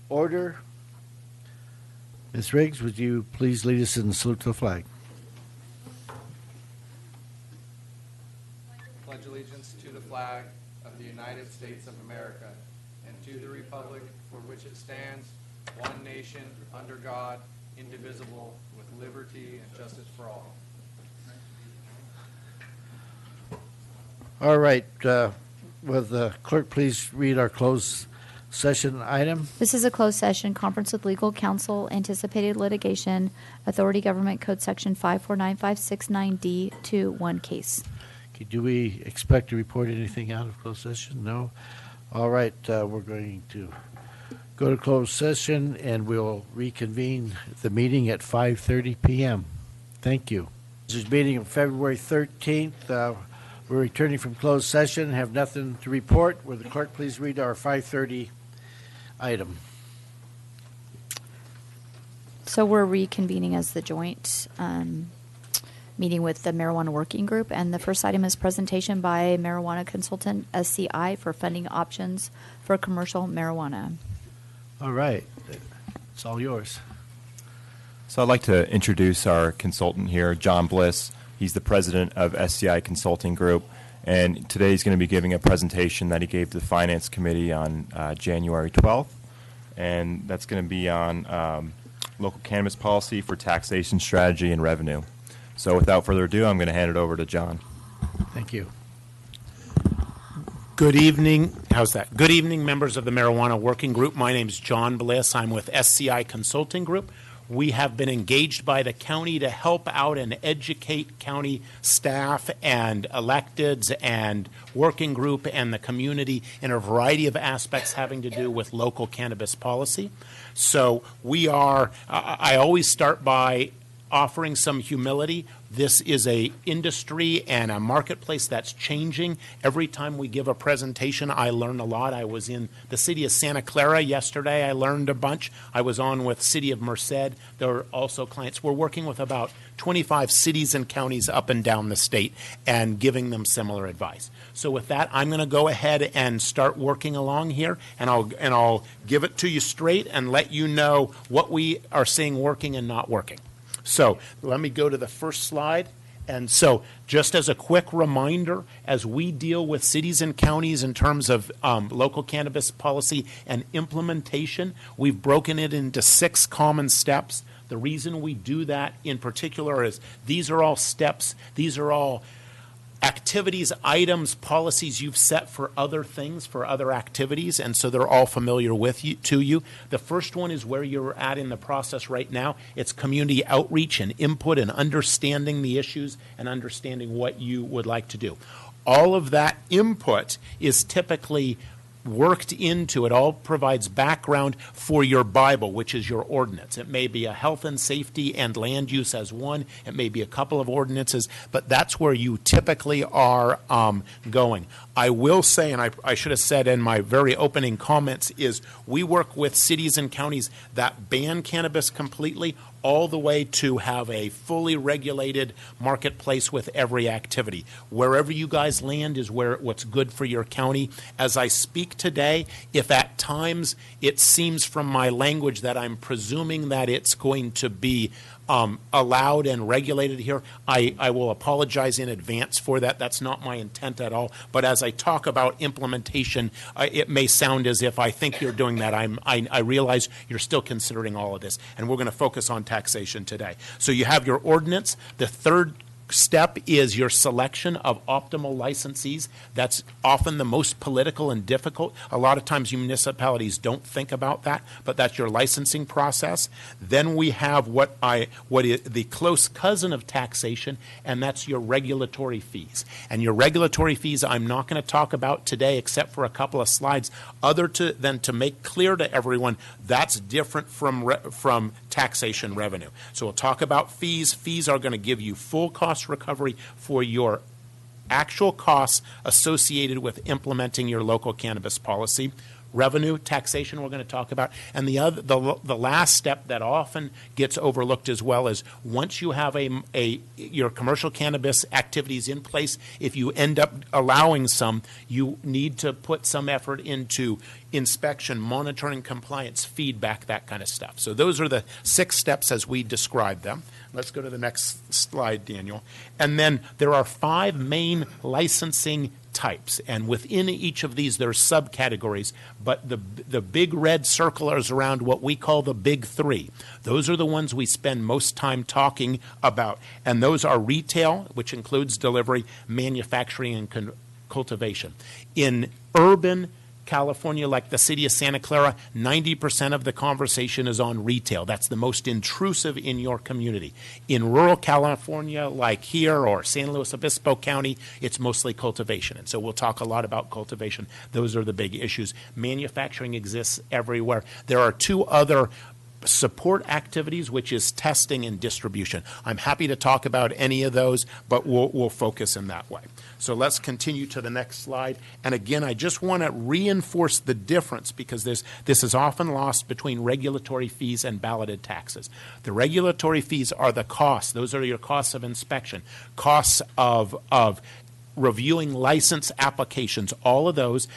order. Ms. Riggs, would you please lead us in the salute to the flag? Pledge allegiance to the flag of the United States of America and to the republic for which it stands, one nation, under God, indivisible, with liberty and justice for all. All right. Will the clerk please read our closed session item? This is a closed session, conference with legal counsel, anticipated litigation, Authority Government Code Section 549569D to one case. Okay, do we expect to report anything out of closed session? No? All right. We're going to go to closed session, and we'll reconvene the meeting at 5:30 p.m. Thank you. This is meeting of February 13th. We're returning from closed session, have nothing to report. Will the clerk please read our 5:30 item? So we're reconvening as the joint meeting with the Marijuana Working Group, and the first item is presentation by marijuana consultant SCI for funding options for commercial marijuana. All right. It's all yours. So I'd like to introduce our consultant here, John Bliss. He's the president of SCI Consulting Group, and today he's going to be giving a presentation that he gave to the Finance Committee on January 12th, and that's going to be on local cannabis policy for taxation strategy and revenue. So without further ado, I'm going to hand it over to John. Thank you. Good evening. How's that? Good evening, members of the Marijuana Working Group. My name is John Bliss. I'm with SCI Consulting Group. We have been engaged by the county to help out and educate county staff and electeds and working group and the community in a variety of aspects having to do with local cannabis policy. So I always start by offering some humility. This is a industry and a marketplace that's changing. Every time we give a presentation, I learn a lot. I was in the city of Santa Clara yesterday. I learned a bunch. I was on with city of Merced. There are also clients. We're working with about 25 cities and counties up and down the state and giving them similar advice. So with that, I'm going to go ahead and start working along here, and I'll give it to you straight and let you know what we are seeing working and not working. So let me go to the first slide. And so just as a quick reminder, as we deal with cities and counties in terms of local cannabis policy and implementation, we've broken it into 6 common steps. The reason we do that in particular is these are all steps. These are all activities, items, policies you've set for other things, for other activities, and so they're all familiar to you. The first one is where you're at in the process right now. It's community outreach and input and understanding the issues and understanding what you would like to do. All of that input is typically worked into, it all provides background for your Bible, which is your ordinance. It may be a health and safety and land use as one. It may be a couple of ordinances, but that's where you typically are going. I will say, and I should have said in my very opening comments, is we work with cities and counties that ban cannabis completely all the way to have a fully regulated marketplace with every activity. Wherever you guys land is what's good for your county. As I speak today, if at times it seems from my language that I'm presuming that it's going to be allowed and regulated here, I will apologize in advance for that. That's not my intent at all. But as I talk about implementation, it may sound as if I think you're doing that. I realize you're still considering all of this, and we're going to focus on taxation today. So you have your ordinance. The third step is your selection of optimal licensees. That's often the most political and difficult. A lot of times municipalities don't think about that, but that's your licensing process. Then we have what is the close cousin of taxation, and that's your regulatory fees. And your regulatory fees I'm not going to talk about today except for a couple of slides, than to make clear to everyone that's different from taxation revenue. So we'll talk about fees. Fees are going to give you full cost recovery for your actual costs associated with implementing your local cannabis policy. Revenue, taxation we're going to talk about. And the last step that often gets overlooked as well is once you have your commercial cannabis activities in place, if you end up allowing some, you need to put some effort into inspection, monitoring, compliance, feedback, that kind of stuff. So those are the 6 steps as we describe them. Let's go to the next slide, Daniel. And then there are 5 main licensing types, and within each of these there's subcategories, but the big red circle is around what we call the big 3. Those are the ones we spend most time talking about, and those are retail, which includes delivery, manufacturing, and cultivation. In urban California, like the city of Santa Clara, 90% of the conversation is on retail. That's the most intrusive in your community. In rural California, like here or San Luis Obispo County, it's mostly cultivation. And so we'll talk a lot about cultivation. Those are the big issues. Manufacturing exists everywhere. There are 2 other support activities, which is testing and distribution. I'm happy to talk about any of those, but we'll focus in that way. So let's continue to the next slide. And again, I just want to reinforce the difference, because this is often lost between regulatory fees and balloted taxes. The regulatory fees are the costs. Those are your costs of inspection, costs of reviewing license applications, all of those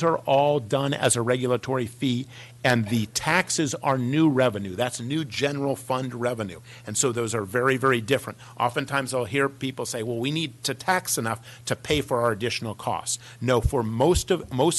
are all done as a regulatory fee, and the taxes are new revenue. That's new general fund revenue. And so those are very, very different. Oftentimes I'll hear people say, well, we need to tax enough to pay for our additional costs. No, for most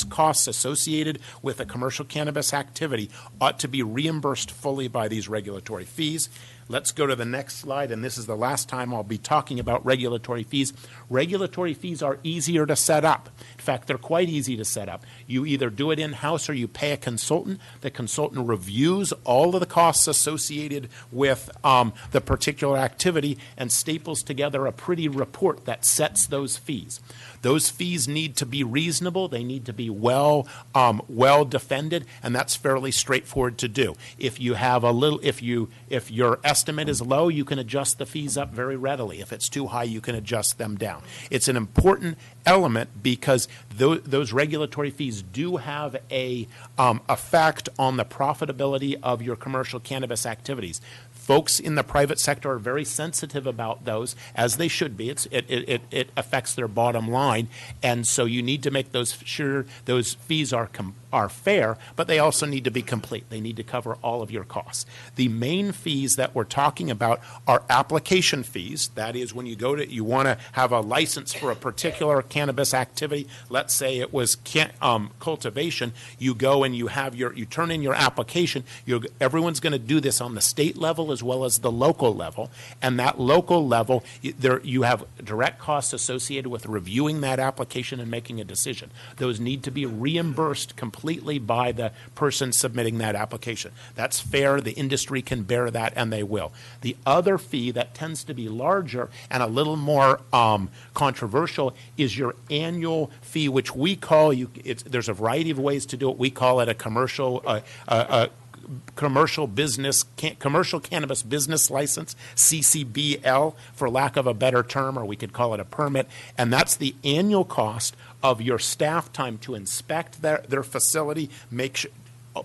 costs associated with a commercial cannabis activity ought to be reimbursed fully by these regulatory fees. Let's go to the next slide, and this is the last time I'll be talking about regulatory fees. Regulatory fees are easier to set up. In fact, they're quite easy to set up. You either do it in-house or you pay a consultant. The consultant reviews all of the costs associated with the particular activity and staples together a pretty report that sets those fees. Those fees need to be reasonable. They need to be well defended, and that's fairly straightforward to do. If you have if your estimate is low, you can adjust the fees up very readily. If it's too high, you can adjust them down. It's an important element because those regulatory fees do have a effect on the profitability of your commercial cannabis activities. Folks in the private sector are very sensitive about those, as they should be. It affects their bottom line, and so you need to make sure those fees are fair, but they also need to be complete. They need to cover all of your costs. The main fees that we're talking about are application fees. That is, when you want to have a license for a particular cannabis activity. Let's say it was cultivation. You go and you turn in your application. Everyone's going to do this on the state level as well as the local level, and that local level, you have direct costs associated with reviewing that application and making a decision. Those need to be reimbursed completely by the person submitting that application. That's fair. The industry can bear that, and they will. The other fee that tends to be larger and a little more controversial is your annual fee, which we call there's a variety of ways to do it. We call it a commercial cannabis business license, CCBL, for lack of a better term, or we could call it a permit, and that's the annual cost of your staff time to inspect their facility,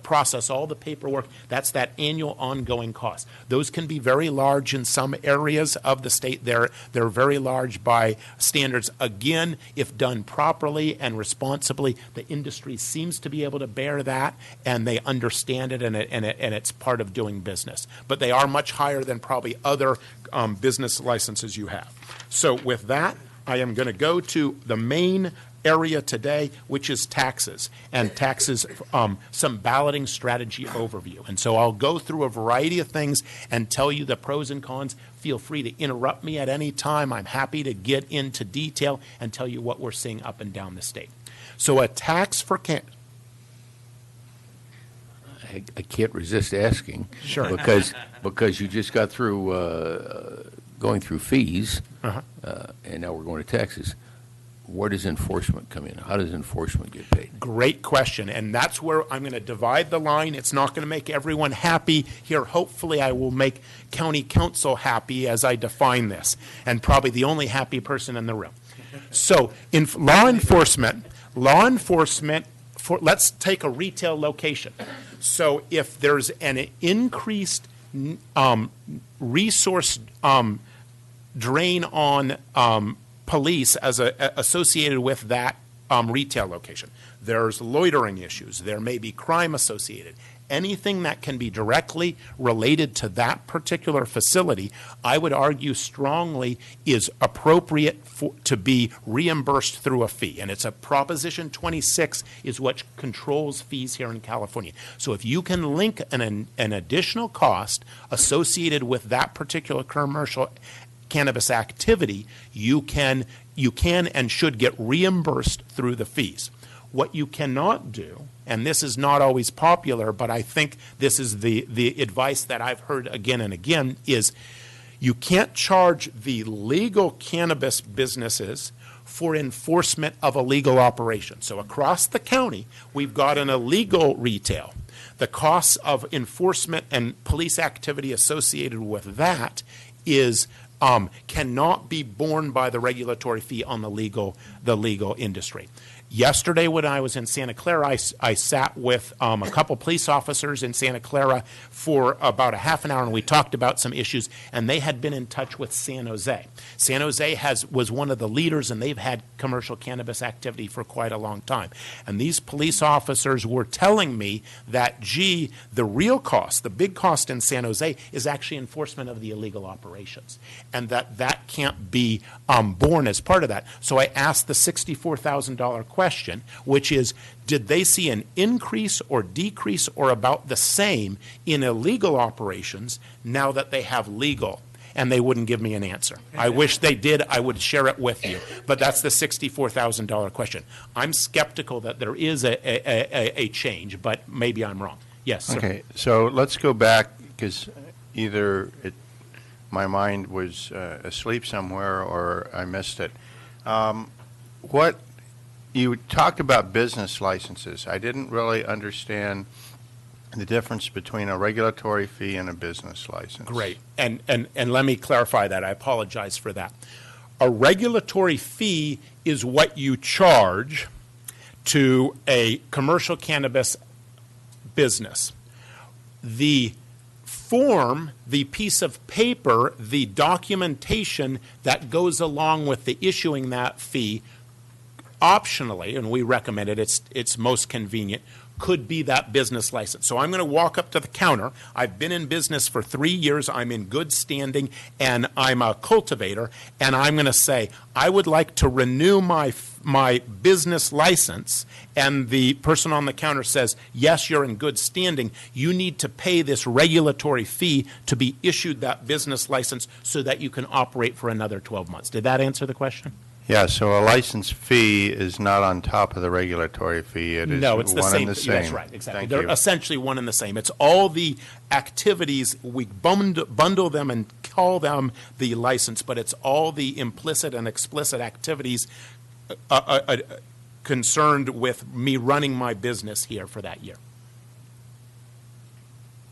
process all the paperwork. That's that annual ongoing cost. Those can be very large in some areas of the state. They're very large by standards. Again, if done properly and responsibly, the industry seems to be able to bear that, and they understand it, and it's part of doing business. But they are much higher than probably other business licenses you have. So with that, I am going to go to the main area today, which is taxes, and taxes, some balloting strategy overview. And so I'll go through a variety of things and tell you the pros and cons. Feel free to interrupt me at any time. I'm happy to get into detail and tell you what we're seeing up and down the state. So a tax for I can't resist asking. Sure. Because you just got through going through fees, and now we're going to taxes. Where does enforcement come in? How does enforcement get paid? Great question, and that's where I'm going to divide the line. It's not going to make everyone happy here. Hopefully, I will make county council happy as I define this, and probably the only happy person in the room. So, in law enforcement, let's take a retail location. So, if there's an increased resource drain on police associated with that retail location. There's loitering issues. There may be crime associated. Anything that can be directly related to that particular facility, I would argue strongly is appropriate to be reimbursed through a fee. And it's a Proposition 26 is what controls fees here in California. So if you can link an additional cost associated with that particular commercial cannabis activity, you can and should get reimbursed through the fees. What you cannot do, and this is not always popular, but I think this is the advice that I've heard again and again, is you can't charge the legal cannabis businesses for enforcement of a legal operation. So across the county, we've got an illegal retail. The costs of enforcement and police activity associated with that is cannot be borne by the regulatory fee on the legal industry. Yesterday, when I was in Santa Clara, I sat with a couple police officers in Santa Clara for about a half an hour, and we talked about some issues, and they had been in touch with San Jose. San Jose was one of the leaders, and they've had commercial cannabis activity for quite a long time. And these police officers were telling me that, gee, the real cost, the big cost in San Jose is actually enforcement of the illegal operations, and that can't be borne as part of that. So I asked the $64,000 question, which is, did they see an increase or decrease or about the same in illegal operations now that they have legal? And they wouldn't give me an answer. I wish they did. I would share it with you. But that's the $64,000 question. I'm skeptical that there is a change, but maybe I'm wrong. Yes, sir. Okay, so let's go back, because my mind was asleep somewhere or I missed it. You talked about business licenses. I didn't really understand the difference between a regulatory fee and a business license. Great. And let me clarify that. I apologize for that. A regulatory fee is what you charge to a commercial cannabis business. The form, the piece of paper, the documentation that goes along with the issuing that fee, optionally, and we recommend it, it's most convenient, could be that business license. So I'm going to walk up to the counter. I've been in business for 3 years. I'm in good standing, and I'm a cultivator, and I'm going to say, I would like to renew my business license, and the person on the counter says, yes, you're in good standing. You need to pay this regulatory fee to be issued that business license so that you can operate for another 12 months. Did that answer the question? Yeah, so a license fee is not on top of the regulatory fee. It is no, it's the one same. and the same. That's right, exactly. Thank They're you. essentially one and the same. It's all the activities, we bundle them and call them the license, but it's all the implicit and explicit activities concerned with me running my business here for that year.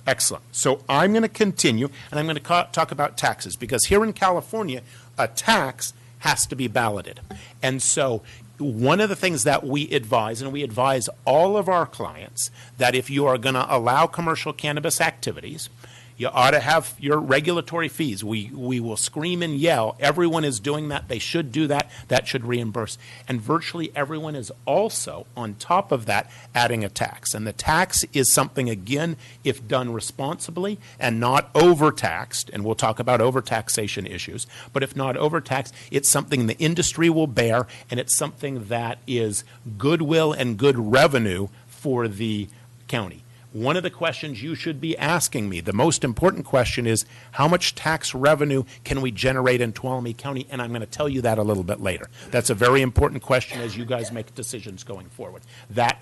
Excellent. So I'm going to continue, and I'm going to talk about taxes, because here in California, a tax has to be balloted. And so one of the things that we advise, and we advise all of our clients, that if you are going to allow commercial cannabis activities, you ought to have your regulatory fees. We will scream and yell. Everyone is doing that. They should do that. That should reimburse. And virtually everyone is also, on top of that, adding a tax. And the tax is something, again, if done responsibly and not overtaxed, and we'll talk about overtaxation issues, but if not overtaxed, it's something the industry will bear, and it's something that is goodwill and good revenue for the county. One of the questions you should be asking me, the most important question, is how much tax revenue can we generate in Tuolumne County? And I'm going to tell you that a little bit later. That's a very important question as you guys make decisions going forward. That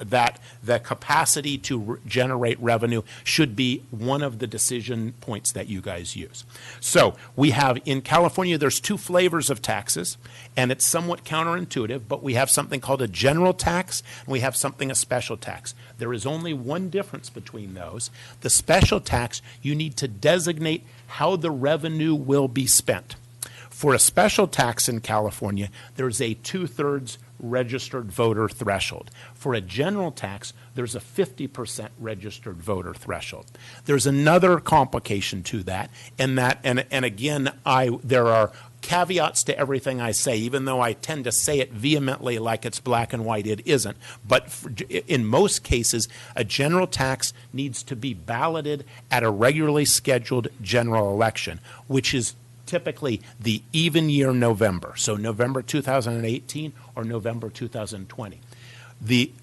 the capacity to generate revenue should be one of the decision points that you guys use. So we have, in California, there's two flavors of taxes, and it's somewhat counterintuitive, but we have something called a general tax, and we have something, a special tax. There is only one difference between those. The special tax, you need to designate how the revenue will be spent. For a special tax in California, there's a 2/3 registered voter threshold. For a general tax, there's a 50% registered voter threshold. There's another complication to that, and again, there are caveats to everything I say, even though I tend to say it vehemently like it's black and white, it isn't. But in most cases, a general tax needs to be balloted at a regularly scheduled general election, which is typically the even year November, so November 2018 or November 2020.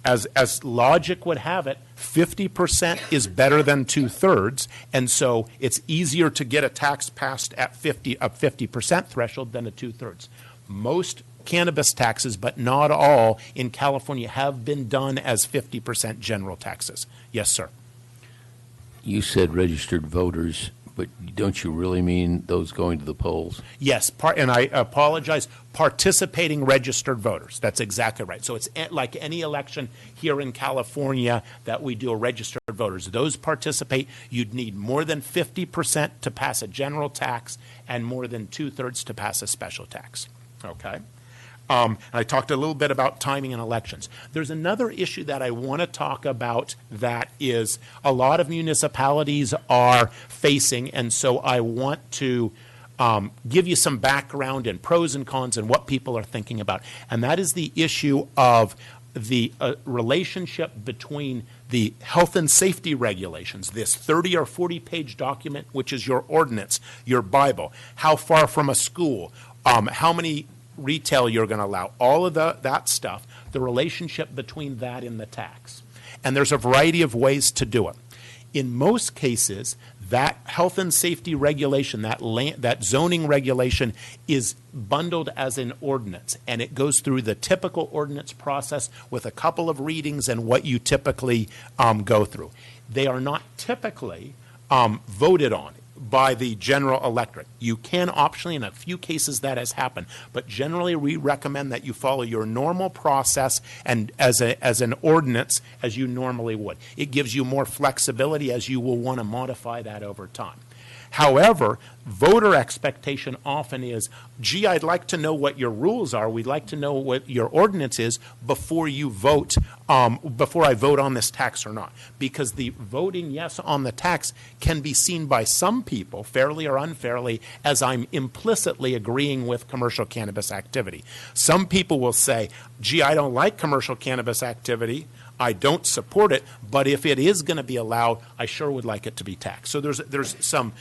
As logic would have it, 50% is better than 2/3, and so it's easier to get a tax passed at a 50% threshold than a 2/3. Most cannabis taxes, but not all, in California have been done as 50% general taxes. Yes, sir. You said registered voters, but don't you really mean those going to the polls? Yes, and I apologize, participating registered voters. That's exactly right. So it's like any election here in California that we do a registered voters. Those participate. You'd need more than 50% to pass a general tax and more than 2/3 to pass a special tax. Okay? I talked a little bit about timing in elections. There's another issue that I want to talk about that is a lot of municipalities are facing, and so I want to give you some background and pros and cons and what people are thinking about. And that is the issue of the relationship between the health and safety regulations, this 30 or 40-page document, which is your ordinance, your Bible, how far from a school, how many retail you're going to allow, all of that stuff, the relationship between that and the tax. And there's a variety of ways to do it. In most cases, that health and safety regulation, that zoning regulation is bundled as an ordinance, and it goes through the typical ordinance process with a couple of readings and what you typically go through. They are not typically voted on by the general electorate. You can optionally, in a few cases that has happened, but generally we recommend that you follow your normal process and as an ordinance as you normally would. It gives you more flexibility as you will want to modify that over time. However, voter expectation often is, gee, I'd like to know what your rules are. We'd like to know what your ordinance is before you vote, before I vote on this tax or not. Because the voting yes on the tax can be seen by some people, fairly or unfairly, as I'm implicitly agreeing with commercial cannabis activity. Some people will say, gee, I don't like commercial cannabis activity. I don't support it, but if it is going to be allowed, I sure would like it to be taxed. So there's some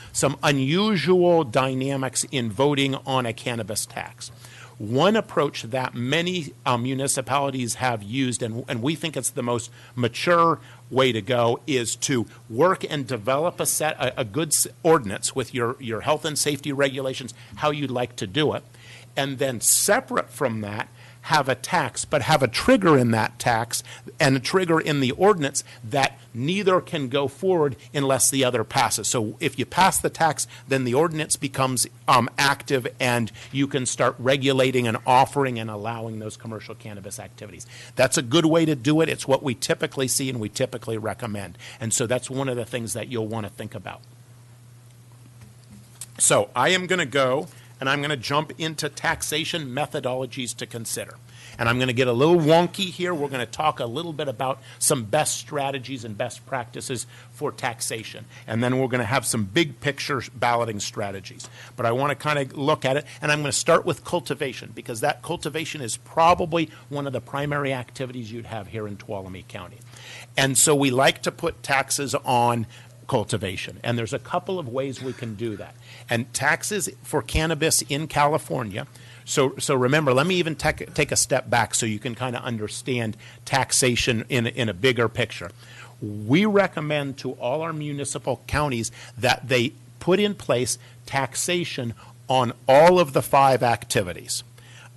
unusual dynamics in voting on a cannabis tax. One approach that many municipalities have used, and we think it's the most mature way to go, is to work and develop a good ordinance with your health and safety regulations, how you'd like to do it, and then separate from that, have a tax, but have a trigger in that tax and a trigger in the ordinance that neither can go forward unless the other passes. So if you pass the tax, then the ordinance becomes active and you can start regulating and offering and allowing those commercial cannabis activities. That's a good way to do it. It's what we typically see and we typically recommend. And so that's one of the things that you'll want to think about. So I am going to go and I'm going to jump into taxation methodologies to consider. And I'm going to get a little wonky here. We're going to talk a little bit about some best strategies and best practices for taxation. And then we're going to have some big picture balloting strategies. But I want to kind of look at it, and I'm going to start with cultivation, because that cultivation is probably one of the primary activities you'd have here in Tuolumne County. And so we like to put taxes on cultivation, and there's a couple of ways we can do that. And taxes for cannabis in California, so remember, let me even take a step back so you can kind of understand taxation in a bigger picture. We recommend to all our municipal counties that they put in place taxation on all of the 5 activities.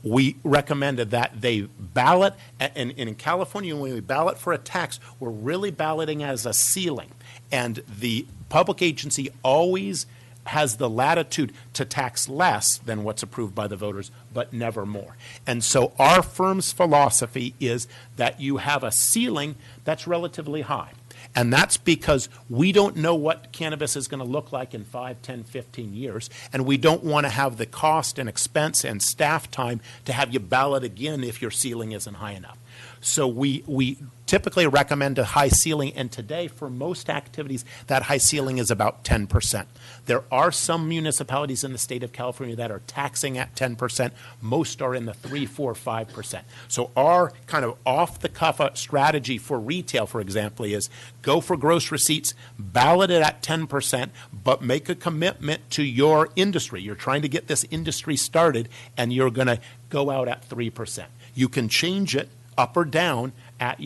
We recommended that they ballot, and in California, when we ballot for a tax, we're really balloting as a ceiling. And the public agency always has the latitude to tax less than what's approved by the voters, but never more. And so our firm's philosophy is that you have a ceiling that's relatively high. And that's because we don't know what cannabis is going to look like in 5, 10, 15 years, and we don't want to have the cost and expense and staff time to have you ballot again if your ceiling isn't high enough. So we typically recommend a high ceiling, and today for most activities, that high ceiling is about 10%. There are some municipalities in the state of California that are taxing at 10%. Most are in the 3, 4, 5%. So our kind of off-the-cuff strategy for retail, for example, is go for gross receipts, ballot it at 10%, but make a commitment to your industry. You're trying to get this industry started, and you're going to go out at 3%. You can change it up or down as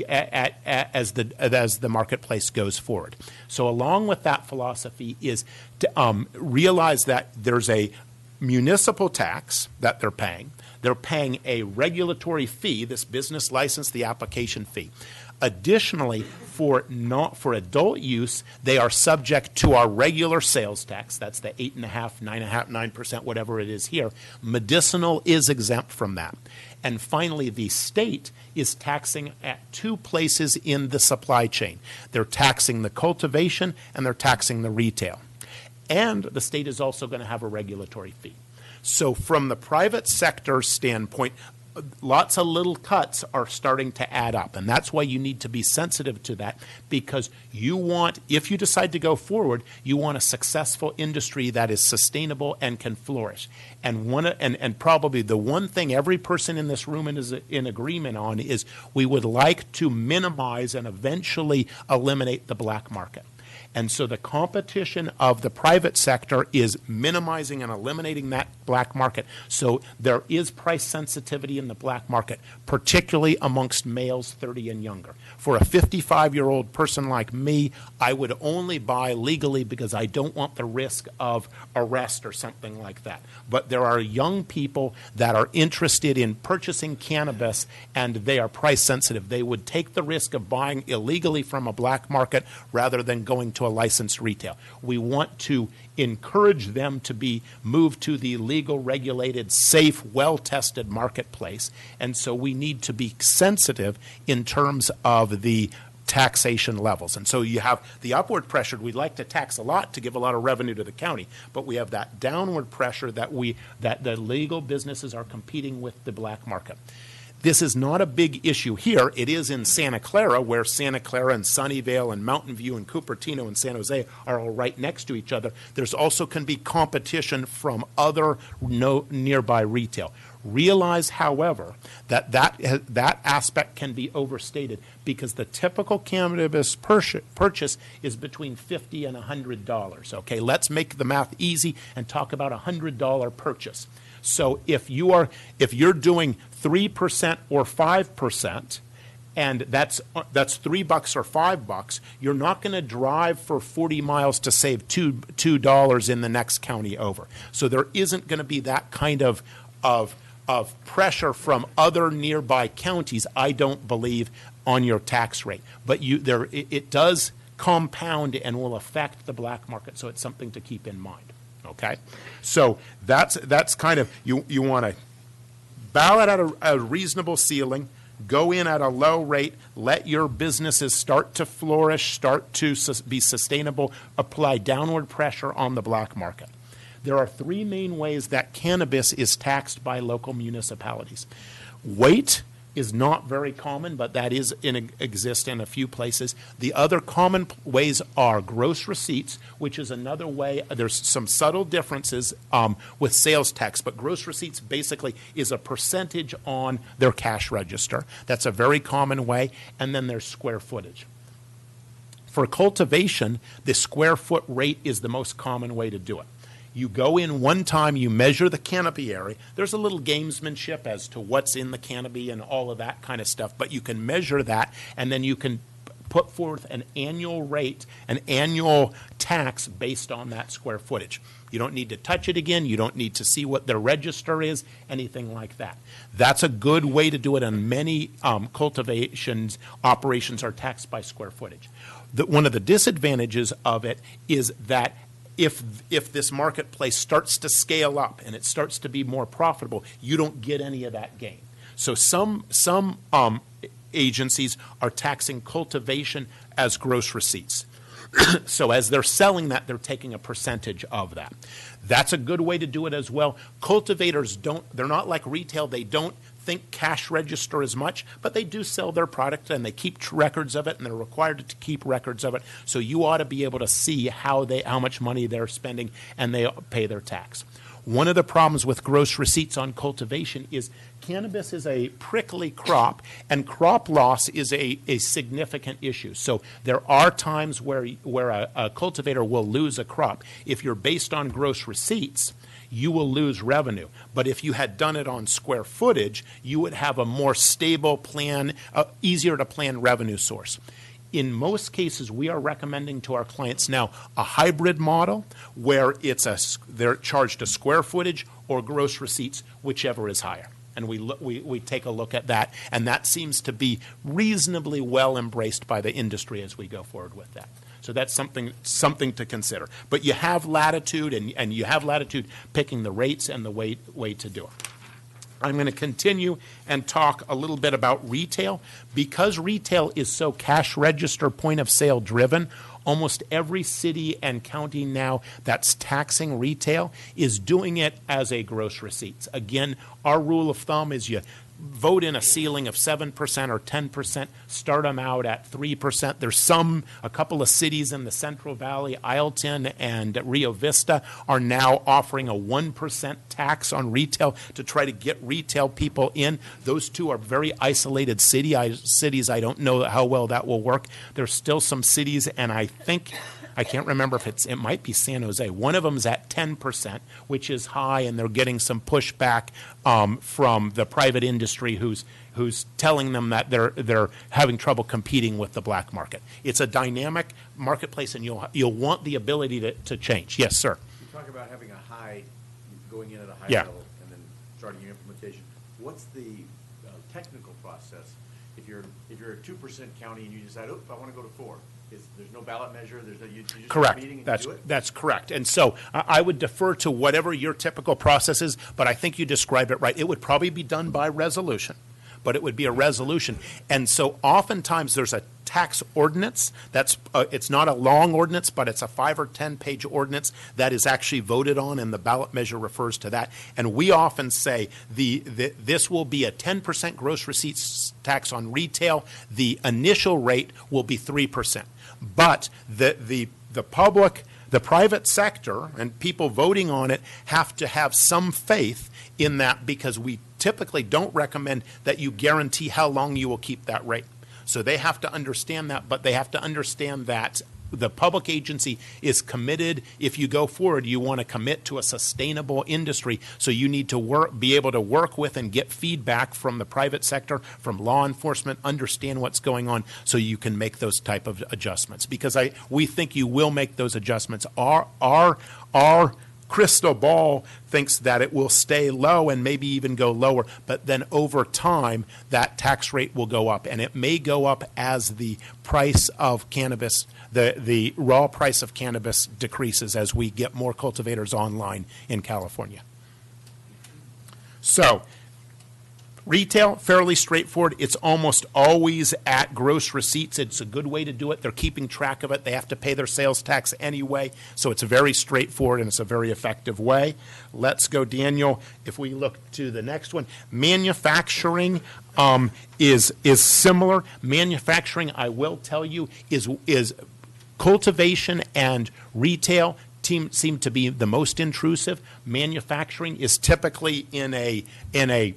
the marketplace goes forward. So along with that philosophy is to realize that there's a municipal tax that they're paying. They're paying a regulatory fee, this business license, the application fee. Additionally, for adult use, they are subject to our regular sales tax. That's the 8.5%, 9.5%, 9%, whatever it is here. Medicinal is exempt from that. And finally, the state is taxing at 2 places in the supply chain. They're taxing the cultivation and they're taxing the retail. And the state is also going to have a regulatory fee. So from the private sector standpoint, lots of little cuts are starting to add up. And that's why you need to be sensitive to that, because you want, if you decide to go forward, you want a successful industry that is sustainable and can flourish. And probably the one thing every person in this room is in agreement on is we would like to minimize and eventually eliminate the black market. And so the competition of the private sector is minimizing and eliminating that black market. So there is price sensitivity in the black market, particularly amongst males 30 and younger. For a 55-year-old person like me, I would only buy legally because I don't want the risk of arrest or something like that. But there are young people that are interested in purchasing cannabis, and they are price sensitive. They would take the risk of buying illegally from a black market rather than going to a licensed retail. We want to encourage them to be moved to the legal, regulated, safe, well-tested marketplace. And so we need to be sensitive in terms of the taxation levels. And so you have the upward pressure. We'd like to tax a lot to give a lot of revenue to the county, but we have that downward pressure that the legal businesses are competing with the black market. This is not a big issue here. It is in Santa Clara, where Santa Clara and Sunnyvale and Mountain View and Cupertino and San Jose are all right next to each other. There's also can be competition from other nearby retail. Realize, however, that aspect can be overstated because the typical cannabis purchase is between $50 and $100. Okay, let's make the math easy and talk about a $100 purchase. So if you're doing 3% or 5%, and that's $3 or $5, you're not going to drive for 40 miles to save $2 in the next county over. So there isn't going to be that kind of pressure from other nearby counties, I don't believe, on your tax rate. But it does compound and will affect the black market, so it's something to keep in mind. Okay, so that's kind of you want to ballot at a reasonable ceiling, go in at a low rate, let your businesses start to flourish, start to be sustainable, apply downward pressure on the black market. There are 3 main ways that cannabis is taxed by local municipalities. Weight is not very common, but that exists in a few places. The other common ways are gross receipts, which is another way. There's some subtle differences with sales tax, but gross receipts basically is a percentage on their cash register. That's a very common way. And then there's square footage. For cultivation, the square foot rate is the most common way to do it. You go in one time, you measure the canopy area. There's a little gamesmanship as to what's in the canopy and all of that kind of stuff, but you can measure that, and then you can put forth an annual rate, an annual tax based on that square footage. You don't need to touch it again. You don't need to see what the register is, anything like that. That's a good way to do it, and many cultivations operations are taxed by square footage. One of the disadvantages of it is that if this marketplace starts to scale up and it starts to be more profitable, you don't get any of that gain. So some agencies are taxing cultivation as gross receipts. So as they're selling that, they're taking a percentage of that. That's a good way to do it as well. Cultivators they're not like retail. They don't think cash register as much, but they do sell their product and they keep records of it, and they're required to keep records of it. So you ought to be able to see how much money they're spending, and they pay their tax. One of the problems with gross receipts on cultivation is cannabis is a prickly crop, and crop loss is a significant issue. So there are times where a cultivator will lose a crop. If you're based on gross receipts, you will lose revenue. But if you had done it on square footage, you would have a more stable plan, easier to plan revenue source. In most cases, we are recommending to our clients now a hybrid model where they're charged a square footage or gross receipts, whichever is higher. And we take a look at that, and that seems to be reasonably well embraced by the industry as we go forward with that. So that's something to consider. But you have latitude, and you have latitude picking the rates and the way to do it. I'm going to continue and talk a little bit about retail. Because retail is so cash register point of sale driven, almost every city and county now that's taxing retail is doing it as a gross receipts. Again, our rule of thumb is you vote in a ceiling of 7% or 10%, start them out at 3%. There's a couple of cities in the Central Valley, Ileton and Rio Vista, are now offering a 1% tax on retail to try to get retail people in. Those two are very isolated cities. I don't know how well that will work. There's still some cities, and I can't remember if it might be San Jose. One of them is at 10%, which is high, and they're getting some pushback from the private industry who's telling them that they're having trouble competing with the black market. It's a dynamic marketplace, and you'll want the ability to change. Yes, sir. You talk about having a high, going in at a high Yeah. level and then starting your implementation. What's the technical process if you're a 2% county and you decide, I want to go to 4? There's no ballot measure. You just have a Correct. meeting and That's you do it? that's correct. And so I would defer to whatever your typical process is, but I think you described it right. It would probably be done by resolution, but it would be a resolution. And so oftentimes there's a tax ordinance that's it's not a long ordinance, but it's a 5 or 10 page ordinance that is actually voted on, and the ballot measure refers to that. And we often say this will be a 10% gross receipts tax on retail. The initial rate will be 3%. But the public, the private sector, and people voting on it have to have some faith in that, because we typically don't recommend that you guarantee how long you will keep that rate. So they have to understand that, but they have to understand that the public agency is committed. If you go forward, you want to commit to a sustainable industry. So you need to be able to work with and get feedback from the private sector, from law enforcement, understand what's going on, so you can make those type of adjustments. Because we think you will make those adjustments. Our crystal ball thinks that it will stay low and maybe even go lower, but then over time that tax rate will go up, and it may go up as the price of cannabis, the raw price of cannabis decreases as we get more cultivators online in California. So retail, fairly straightforward. It's almost always at gross receipts. It's a good way to do it. They're keeping track of it. They have to pay their sales tax anyway. So it's very straightforward, and it's a very effective way. Let's go, Daniel. If we look to the next one, manufacturing is similar. Manufacturing, I will tell you, is cultivation and retail seem to be the most intrusive. Manufacturing is typically in a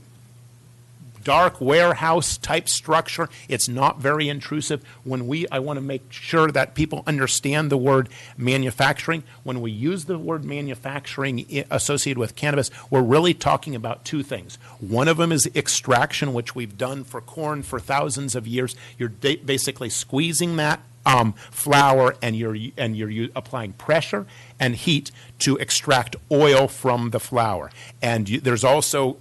dark warehouse type structure. It's not very intrusive. I want to make sure that people understand the word manufacturing. When we use the word manufacturing associated with cannabis, we're really talking about two things. One of them is extraction, which we've done for corn for thousands of years. You're basically squeezing that flour, and you're applying pressure and heat to extract oil from the flour. And there's also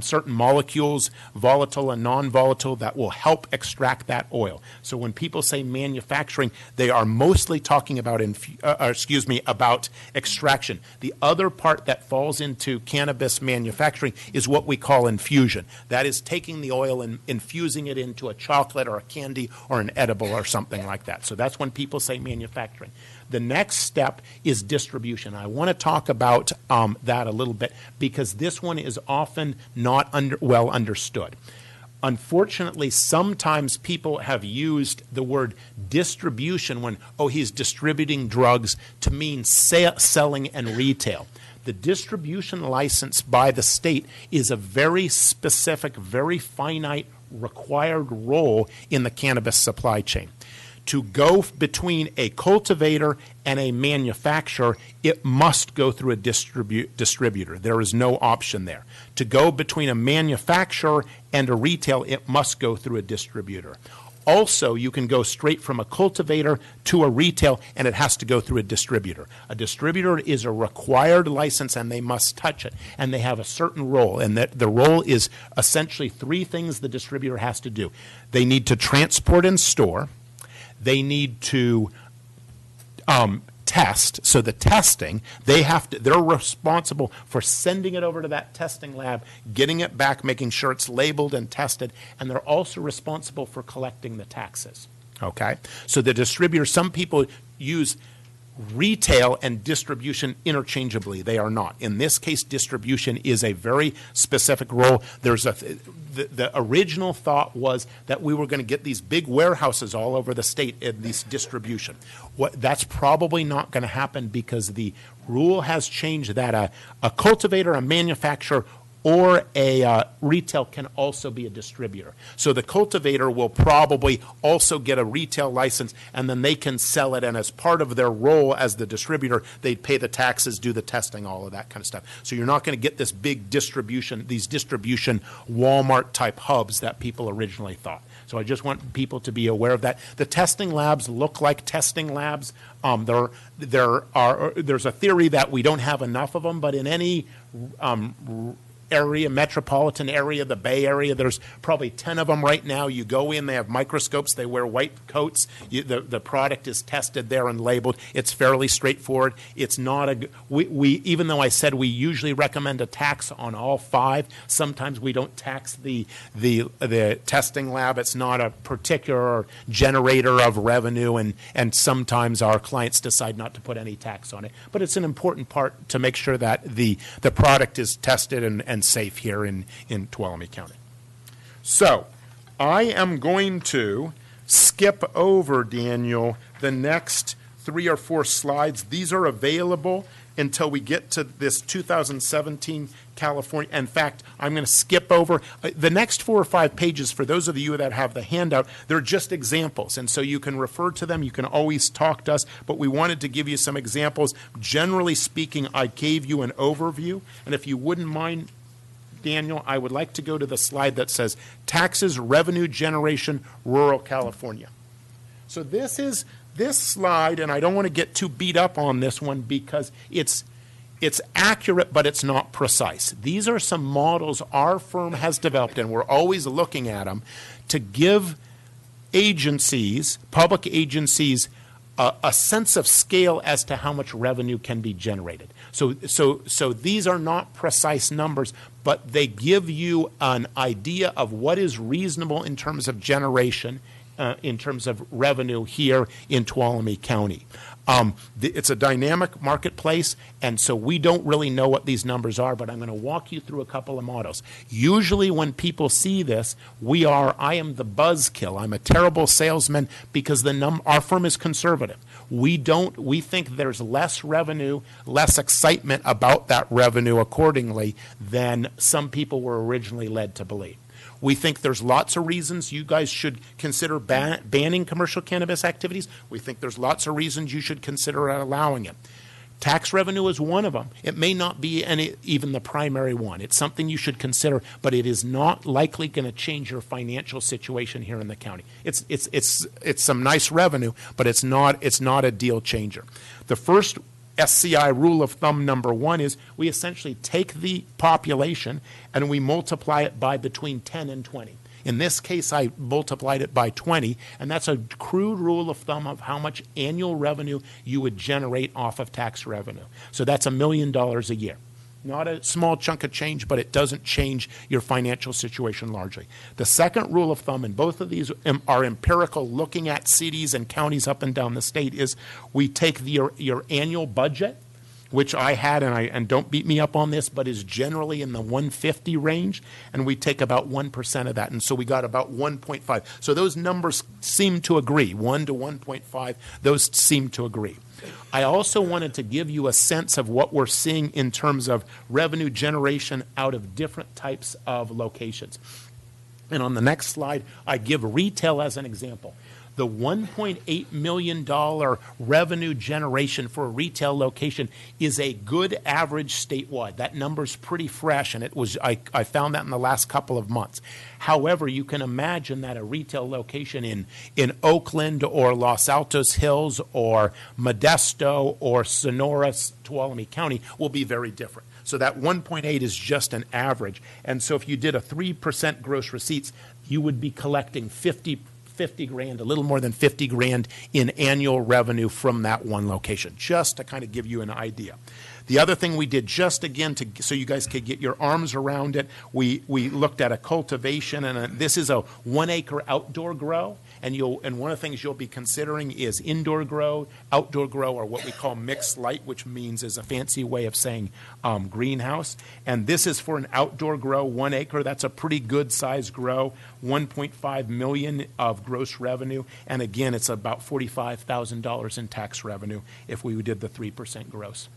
certain molecules, volatile and non-volatile, that will help extract that oil. So when people say manufacturing, they are mostly talking about about extraction. The other part that falls into cannabis manufacturing is what we call infusion. That is taking the oil and infusing it into a chocolate or a candy or an edible or something like that. So that's when people say manufacturing. The next step is distribution. I want to talk about that a little bit, because this one is often not well understood. Unfortunately, sometimes people have used the word distribution when, oh, he's distributing drugs, to mean selling and retail. The distribution license by the state is a very specific, very finite, required role in the cannabis supply chain. To go between a cultivator and a manufacturer, it must go through a distributor. There is no option there. To go between a manufacturer and a retail, it must go through a distributor. Also, you can go straight from a cultivator to a retail, and it has to go through a distributor. A distributor is a required license, and they must touch it, and they have a certain role, and the role is essentially three things the distributor has to do. They need to transport and store. They need to test. So the testing, they're responsible for sending it over to that testing lab, getting it back, making sure it's labeled and tested, and they're also responsible for collecting the taxes. Okay? So the distributor, some people use retail and distribution interchangeably. They are not. In this case, distribution is a very specific role. The original thought was that we were going to get these big warehouses all over the state in this distribution. That's probably not going to happen because the rule has changed that a cultivator, a manufacturer, or a retail can also be a distributor. So the cultivator will probably also get a retail license, and then they can sell it, and as part of their role as the distributor, they'd pay the taxes, do the testing, all of that kind of stuff. So you're not going to get this big distribution, these distribution Walmart-type hubs that people originally thought. So I just want people to be aware of that. The testing labs look like testing labs. There's a theory that we don't have enough of them, but in any area, metropolitan area, the Bay Area, there's probably 10 of them right now. You go in, they have microscopes, they wear white coats, the product is tested there and labeled. It's fairly straightforward. It's not even though I said we usually recommend a tax on all 5, sometimes we don't tax the testing lab. It's not a particular generator of revenue, and sometimes our clients decide not to put any tax on it. But it's an important part to make sure that the product is tested and safe here in Tuolumne County. So I am going to skip over, Daniel, the next 3 or 4 slides. These are available until we get to this 2017 California. In fact, I'm going to skip over the next 4 or 5 pages. For those of you that have the handout, they're just examples, and so you can refer to them. You can always talk to us, but we wanted to give you some examples. Generally speaking, I gave you an overview, and if you wouldn't mind, Daniel, I would like to go to the slide that says taxes, revenue generation, rural California. So this slide, and I don't want to get too beat up on this one because it's accurate, but it's not precise. These are some models our firm has developed, and we're always looking at them, to give agencies, public agencies, a sense of scale as to how much revenue can be generated. So these are not precise numbers, but they give you an idea of what is reasonable in terms of generation, in terms of revenue here in Tuolumne County. It's a dynamic marketplace, and so we don't really know what these numbers are, but I'm going to walk you through a couple of models. Usually when people see this, I am the buzzkill. I'm a terrible salesman because our firm is conservative. We think there's less revenue, less excitement about that revenue accordingly than some people were originally led to believe. We think there's lots of reasons you guys should consider banning commercial cannabis activities. We think there's lots of reasons you should consider allowing it. Tax revenue is one of them. It may not be even the primary one. It's something you should consider, but it is not likely going to change your financial situation here in the county. It's some nice revenue, but it's not a deal changer. The first SCI rule of thumb number 1 is we essentially take the population and we multiply it by between 10 and 20. In this case, I multiplied it by 20, and that's a crude rule of thumb of how much annual revenue you would generate off of tax revenue. So that's $1 million a year. Not a small chunk of change, but it doesn't change your financial situation largely. The second rule of thumb, and both of these are empirical, looking at cities and counties up and down the state, is we take your annual budget, which I had, and don't beat me up on this, but is generally in the 150 range, and we take about 1% of that, and so we got about 1.5. So those numbers seem to agree, 1 to 1.5, those seem to agree. I also wanted to give you a sense of what we're seeing in terms of revenue generation out of different types of locations. And on the next slide, I give retail as an example. The $1.8 million revenue generation for a retail location is a good average statewide. That number's pretty fresh, and I found that in the last couple of months. However, you can imagine that a retail location in Oakland or Los Altos Hills or Modesto or Sonora, Tuolumne County will be very different. So that 1.8 is just an average. And so if you did a 3% gross receipts, you would be collecting 50 grand, a little more than 50 grand in annual revenue from that one location, just to kind of give you an idea. The other thing we did, just again, so you guys could get your arms around it, we looked at a cultivation, and this is a 1 acre outdoor grow, and one of the things you'll be considering is indoor grow, outdoor grow, or what we call mixed light, which means is a fancy way of saying greenhouse. And this is for an outdoor grow, 1 acre. That's a pretty good size grow, 1.5 million of gross revenue, and again, it's about $45,000 in tax revenue if we did the 3% gross.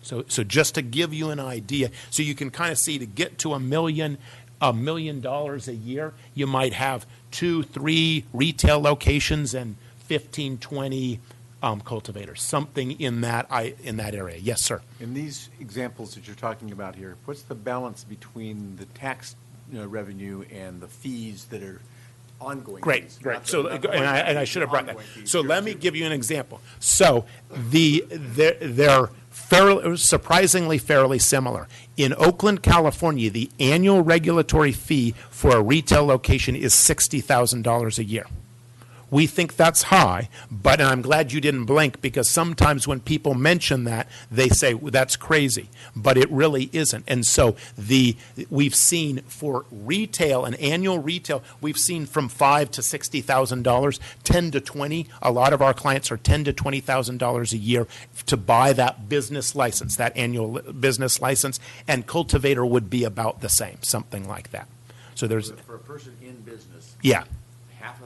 So just to give you an idea, so you can kind of see, to get to $1 million a year, you might have 2-3 retail locations and 15-20 cultivators, something in that area. Yes, sir. In these examples that you're talking about here, what's the balance between the tax revenue and the fees that are ongoing? Great. So, I should have brought that. So let me give you an example. So they're surprisingly fairly similar. In Oakland, California, the annual regulatory fee for a retail location is $60,000 a year. We think that's high, but I'm glad you didn't blink, because sometimes when people mention that, they say, well, that's crazy, but it really isn't. And so we've seen for retail, an annual retail, we've seen from $5,000 to $60,000, 10 to 20. A lot of our clients are $10,000 to $20,000 a year to buy that business license, that annual business license, and cultivator would be about the same, something like that. So there's for a person in business. Yeah. Half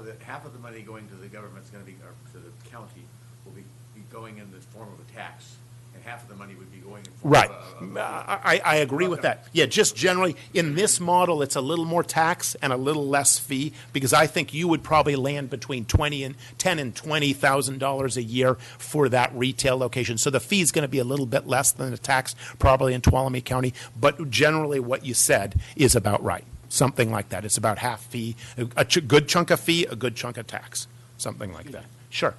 of the money going to the government is going to be, or to the county, will be going in the form of a tax, and half of the money would be going in form right. of I agree with that. Yeah, just generally, in this model, it's a little more tax and a little less fee, because I think you would probably land between $10,000 and $20,000 a year for that retail location. So the fee is going to be a little bit less than the tax, probably in Tuolumne County, but generally what you said is about right. Something like that. It's about half fee, a good chunk of fee, a good chunk of tax, something like that. Sure.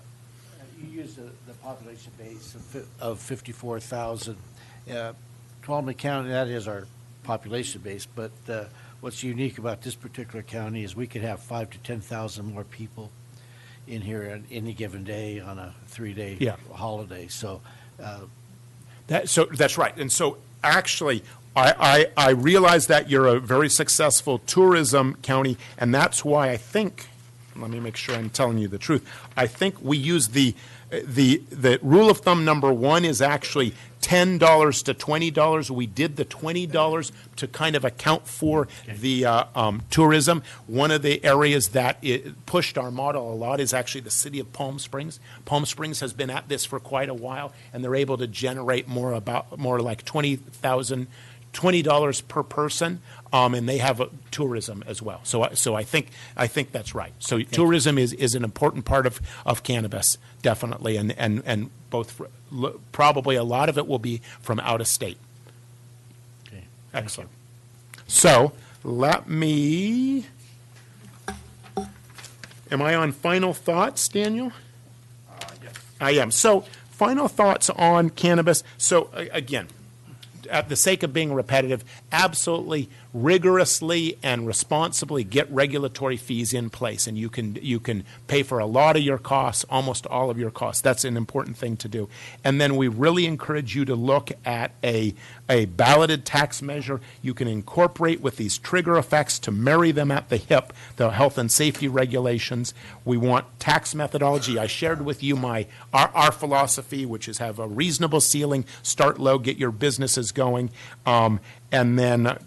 You use the population base of 54,000. Tuolumne County, that is our population base, but what's unique about this particular county is we could have 5,000 to 10,000 more people in here on any given day on a 3-day holiday. So that's right. And so actually, I realize that you're a very successful tourism county, and that's why I think, let me make sure I'm telling you the truth, I think we use the rule of thumb number one is actually $10 to $20. We did the $20 to kind of account for the tourism. One of the areas that it pushed our model a lot is actually the city of Palm Springs. Palm Springs has been at this for quite a while, and they're able to generate more like $20 per person, and they have tourism as well. So I think that's right. So tourism is an important part of cannabis, definitely, and both probably a lot of it will be from out of state. Okay. Excellent. So let me. Am I on final thoughts, Daniel? yes. I am. So final thoughts on cannabis. So again, at the sake of being repetitive, absolutely rigorously and responsibly get regulatory fees in place, and you can pay for a lot of your costs, almost all of your costs. That's an important thing to do. And then we really encourage you to look at a balloted tax measure you can incorporate with these trigger effects to marry them at the hip, the health and safety regulations. We want tax methodology. I shared with you our philosophy, which is have a reasonable ceiling, start low, get your businesses going, and then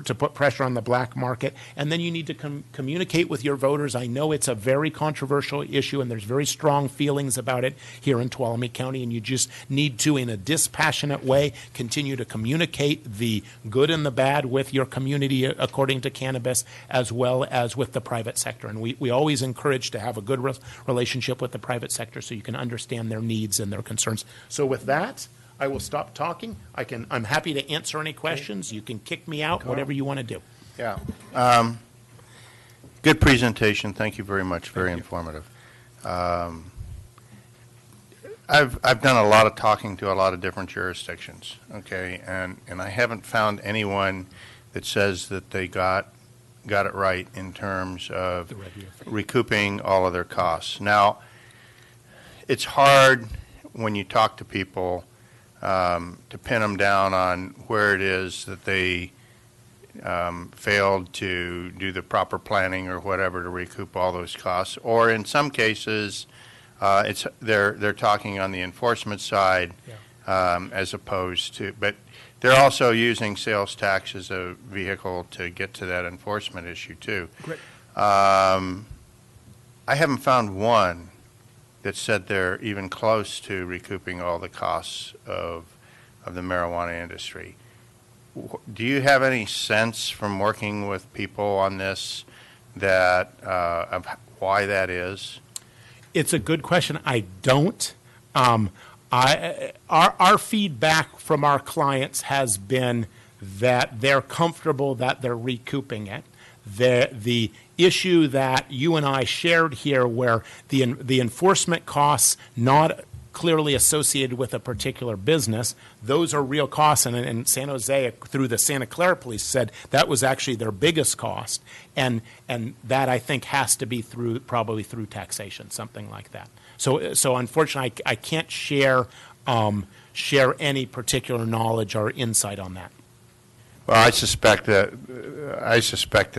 to put pressure on the black market. And then you need to communicate with your voters. I know it's a very controversial issue, and there's very strong feelings about it here in Tuolumne County, and you just need to, in a dispassionate way, continue to communicate the good and the bad with your community according to cannabis, as well as with the private sector. And we always encourage to have a good relationship with the private sector so you can understand their needs and their concerns. So with that, I will stop talking. I'm happy to answer any questions. You can kick me out, whatever you want to do. Yeah. Good presentation. Thank you very much. Very informative. I've done a lot of talking to a lot of different jurisdictions, okay, and I haven't found anyone that says that they got it right in terms of recouping all of their costs. Now, it's hard when you talk to people to pin them down on where it is that they failed to do the proper planning or whatever to recoup all those costs. Or in some cases, they're talking on the enforcement side, as opposed to, but they're also using sales tax as a vehicle to get to that enforcement issue too. Great. I haven't found one that said they're even close to recouping all the costs of the marijuana industry. Do you have any sense from working with people on this that of why that is? It's a good question. I don't. Our feedback from our clients has been that they're comfortable that they're recouping it. The issue that you and I shared here, where the enforcement costs not clearly associated with a particular business, those are real costs. And San Jose, through the Santa Clara Police, said that was actually their biggest cost, and that I think has to be probably through taxation, something like that. So unfortunately, I can't share any particular knowledge or insight on that. Well, I suspect that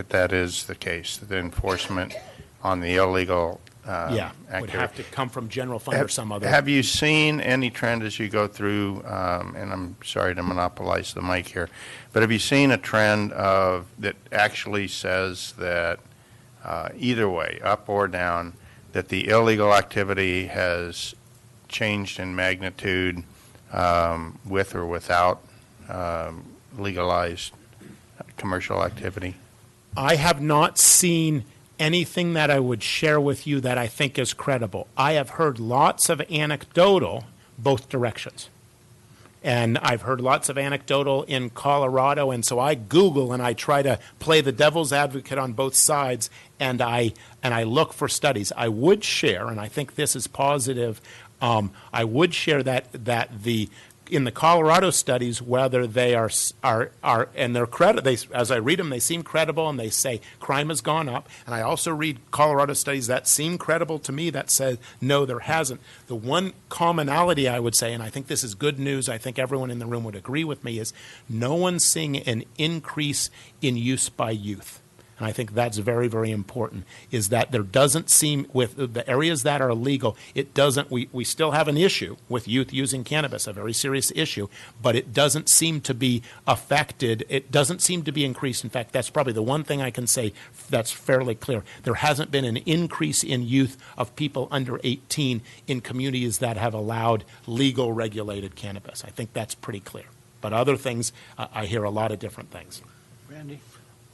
that is the case. That the enforcement on the illegal activity would have to come from general fund or some other. Have you seen any trend as you go through? And I'm sorry to monopolize the mic here, but have you seen a trend that actually says that either way, up or down, that the illegal activity has changed in magnitude with or without legalized commercial activity? I have not seen anything that I would share with you that I think is credible. I have heard lots of anecdotal both directions. And I've heard lots of anecdotal in Colorado, and so I Google and I try to play the devil's advocate on both sides, and I look for studies. I would share, and I think this is positive, I would share that in the Colorado studies, whether they are and they're as I read them, they seem credible, and they say crime has gone up. And I also read Colorado studies that seem credible to me that says no, there hasn't. The one commonality I would say, and I think this is good news, I think everyone in the room would agree with me, is no one's seeing an increase in use by youth. And I think that's very, very important, is that there doesn't seem, with the areas that are illegal, we still have an issue with youth using cannabis, a very serious issue, but it doesn't seem to be affected. It doesn't seem to be increased. In fact, that's probably the one thing I can say that's fairly clear. There hasn't been an increase in youth of people under 18 in communities that have allowed legal regulated cannabis. I think that's pretty clear. But other things, I hear a lot of different things. Randy?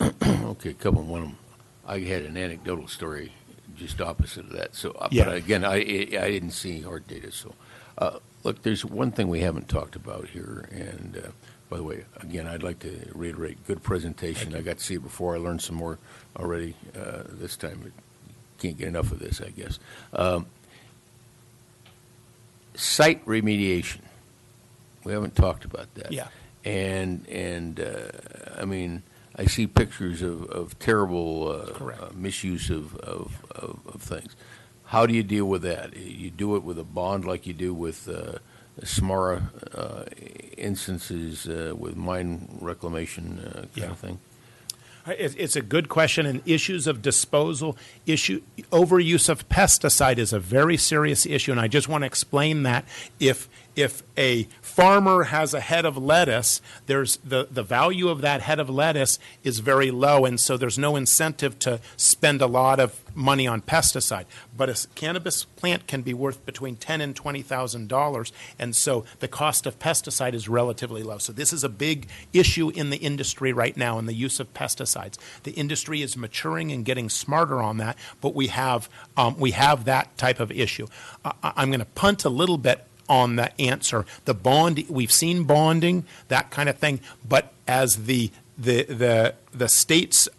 Okay, one of them. I had an anecdotal story just opposite of that. So, Yeah. but again, I didn't see hard data. So, look, there's one thing we haven't talked about here. And by the way, again, I'd like to reiterate, good presentation. I got to see it before. I learned some more already this time. Can't get enough of this, I guess. Site remediation. We haven't talked about that. Yeah. And I mean, I see pictures of terrible Correct. misuse of things. How do you deal with that? You do it with a bond like you do with SMARA instances with mine reclamation kind of thing? It's a good question, and issues of disposal, overuse of pesticide is a very serious issue, and I just want to explain that. If a farmer has a head of lettuce, there's the value of that head of lettuce is very low, and so there's no incentive to spend a lot of money on pesticide. But a cannabis plant can be worth between $10,000 and $20,000, and so the cost of pesticide is relatively low. So this is a big issue in the industry right now in the use of pesticides. The industry is maturing and getting smarter on that, but we have that type of issue. I'm going to punt a little bit on the answer. The bond, we've seen bonding, that kind of thing, but as the state's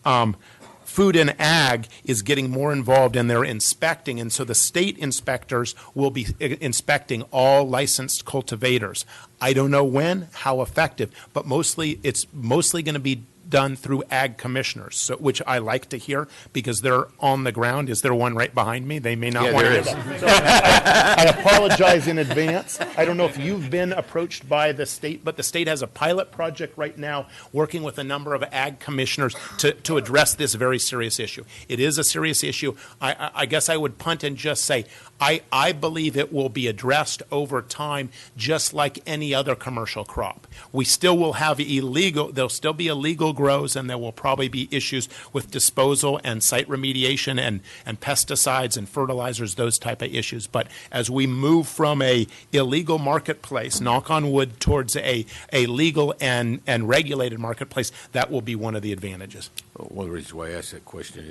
Food and Ag is getting more involved and they're inspecting, and so the state inspectors will be inspecting all licensed cultivators. I don't know when, how effective, but it's mostly going to be done through ag commissioners, so, which I like to hear because they're on the ground. Is there one right behind me? They may not want to hear that. So I apologize in advance. I don't know if you've been approached by the state, but the state has a pilot project right now working with a number of ag commissioners to address this very serious issue. It is a serious issue. I guess I would punt and just say I believe it will be addressed over time just like any other commercial crop. We still will have there'll still be illegal grows, and there will probably be issues with disposal and site remediation and pesticides and fertilizers, those type of issues. But as we move from a illegal marketplace, knock on wood, towards a legal and regulated marketplace, that will be one of the advantages. One of the reasons why I asked that question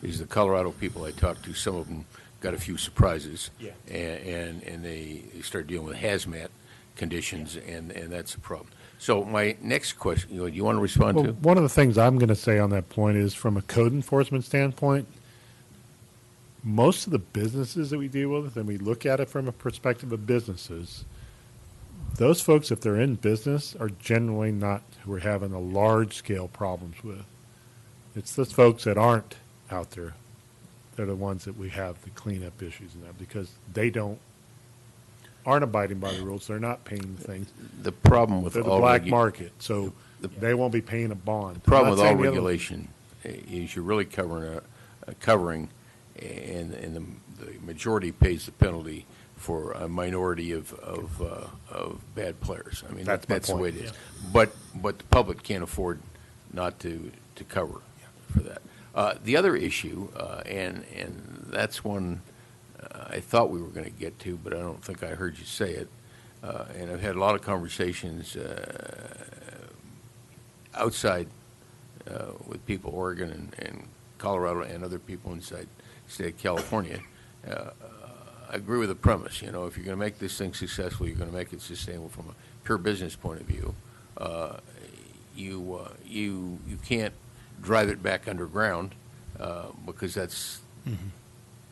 is the Colorado people I talked to, some of them got a few surprises, and they start dealing with hazmat conditions, and that's a problem. So my next question, do you want to respond to? One of the things I'm going to say on that point is, from a code enforcement standpoint, most of the businesses that we deal with, and we look at it from a perspective of businesses, those folks, if they're in business, are generally not who we're having the large-scale problems with. It's those folks that aren't out there. They're the ones that we have the cleanup issues in that, because they aren't abiding by the rules. They're not paying things. The problem with They're the all black market, so they won't be paying a bond. The problem with all regulation is you're really covering, and the majority pays the penalty for a minority of bad players. I mean, that's the way it is. Yeah. But the public can't afford not to cover for that. The other issue, and that's one I thought we were going to get to, but I don't think I heard you say it. And I've had a lot of conversations outside with people, Oregon and Colorado, and other people inside the state of California. I agree with the premise. If you're going to make this thing successful, you're going to make it sustainable from a pure business point of view. You can't drive it back underground because that's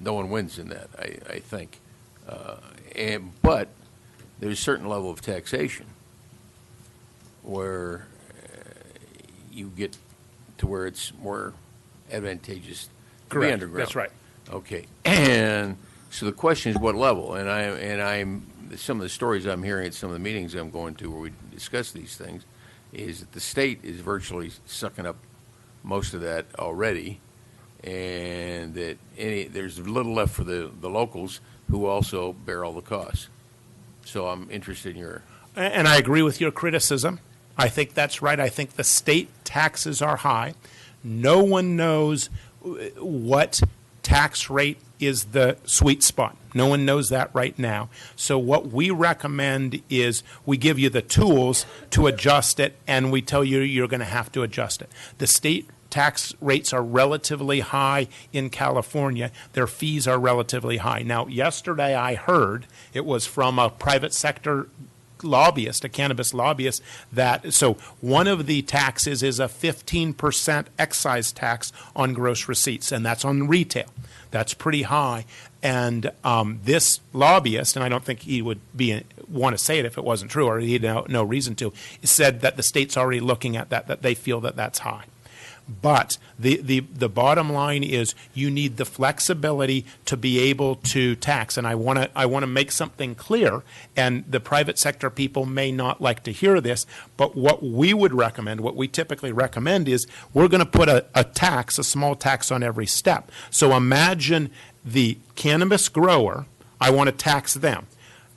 no one wins in that, I think. But there's a certain level of taxation where you get to where it's more advantageous to be underground. That's right. Okay. And so the question is what level? And I'm some of the stories I'm hearing at some of the meetings I'm going to where we discuss these things is that the state is virtually sucking up most of that already, and that there's little left for the locals who also bear all the costs. So I'm interested in your... And I agree with your criticism. I think that's right. I think the state taxes are high. No one knows what tax rate is the sweet spot. No one knows that right now. So what we recommend is we give you the tools to adjust it, and we tell you you're going to have to adjust it. The state tax rates are relatively high in California. Their fees are relatively high. Now, yesterday I heard, it was from a private sector lobbyist, a cannabis lobbyist, that so one of the taxes is a 15% excise tax on gross receipts, and that's on retail. That's pretty high. And this lobbyist, and I don't think he would want to say it if it wasn't true, or he'd no reason to, said that the state's already looking at that they feel that that's high. But the bottom line is you need the flexibility to be able to tax. And I want to make something clear, and the private sector people may not like to hear this, but what we would recommend, what we typically recommend is we're going to put a tax, a small tax on every step. So imagine the cannabis grower, I want to tax them.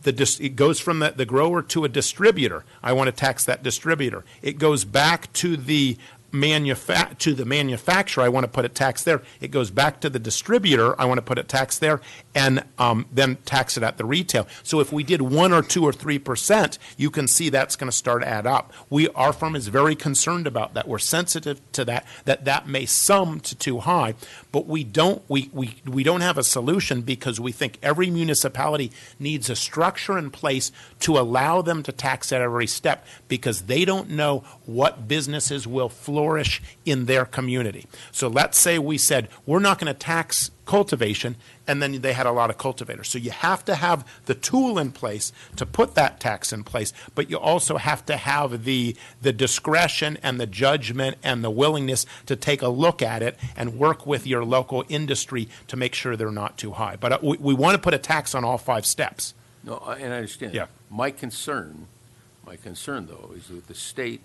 It goes from the grower to a distributor. I want to tax that distributor. It goes back to the manufacturer. I want to put a tax there. It goes back to the distributor. I want to put a tax there, and then tax it at the retail. So if we did 1 or 2 or 3%, you can see that's going to start to add up. Our firm is very concerned about that. We're sensitive to that may sum to too high, but we don't have a solution because we think every municipality needs a structure in place to allow them to tax at every step, because they don't know what businesses will flourish in their community. So let's say we said we're not going to tax cultivation, and then they had a lot of cultivators. So you have to have the tool in place to put that tax in place, but you also have to have the discretion and the judgment and the willingness to take a look at it and work with your local industry to make sure they're not too high. But we want to put a tax on all 5 steps. No, and I understand. Yeah. My concern, though, is with the state,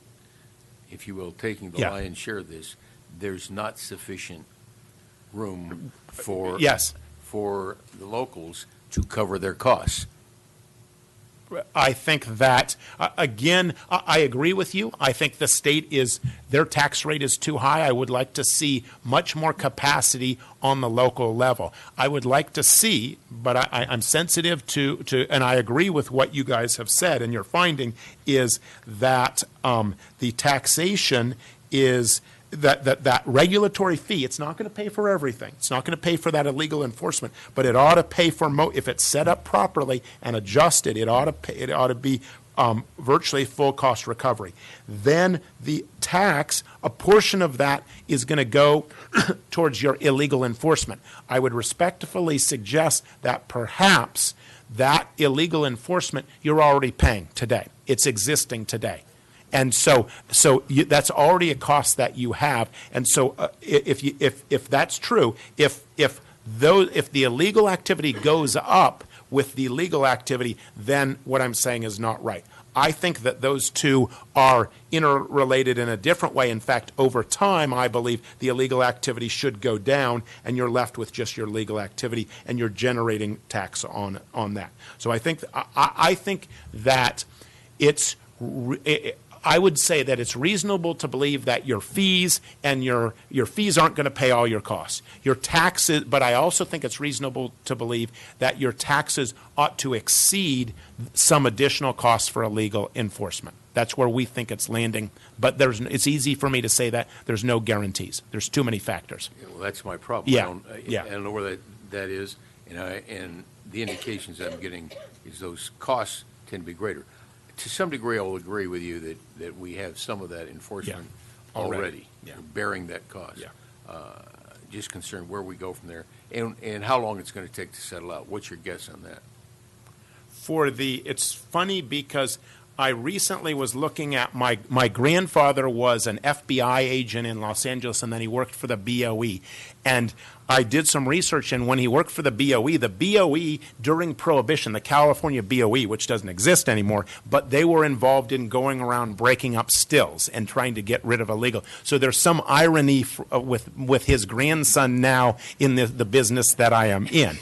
if you will, taking the Yeah. lion's share of this, there's not sufficient room for Yes. for the locals to cover their costs. I think that, again, I agree with you. I think the state their tax rate is too high. I would like to see much more capacity on the local level. I would like to see, but I'm sensitive to, and I agree with what you guys have said, and your finding is that the taxation is that regulatory fee. It's not going to pay for everything. It's not going to pay for that illegal enforcement, but it ought to pay for if it's set up properly and adjusted. It ought to be virtually full cost recovery. Then the tax, a portion of that is going to go towards your illegal enforcement. I would respectfully suggest that perhaps that illegal enforcement you're already paying today. It's existing today. And so that's already a cost that you have. And so if that's true, if the illegal activity goes up with the legal activity, then what I'm saying is not right. I think that those two are interrelated in a different way. In fact, over time, I believe the illegal activity should go down, and you're left with just your legal activity, and you're generating tax on that. So I think that I would say that it's reasonable to believe that your fees and your fees aren't going to pay all your costs. Your taxes, but I also think it's reasonable to believe that your taxes ought to exceed some additional costs for illegal enforcement. That's where we think it's landing. But it's easy for me to say that. There's no guarantees. There's too many factors. Yeah, well, that's my problem. Yeah. I don't know where that is, and the indications I'm getting is those costs tend to be greater. To some degree, I will agree with you that we have some of that enforcement already. Yeah. Bearing that cost. Yeah. Just concerned where we go from there and how long it's going to take to settle out. What's your guess on that? It's funny because I recently was looking at my grandfather was an FBI agent in Los Angeles, and then he worked for the BOE. And I did some research, and when he worked for the BOE during Prohibition, the California BOE, which doesn't exist anymore, but they were involved in going around breaking up stills and trying to get rid of illegal. So there's some irony with his grandson now in the business that I am in.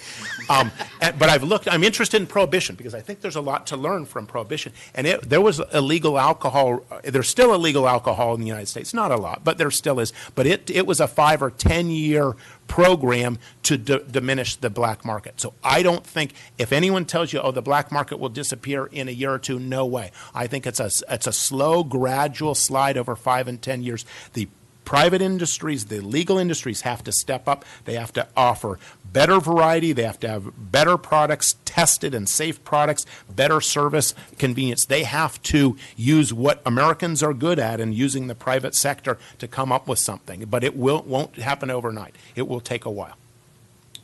But I'm interested in Prohibition because I think there's a lot to learn from Prohibition. And there was illegal alcohol. There's still illegal alcohol in the United States. Not a lot, but there still is. But it was a 5 or 10 year program to diminish the black market. So I don't think if anyone tells you, the black market will disappear in a year or two, no way. I think it's a slow, gradual slide over 5 and 10 years. The private industries, the legal industries have to step up. They have to offer better variety. They have to have better products, tested and safe products, better service, convenience. They have to use what Americans are good at and using the private sector to come up with something. But it won't happen overnight. It will take a while.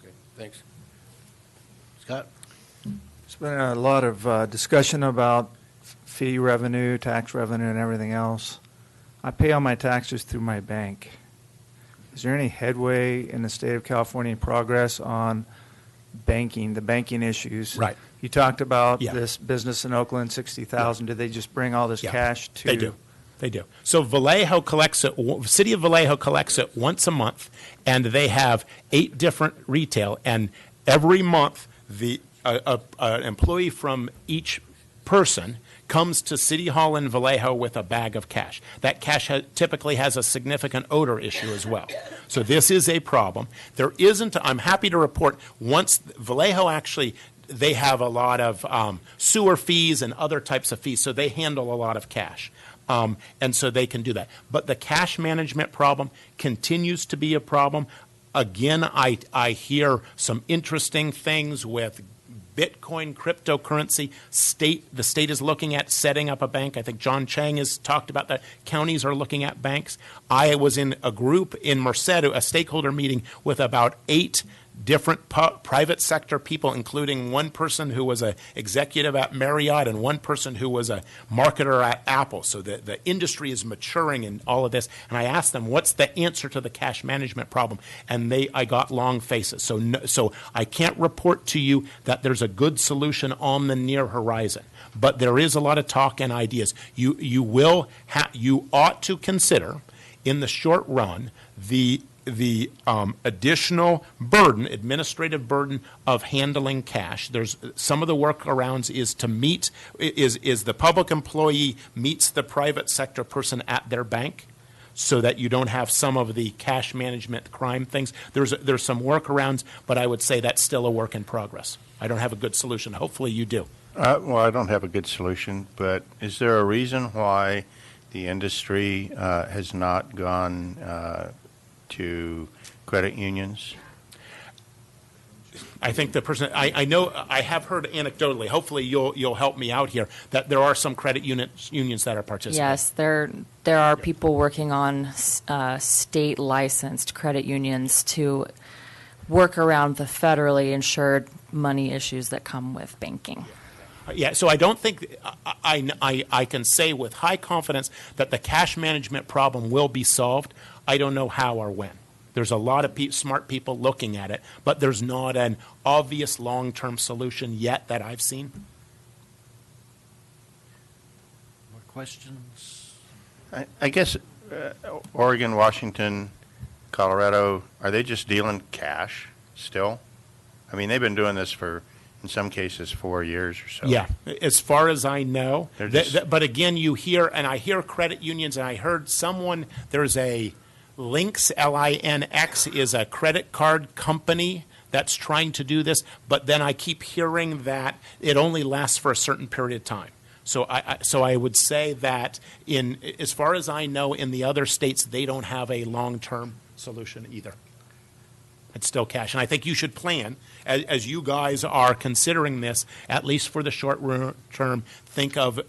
Okay, thanks. Scott? There's been a lot of discussion about fee revenue, tax revenue, and everything else. I pay all my taxes through my bank. is there any headway in the state of California, progress on banking, the banking issues? Right. You talked about Yeah. this business in Oakland, 60,000. Did they just bring all this Yeah. cash to? They do. They do. So Vallejo collects it, City of Vallejo collects it once a month, and they have 8 different retail, and every month, an employee from each person comes to City Hall in Vallejo with a bag of cash. That cash typically has a significant odor issue as well. So this is a problem. There isn't, I'm happy to report, once Vallejo actually, they have a lot of sewer fees and other types of fees, so they handle a lot of cash. And so they can do that. But the cash management problem continues to be a problem. Again, I hear some interesting things with Bitcoin, cryptocurrency. The state is looking at setting up a bank. I think John Chang has talked about that. Counties are looking at banks. I was in a group in Merced, a stakeholder meeting with about 8 different private sector people, including one person who was an executive at Marriott and one person who was a marketer at Apple. So the industry is maturing in all of this. And I asked them, what's the answer to the cash management problem? And I got long faces. So I can't report to you that there's a good solution on the near horizon. But there is a lot of talk and ideas. You ought to consider, in the short run, the additional burden, administrative burden of handling cash. There's some of the workarounds is to is the public employee meets the private sector person at their bank, so that you don't have some of the cash management crime things. There's some workarounds, but I would say that's still a work in progress. I don't have a good solution. Hopefully you do. Well, I don't have a good solution, but is there a reason why the industry has not gone to credit unions? I think the person, I know, I have heard anecdotally, hopefully you'll help me out here, that there are some credit unions that are participating. Yes, there are people working on state licensed credit unions to work around the federally insured money issues that come with banking. Yeah, so I don't think, I can say with high confidence that the cash management problem will be solved. I don't know how or when. There's a lot of smart people looking at it, but there's not an obvious long-term solution yet that I've seen. More questions? I guess Oregon, Washington, Colorado, are they just dealing cash still? I mean, they've been doing this for, in some cases, 4 years or so. Yeah, as far as I know. Just, but again, you hear, and I hear credit unions, and I heard there's a Lynx, L-I-N-X, is a credit card company that's trying to do this, but then I keep hearing that it only lasts for a certain period of time. So I would say that as far as I know, in the other states, they don't have a long-term solution either. It's still cash. And I think you should plan, as you guys are considering this, at least for the short term, think of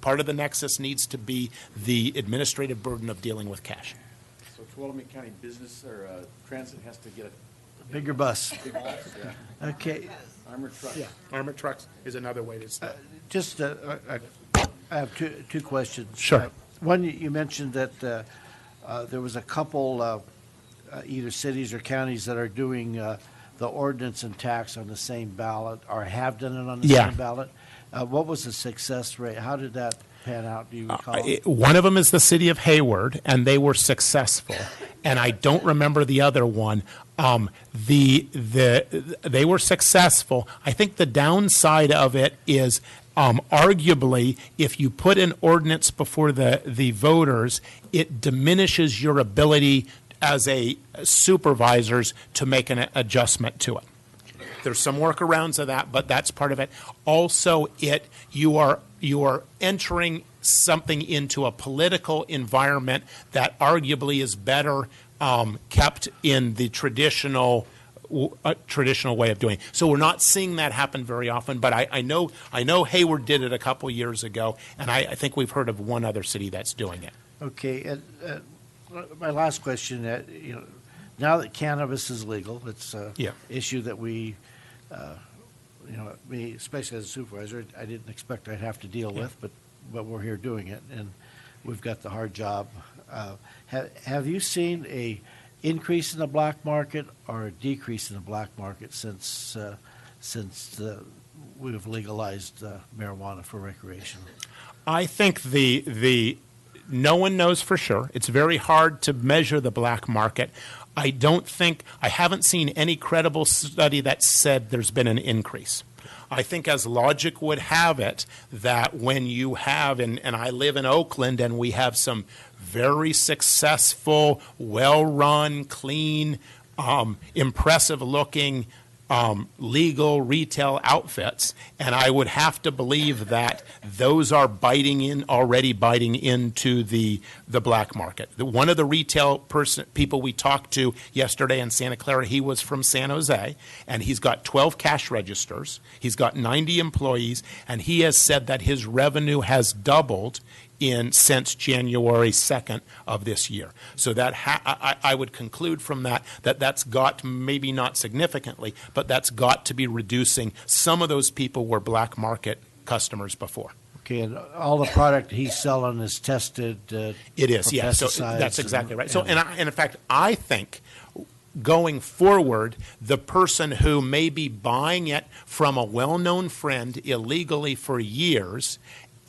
part of the nexus needs to be the administrative burden of dealing with cash. So Tuolumne County Business or Transit has to get a Bigger bus. big bus? Yeah. Okay. Armored truck. Yeah, armored trucks is another way to start. Just, I have two questions. Sure. One, you mentioned that there was a couple, either cities or counties that are doing the ordinance and tax on the same ballot, or have done it on the Yeah. same ballot. What was the success rate? How did that pan out? Do you recall? One of them is the city of Hayward, and they were successful. And I don't remember the other one. They were successful. I think the downside of it is arguably, if you put an ordinance before the voters, it diminishes your ability as a supervisors to make an adjustment to it. There's some workarounds of that, but that's part of it. Also, you are entering something into a political environment that arguably is better kept in the traditional way of doing it. So we're not seeing that happen very often, but I know Hayward did it a couple years ago, and I think we've heard of one other city that's doing it. Okay, and my last question, now that cannabis is legal, it's an Yeah. issue that we, me, especially as a supervisor, I didn't expect I'd have to deal with, but we're here doing it, and we've got the hard job Have you seen a increase in the black market or a decrease in the black market since we've legalized marijuana for recreation? I think no one knows for sure. It's very hard to measure the black market. I haven't seen any credible study that said there's been an increase. I think as logic would have it, that when you have, and I live in Oakland, and we have some very successful, well-run, clean, impressive-looking legal retail outfits, and I would have to believe that those are already biting into the black market. One of the retail people we talked to yesterday in Santa Clara, he was from San Jose, and he's got 12 cash registers. He's got 90 employees, and he has said that his revenue has doubled since January 2nd of this year. So that I would conclude from that's got, maybe not significantly, but that's got to be reducing. Some of those people were black market customers before. Okay, and all the product he's selling is tested. It is, for yeah. So pesticides that's exactly right. So, and and in fact, I think going forward, the person who may be buying it from a well-known friend illegally for years,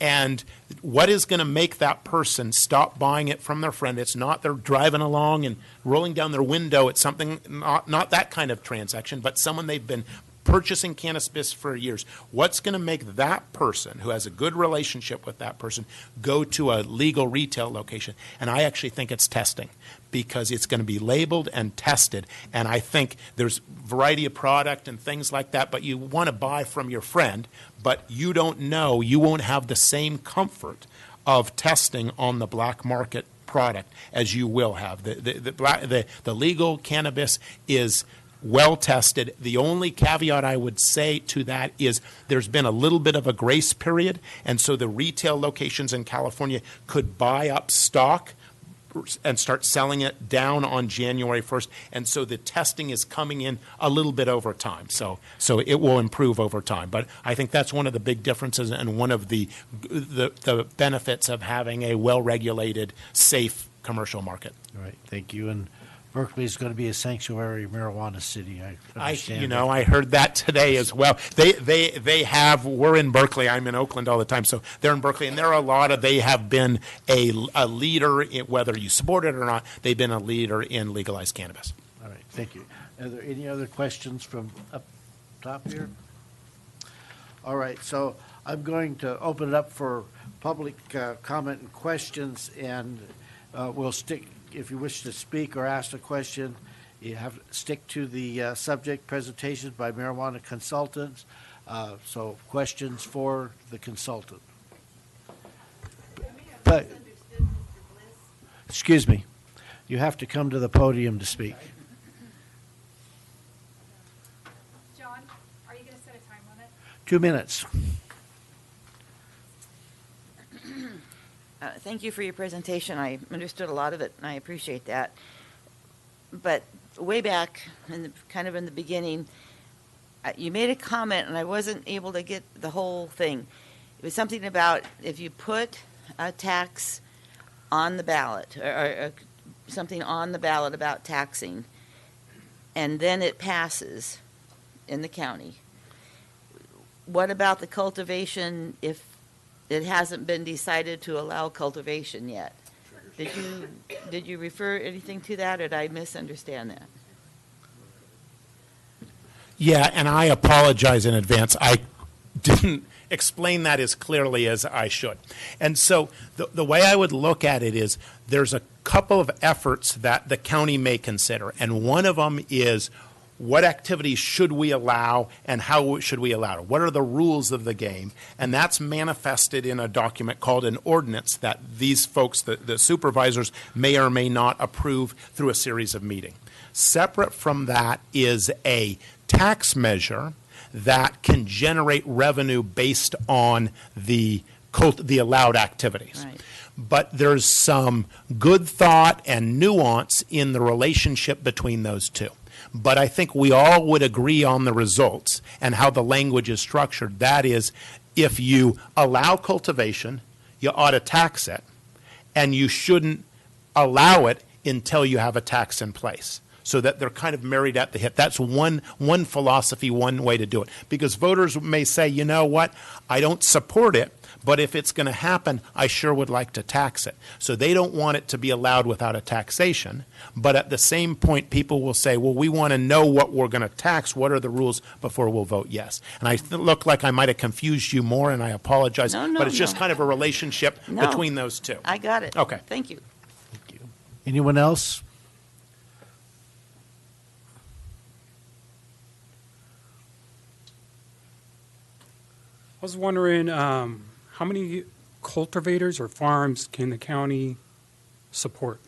and what is going to make that person stop buying it from their friend? It's not they're driving along and rolling down their window. It's something, not that kind of transaction, but someone they've been purchasing cannabis for years. What's going to make that person, who has a good relationship with that person, go to a legal retail location? And I actually think it's testing, because it's going to be labeled and tested. And I think there's variety of product and things like that, but you want to buy from your friend, but you don't know, you won't have the same comfort of testing on the black market product as you will have. The legal cannabis is well tested. The only caveat I would say to that is there's been a little bit of a grace period, and so the retail locations in California could buy up stock and start selling it down on January 1st. And so the testing is coming in a little bit over time. So it will improve over time. But I think that's one of the big differences and one of the benefits of having a well-regulated, safe commercial market. All right, thank you. And Berkeley is going to be a sanctuary marijuana city. I understand. I heard that today as well. We're in Berkeley. I'm in Oakland all the time, so they're in Berkeley, and they have been a leader, whether you support it or not, they've been a leader in legalized cannabis. All right, thank you. Are there any other questions from up top here? All right, so I'm going to open it up for public comment and questions, and we'll stick. If you wish to speak or ask a question, you have to stick to the subject. Presentations by marijuana consultants. So questions for the consultant. But, excuse me, you have to come to the podium to speak. John, are you going to set a time limit? 2 minutes. Thank you for your presentation. I understood a lot of it, and I appreciate that. But way back, in the beginning, you made a comment, and I wasn't able to get the whole thing. It was something about if you put a tax on the ballot, or something on the ballot about taxing, and then it passes in the county. What about the cultivation if it hasn't been decided to allow cultivation yet? Did you refer anything to that, or did I misunderstand that? Yeah, and I apologize in advance. I didn't explain that as clearly as I should. And so the way I would look at it is there's a couple of efforts that the county may consider, and one of them is what activities should we allow and how should we allow it? What are the rules of the game? And that's manifested in a document called an ordinance that these folks, the supervisors, may or may not approve through a series of meetings. Separate from that is a tax measure that can generate revenue based on the allowed activities. Right. But there's some good thought and nuance in the relationship between those two. But I think we all would agree on the results and how the language is structured. That is, if you allow cultivation, you ought to tax it, and you shouldn't allow it until you have a tax in place, so that they're kind of married at the hip. That's one philosophy, one way to do it. Because voters may say, you know what, I don't support it, but if it's going to happen, I sure would like to tax it. So they don't want it to be allowed without a taxation. But at the same point, people will say, well, we want to know what we're going to tax. What are the rules before we'll vote yes? And I look like I might have confused you more, and I apologize. No, but it's just no. kind of a relationship No. between those two. I got it. Okay. Thank you. Anyone else? I was wondering, how many cultivators or farms can the county support?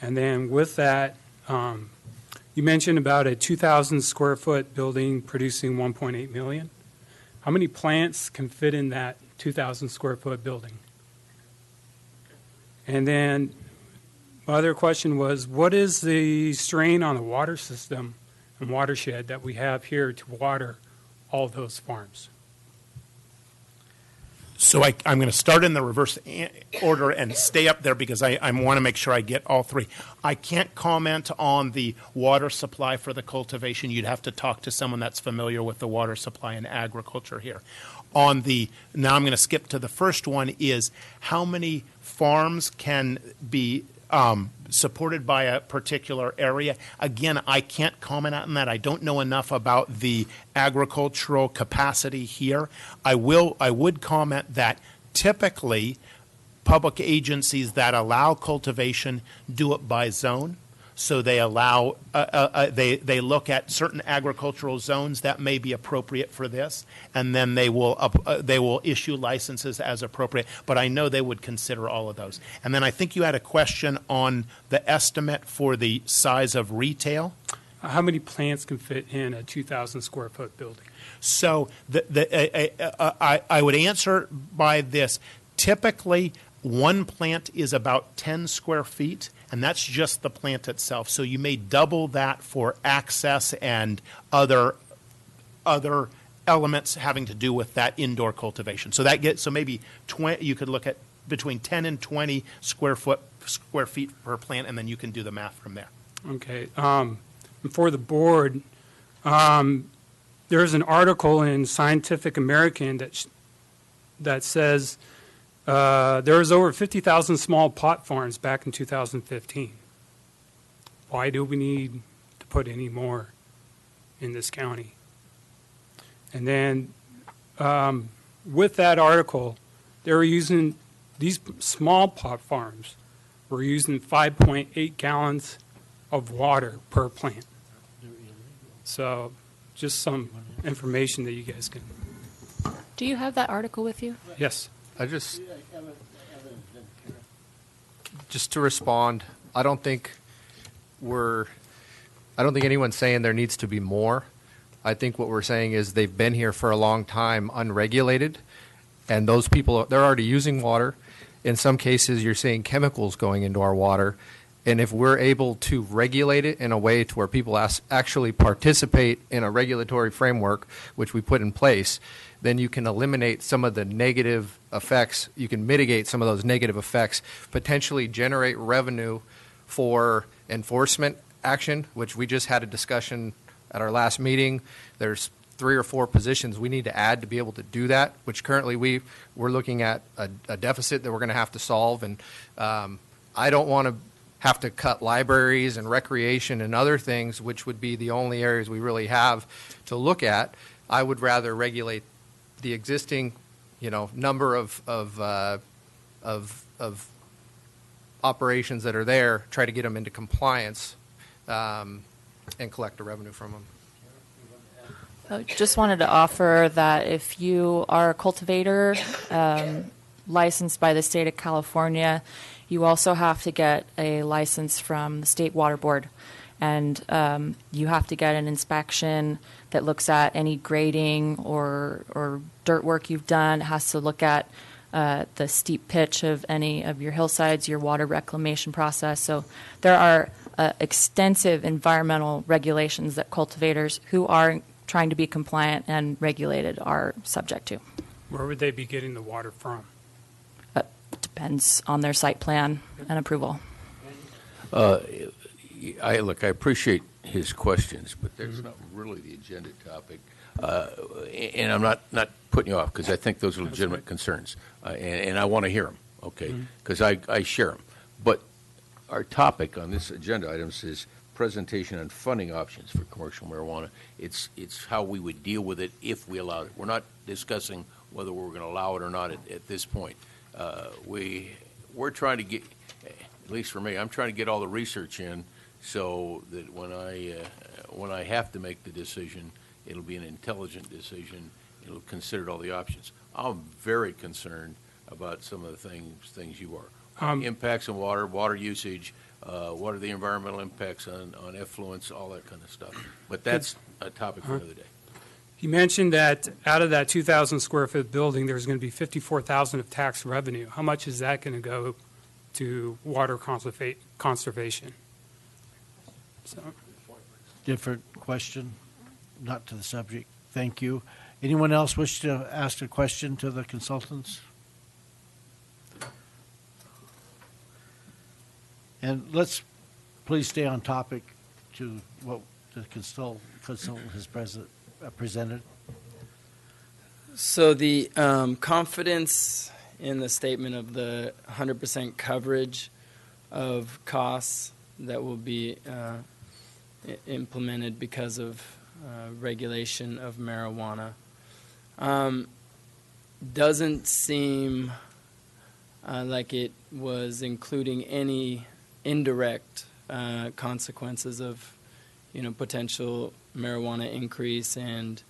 And then with that, you mentioned about a 2,000 square foot building producing 1.8 million. How many plants can fit in that 2,000 square foot building? And then my other question was, what is the strain on the water system and watershed that we have here to water all those farms? So I'm going to start in the reverse order and stay up there because I want to make sure I get all three. I can't comment on the water supply for the cultivation. You'd have to talk to someone that's familiar with the water supply and agriculture here. Now I'm going to skip to the first one, is how many farms can be supported by a particular area. Again, I can't comment on that. I don't know enough about the agricultural capacity here. I would comment that typically public agencies that allow cultivation do it by zone. So they allow, they look at certain agricultural zones that may be appropriate for this, and then they will issue licenses as appropriate. But I know they would consider all of those. And then I think you had a question on the estimate for the size of retail. How many plants can fit in a 2,000 square foot building? So I would answer by this. Typically, one plant is about 10 square feet, and that's just the plant itself. So you may double that for access and other elements having to do with that indoor cultivation. So maybe 20, you could look at between 10 and 20 square feet per plant, and then you can do the math from there. Okay. For the board, there's an article in Scientific American that says there was over 50,000 small pot farms back in 2015. Why do we need to put any more in this county? And then with that article, they were using, these small pot farms were using 5.8 gallons of water per plant. So just some information that you guys can. Do you have that article with you? Yes. Just to respond, I don't think anyone's saying there needs to be more. I think what we're saying is they've been here for a long time unregulated, and those people, they're already using water. In some cases, you're seeing chemicals going into our water. And if we're able to regulate it in a way to where people actually participate in a regulatory framework, which we put in place, then you can eliminate some of the negative effects. You can mitigate some of those negative effects, potentially generate revenue for enforcement action, which we just had a discussion at our last meeting. There's 3 or 4 positions we need to add to be able to do that, which currently we're looking at a deficit that we're going to have to solve. And I don't want to have to cut libraries and recreation and other things, which would be the only areas we really have to look at. I would rather regulate the existing, number of operations that are there, try to get them into compliance, and collect the revenue from them. I just wanted to offer that if you are a cultivator licensed by the state of California, you also have to get a license from the State Water Board. And you have to get an inspection that looks at any grading or dirt work you've done. It has to look at the steep pitch of any of your hillsides, your water reclamation process. So there are extensive environmental regulations that cultivators who are trying to be compliant and regulated are subject to. Where would they be getting the water from? Depends on their site plan and approval. I appreciate his questions, but that's not really the agenda topic. And I'm not putting you off because I think those are legitimate concerns, and I want to hear them, okay? Because I share them. But our topic on this agenda items is presentation on funding options for commercial marijuana. It's how we would deal with it if we allowed it. We're not discussing whether we're going to allow it or not at this point. We're trying to get, at least for me, I'm trying to get all the research in so that when I have to make the decision, it'll be an intelligent decision. It'll consider all the options. I'm very concerned about some of the things you are. Impacts on water usage, what are the environmental impacts on effluents, all that kind of stuff. But that's a topic for another day. You mentioned that out of that 2,000 square foot building, there's going to be 54,000 of tax revenue. How much is that going to go to water conservation? So, Different question, not to the subject. Thank you. Anyone else wish to ask a question to the consultants? And let's please stay on topic to what the consultant has presented. So the confidence in the statement of the 100% coverage of costs that will be implemented because of regulation of marijuana doesn't seem like it was including any indirect consequences of, potential marijuana increase and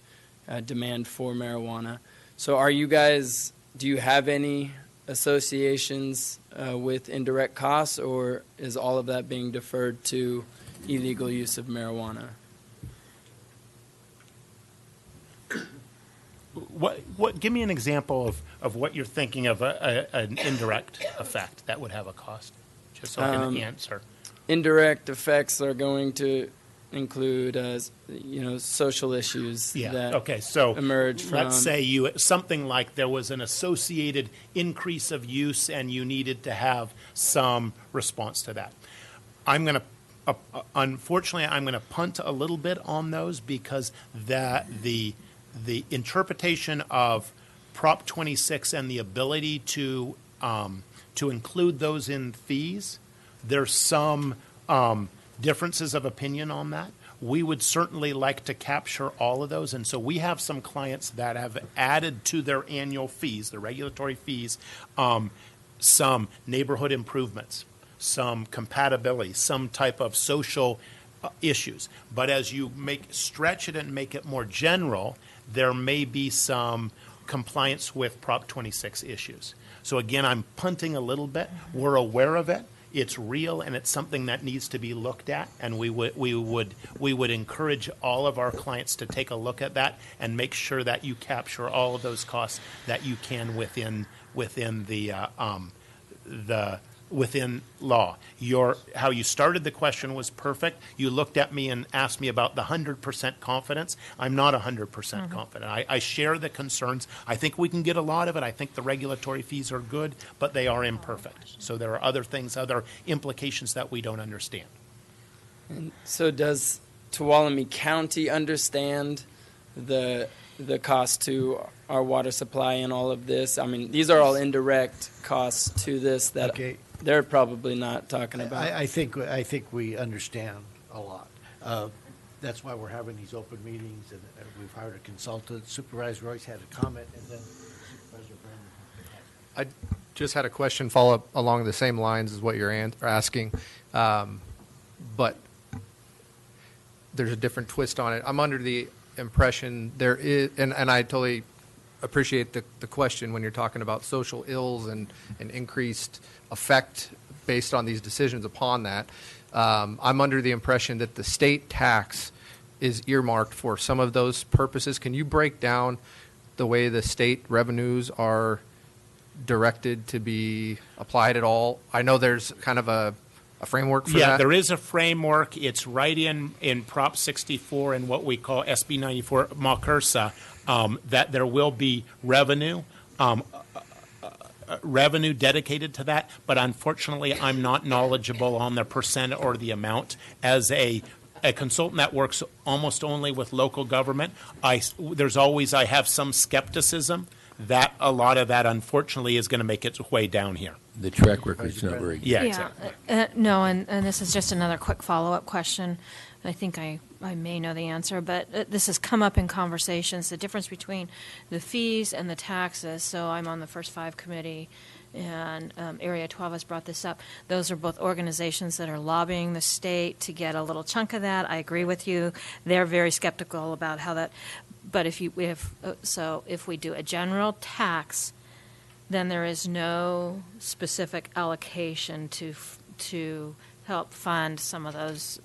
demand for marijuana. So do you have any associations with indirect costs, or is all of that being deferred to illegal use of marijuana? Give me an example of what you're thinking of an indirect effect that would have a cost, just so I can answer. Indirect effects are going to include, social issues that emerge from. Let's say something like there was an associated increase of use, and you needed to have some response to that. Unfortunately, I'm going to punt a little bit on those because the interpretation of Prop 26 and the ability to include those in fees, there's some differences of opinion on that. We would certainly like to capture all of those, and so we have some clients that have added to their annual fees, the regulatory fees, some neighborhood improvements, some compatibility, some type of social issues. But as you stretch it and make it more general, there may be some compliance with Prop 26 issues. So again, I'm punting a little bit. We're aware of it. It's real, and it's something that needs to be looked at, and we would encourage all of our clients to take a look at that and make sure that you capture all of those costs that you can within law. How you started the question was perfect. You looked at me and asked me about the 100% confidence. I'm not 100% confident. I share the concerns. I think we can get a lot of it. I think the regulatory fees are good, but they are imperfect. So there are other implications that we don't understand. And so does Tuolumne County understand the cost to our water supply and all of this? I mean, these are all indirect costs to this that they're probably not talking about. I think we understand a lot. That's why we're having these open meetings, and we've hired a consultant. Supervisor Royce had a comment, and then Supervisor Brandon. I just had a question follow up along the same lines as what you're asking, but there's a different twist on it. I'm under the impression there is, and I totally appreciate the question when you're talking about social ills and increased effect based on these decisions upon that. I'm under the impression that the state tax is earmarked for some of those purposes. Can you break down the way the state revenues are directed to be applied at all? I know there's kind of a framework for that. Yeah, there is a framework. It's right in Prop 64 and what we call SB 94 MACURSA, that there will be revenue revenue dedicated to that, but unfortunately, I'm not knowledgeable on the percent or the amount. As a consultant that works almost only with local government, I have some skepticism that a lot of that, unfortunately, is going to make its way down here. The track record's not very good. Yeah, exactly. No, and this is just another quick follow-up question. I think I may know the answer, but this has come up in conversations, the difference between the fees and the taxes. So I'm on the First Five Committee, and Area 12 has brought this up. Those are both organizations that are lobbying the state to get a little chunk of that. I agree with you. They're very skeptical about how that, but if we do a general tax, then there is no specific allocation to help fund some of those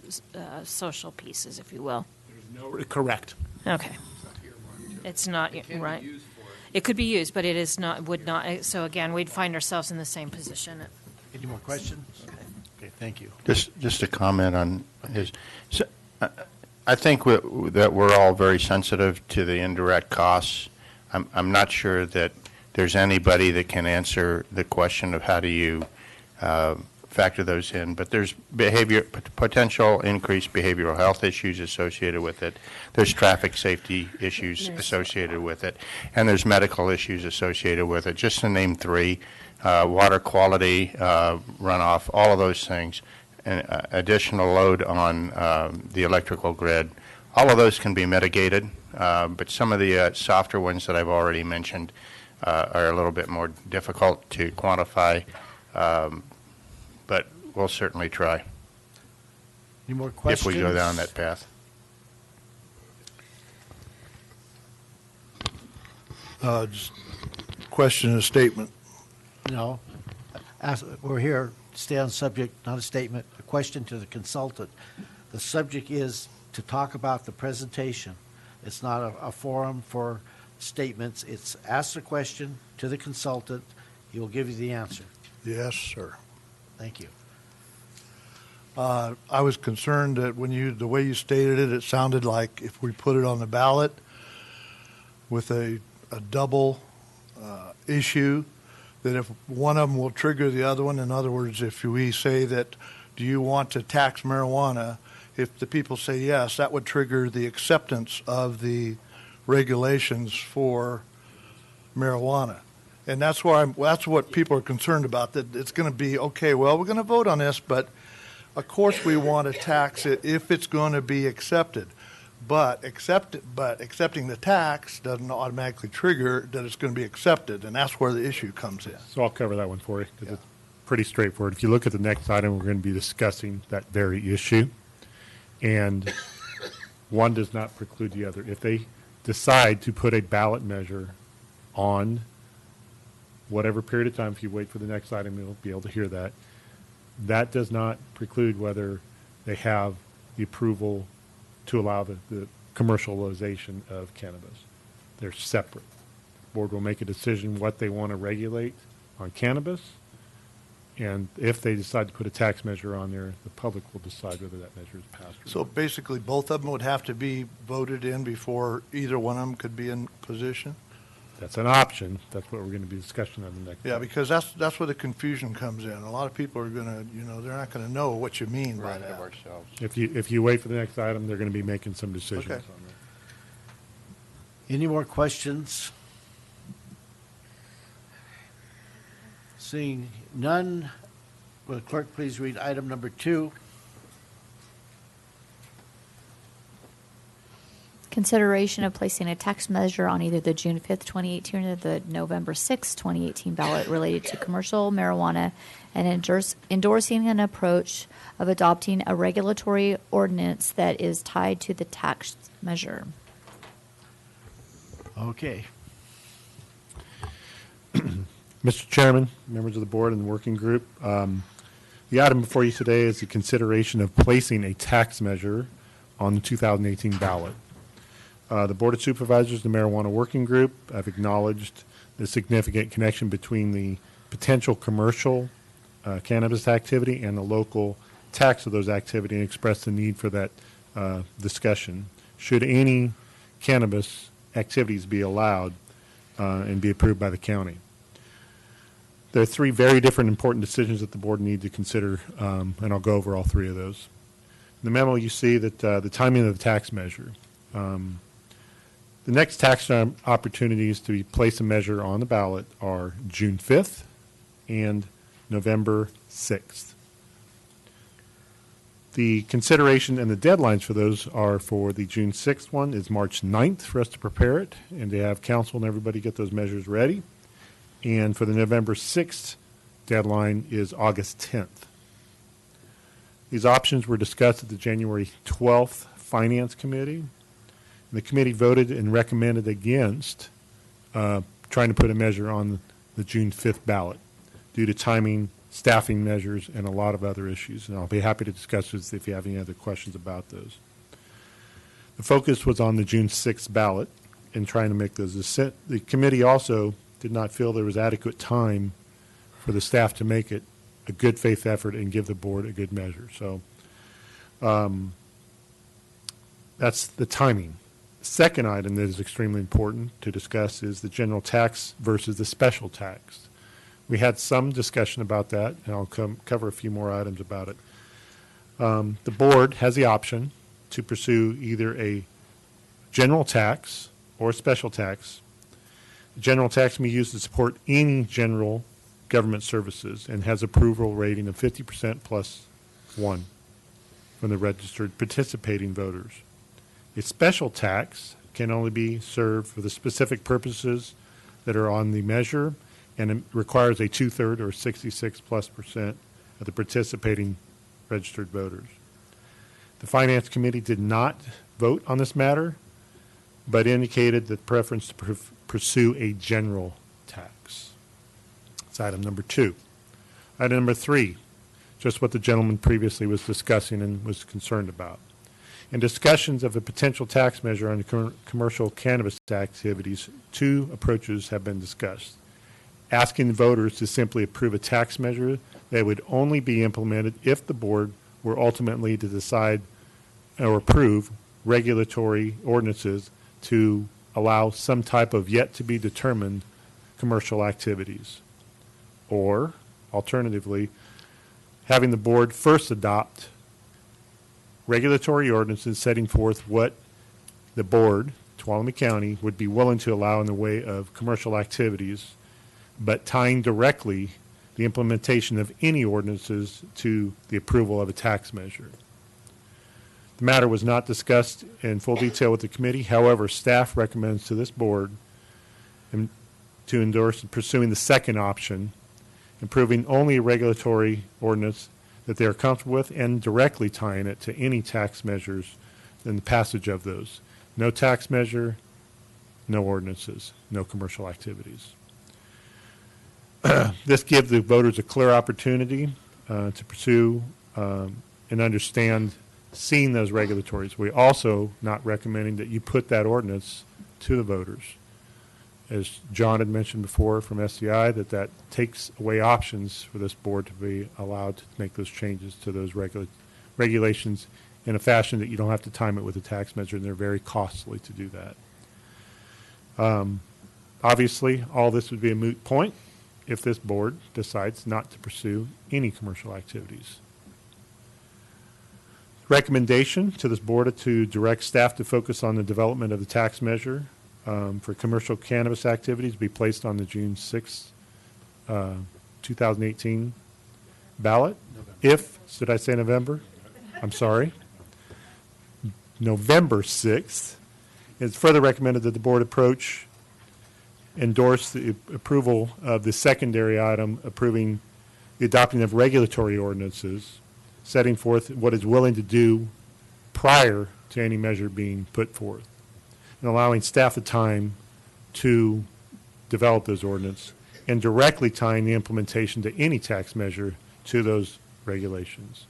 social pieces, if you will. Correct. Okay. It's not right. It could be used, but it is not. Would not. So again, we'd find ourselves in the same position. Any more questions? Okay, thank you. Just a comment on his. So, I think that we're all very sensitive to the indirect costs. I'm not sure that there's anybody that can answer the question of how do you factor those in, but there's potential increased behavioral health issues associated with it. There's traffic safety issues associated with it, and there's medical issues associated with it. Just to name three: water quality, runoff, all of those things, and additional load on the electrical grid. All of those can be mitigated, but some of the softer ones that I've already mentioned are a little bit more difficult to quantify. But we'll certainly try. Any more questions? If we go down that path. Just question and a statement. No. We're here to stay on subject, not a statement. A question to the consultant. The subject is to talk about the presentation. It's not a forum for statements. It's ask the question to the consultant. He will give you the answer. Yes, sir. Thank you. I was concerned that the way you stated it, it sounded like if we put it on the ballot with a double issue, that if one of them will trigger the other one. In other words, if we say that, do you want to tax marijuana? If the people say yes, that would trigger the acceptance of the regulations for marijuana. And that's what people are concerned about, that it's going to be, okay, well, we're going to vote on this, but of course we want to tax it if it's going to be accepted. But accepting the tax doesn't automatically trigger that it's going to be accepted, and that's where the issue comes in. So I'll cover that one for you, because it's pretty straightforward. If you look at the next item, we're going to be discussing that very issue. And one does not preclude the other. If they decide to put a ballot measure on whatever period of time, if you wait for the next item, you'll be able to hear that. That does not preclude whether they have the approval to allow the commercialization of cannabis. They're separate. The board will make a decision what they want to regulate on cannabis, and if they decide to put a tax measure on there, the public will decide whether that measure is passed or So not. basically, both of them would have to be voted in before either one of them could be in position? That's an option. That's what we're going to be discussing on the next. Yeah, because that's where the confusion comes in. A lot of people are going to, they're not going to know what you mean by that. If you wait for the next item, they're going to be making some decisions Okay. on that. Any more questions? Seeing none, will the clerk please read item number 2? Consideration of placing a tax measure on either the June 5th, 2018 or the November 6th, 2018 ballot related to commercial marijuana and endorsing an approach of adopting a regulatory ordinance that is tied to the tax measure. Okay. Mr. Chairman, members of the board and the working group, the item before you today is the consideration of placing a tax measure on the 2018 ballot. The Board of Supervisors, the Marijuana Working Group, have acknowledged the significant connection between the potential commercial cannabis activity and the local tax of those activity, and expressed the need for that discussion. Should any cannabis activities be allowed and be approved by the county? There are three very different important decisions that the board need to consider, and I'll go over all three of those. In the memo, you see that the timing of the tax measure. The next tax opportunities to place a measure on the ballot are June 5th and November 6th. The consideration and the deadlines for those are for the June 6th one is March 9th for us to prepare it and to have council and everybody get those measures ready. And for the November 6th deadline is August 10th. These options were discussed at the January 12th Finance Committee. The committee voted and recommended against trying to put a measure on the June 5th ballot due to timing, staffing measures, and a lot of other issues. And I'll be happy to discuss this if you have any other questions about those. The focus was on the June 6th ballot and trying to make those. The committee also did not feel there was adequate time for the staff to make it a good faith effort and give the board a good measure. So that's the timing. Second item that is extremely important to discuss is the general tax versus the special tax. We had some discussion about that, and I'll cover a few more items about it. The board has the option to pursue either a general tax or a special tax. The general tax can be used to support any general government services and has approval rating of 50% plus 1 from the registered participating voters. A special tax can only be served for the specific purposes that are on the measure, and it requires a 2/3 or 66+% of the participating registered voters. The Finance Committee did not vote on this matter, but indicated the preference to pursue a general tax. That's item number 2. Item number 3, just what the gentleman previously was discussing and was concerned about. In discussions of a potential tax measure on commercial cannabis activities, 2 approaches have been discussed. Asking voters to simply approve a tax measure that would only be implemented if the board were ultimately to decide or approve regulatory ordinances to allow some type of yet-to-be-determined commercial activities. Or, alternatively, having the board first adopt regulatory ordinances setting forth what the board, Tuolumne County, would be willing to allow in the way of commercial activities, but tying directly the implementation of any ordinances to the approval of a tax measure. The matter was not discussed in full detail with the committee. However, staff recommends to this board to endorse pursuing the second option, approving only a regulatory ordinance that they are comfortable with and directly tying it to any tax measures in the passage of those. No tax measure, no ordinances, no commercial activities. This gives the voters a clear opportunity to pursue and understand seeing those regulatories. We're also not recommending that you put that ordinance to the voters. As John had mentioned before from SCI, that takes away options for this board to be allowed to make those changes to those regulations in a fashion that you don't have to time it with a tax measure, and they're very costly to do that. Obviously, all this would be a moot point if this board decides not to pursue any commercial activities. Recommendation to this board to direct staff to focus on the development of the tax measure for commercial cannabis activities be placed on the June 6, 2018 ballot. Did I say November? I'm sorry. November 6th. It's further recommended that the board endorse the approval of the secondary item approving the adopting of regulatory ordinances, setting forth what is willing to do prior to any measure being put forth, and allowing staff the time to develop those ordinances and directly tying the implementation to any tax measure to those regulations.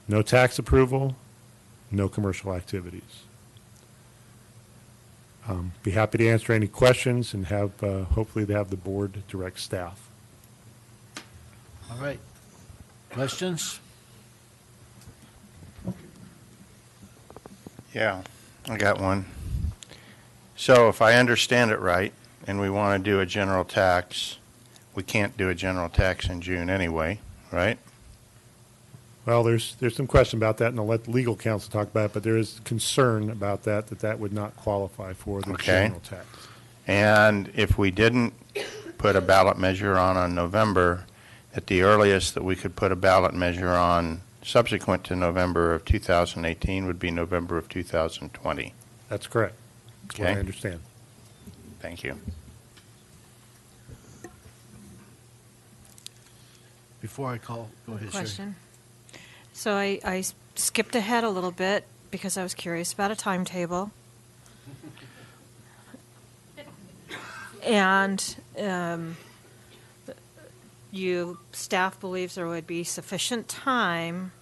No tax approval, no commercial activities. Be happy to answer any questions and have hopefully to have the board direct staff. All right. Questions? Yeah, I got one. So if I understand it right, and we want to do a general tax, we can't do a general tax in June anyway, right? Well, there's some question about that, and I'll let legal counsel talk about it, but there is concern about that would not qualify for the Okay. general tax. And if we didn't put a ballot measure on November, at the earliest that we could put a ballot measure on subsequent to November of 2018 would be November of 2020. That's correct. That's what I Okay. understand. Thank you. Before I call, go ahead, Sherry. Question. So I skipped ahead a little bit because I was curious about a timetable. And staff believes there would be sufficient time.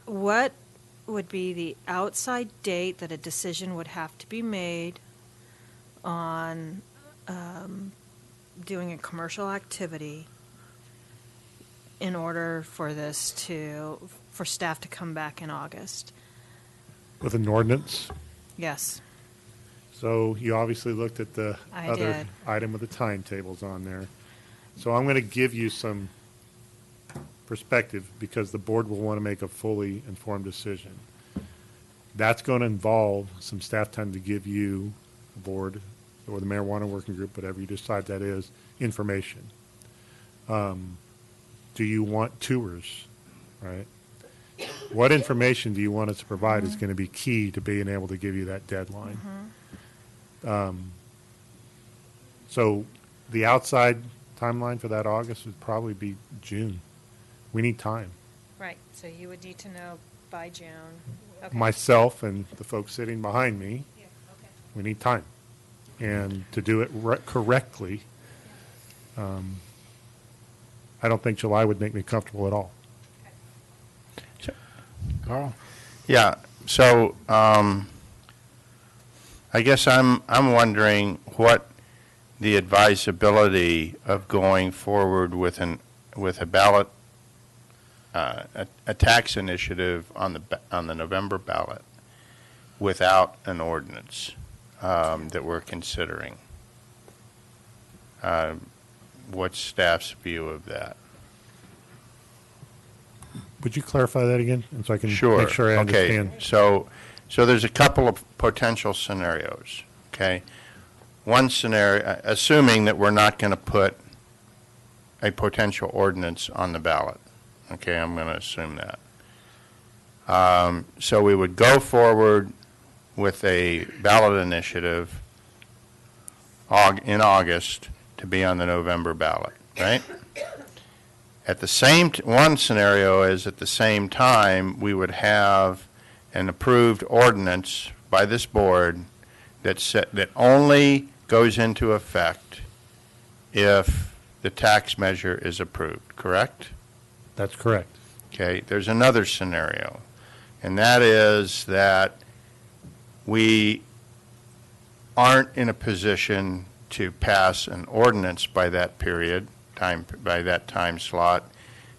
What would be the outside date that a decision would have to be made on doing a commercial activity in order for for staff to come back in August? With an ordinance? Yes. So you obviously looked at the I other did. item with the timetables on there. So I'm going to give you some perspective because the board will want to make a fully informed decision. That's going to involve some staff time to give you, the board, or the marijuana working group, whatever you decide that is, information. Do you want tours, right? What information do you want us to provide is going to be key to being able to give you that deadline. So the outside timeline for that August would probably be June. We need time. Right, so you would need to know by June. Okay. Myself and the folks sitting behind me, we need time. And to do it correctly, I don't think July would make me comfortable at all. Carl? Yeah, so I guess I'm wondering what the advisability of going forward with a ballot, a tax initiative on the November ballot without an ordinance that we're considering. What's staff's view of that? Would you clarify that again, and so I can Sure. make sure I understand? Okay. So there's a couple of potential scenarios. Okay. One scenario, assuming that we're not going to put a potential ordinance on the ballot. Okay, I'm going to assume that. So we would go forward with a ballot initiative in August to be on the November ballot, right? At the same, one scenario is at the same time, we would have an approved ordinance by this board that only goes into effect if the tax measure is approved, correct? That's correct. Okay, there's another scenario, and that is that we aren't in a position to pass an ordinance by that time slot,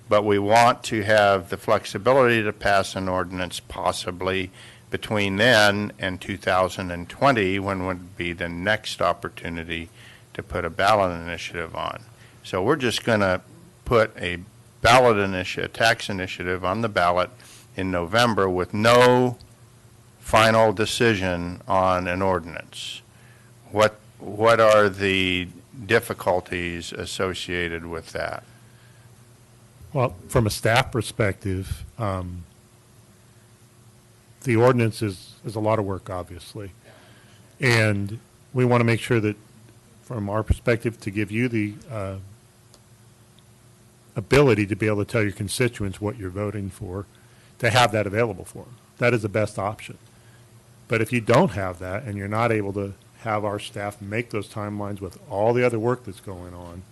but we want to have the flexibility to pass an ordinance possibly between then and 2020, when would be the next opportunity to put a ballot initiative on. So we're just going to put a ballot initiative, tax initiative on the ballot in November with no final decision on an ordinance. What are the difficulties associated with that? Well, from a staff perspective, the ordinance is a lot of work, obviously. And we want to make sure that, from our perspective, to give you the ability to be able to tell your constituents what you're voting for, to have that available for them. That is the best option. But if you don't have that and you're not able to have our staff make those timelines with all the other work that's going on,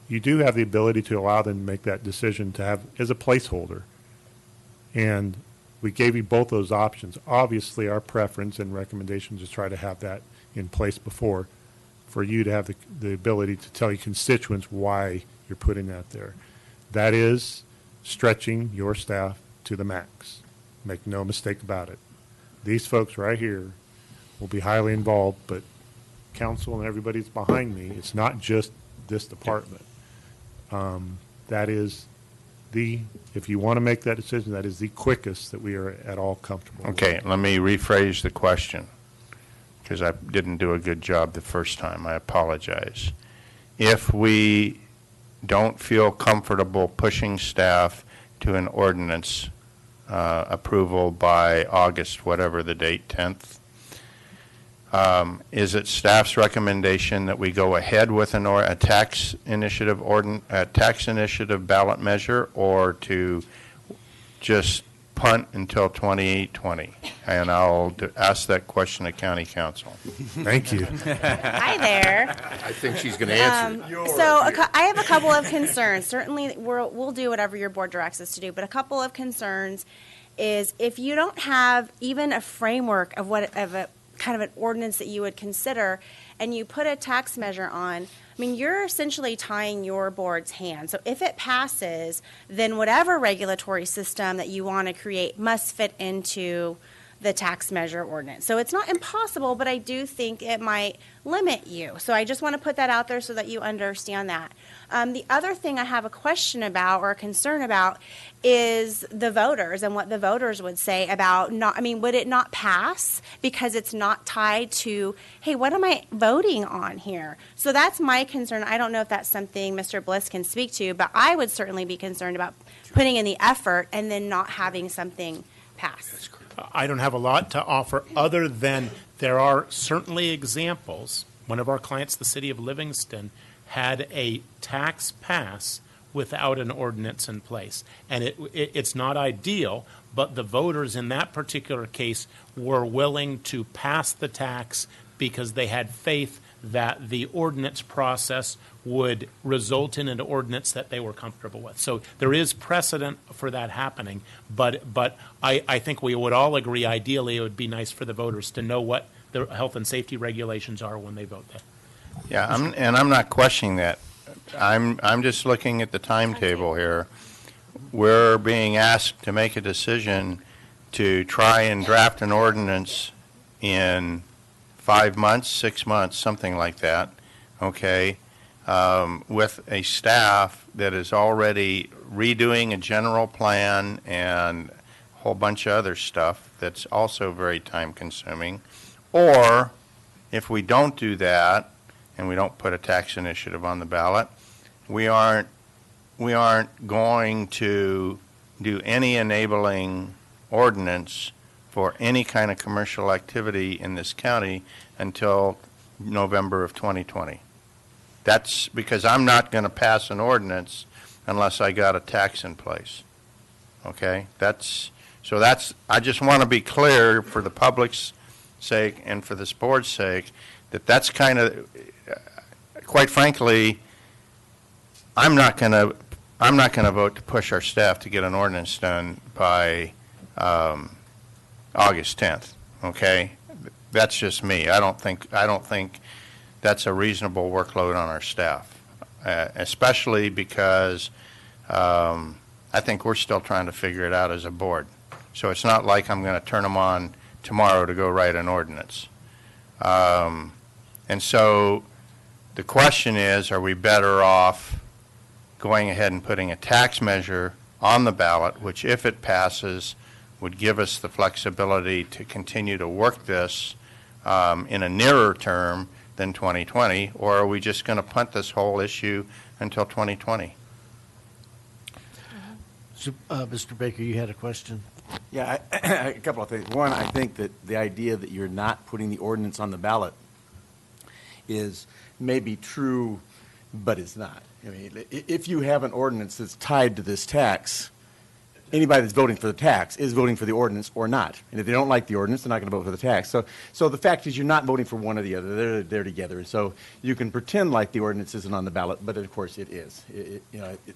you do have the ability to allow them to make that decision to have as a placeholder. And we gave you both those options. Obviously, our preference and recommendation is to try to have that in place before, for you to have the ability to tell your constituents why you're putting that there. That is stretching your staff to the max. Make no mistake about it. These folks right here will be highly involved, but council and everybody's behind me, it's not just this department. That is if you want to make that decision, that is the quickest that we are at all comfortable with. Okay, let me rephrase the question, because I didn't do a good job the first time. I apologize. If we don't feel comfortable pushing staff to an ordinance approval by August, whatever the date, 10th, is it staff's recommendation that we go ahead with a tax initiative ballot measure, or to just punt until 2020? And I'll ask that question to County Council. Thank you. Hi there. I think she's going to answer. I have a couple of concerns. Certainly, we'll do whatever your board directs us to do, but a couple of concerns is if you don't have even a framework of a kind of an ordinance that you would consider, and you put a tax measure on, I mean, you're essentially tying your board's hand. So if it passes, then whatever regulatory system that you want to create must fit into the tax measure ordinance. So it's not impossible, but I do think it might limit you. So I just want to put that out there so that you understand that. The other thing I have a question about or a concern about is the voters and what the voters would say about would it not pass because it's not tied to, hey, what am I voting on here? So that's my concern. I don't know if that's something Mr. Bliss can speak to, but I would certainly be concerned about putting in the effort and then not having something pass. I don't have a lot to offer other than there are certainly examples. One of our clients, the city of Livingston, had a tax pass without an ordinance in place. And it's not ideal, but the voters in that particular case were willing to pass the tax because they had faith that the ordinance process would result in an ordinance that they were comfortable with. So there is precedent for that happening, but I think we would all agree ideally it would be nice for the voters to know what the health and safety regulations are when they vote that. Yeah, I'm not questioning that. I'm just looking at the timetable here. We're being asked to make a decision to try and draft an ordinance in 5 months, 6 months, something like that, okay, with a staff that is already redoing a general plan and a whole bunch of other stuff that's also very time-consuming. Or if we don't do that and we don't put a tax initiative on the ballot, we aren't going to do any enabling ordinance for any kind of commercial activity in this county until November of 2020. That's because I'm not going to pass an ordinance unless I got a tax in place. Okay? I just want to be clear for the public's sake and for this board's sake that that's kind of, quite frankly, I'm not going to vote to push our staff to get an ordinance done by August 10th. Okay, that's just me. I don't think that's a reasonable workload on our staff, especially because I think we're still trying to figure it out as a board. So it's not like I'm going to turn them on tomorrow to go write an ordinance. And so the question is, are we better off going ahead and putting a tax measure on the ballot, which if it passes would give us the flexibility to continue to work this in a nearer term than 2020, or are we just going to punt this whole issue until 2020? So, Mr. Baker, you had a question? Yeah, a couple of things. One, I think that the idea that you're not putting the ordinance on the ballot is maybe true, but it's not. I mean, if you have an ordinance that's tied to this tax, anybody that's voting for the tax is voting for the ordinance or not. And if they don't like the ordinance, they're not going to vote for the tax. So the fact is you're not voting for one or the other. They're together. So you can pretend like the ordinance isn't on the ballot, but of course it is,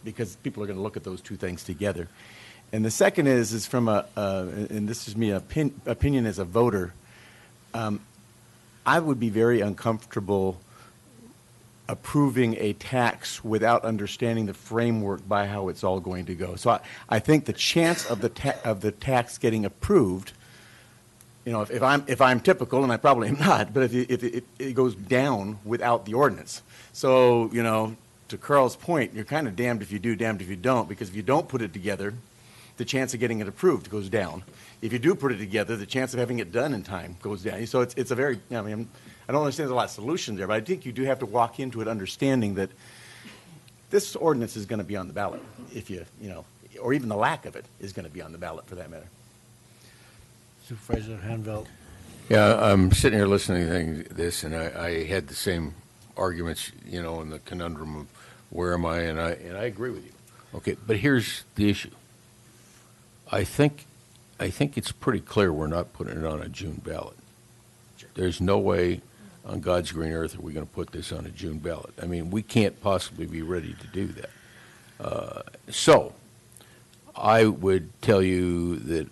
because people are going to look at those two things together. And the second is from and this is me, opinion as a voter, I would be very uncomfortable approving a tax without understanding the framework by how it's all going to go. So I think the chance of the tax getting approved you know, if I'm typical, and I probably am not, but if it goes down without the ordinance. So, you know, to Carl's point, you're kind of damned if you do, damned if you don't, because if you don't put it together, the chance of getting it approved goes down. If you do put it together, the chance of having it done in time goes down. So it's a very, I mean, I don't understand there's a lot of solutions there, but I think you do have to walk into it understanding that this ordinance is going to be on the ballot, if you know, or even the lack of it is going to be on the ballot for that matter. Supervisor Hanveld. Yeah, I'm sitting here listening to this, and I had the same arguments, you know, in the conundrum of where am I, and I agree with you. Okay, but here's the issue. I think it's pretty clear we're not putting it on a June ballot. Sure. There's no way on God's green earth are we going to put this on a June ballot. I mean, we can't possibly be ready to do that. So I would tell you that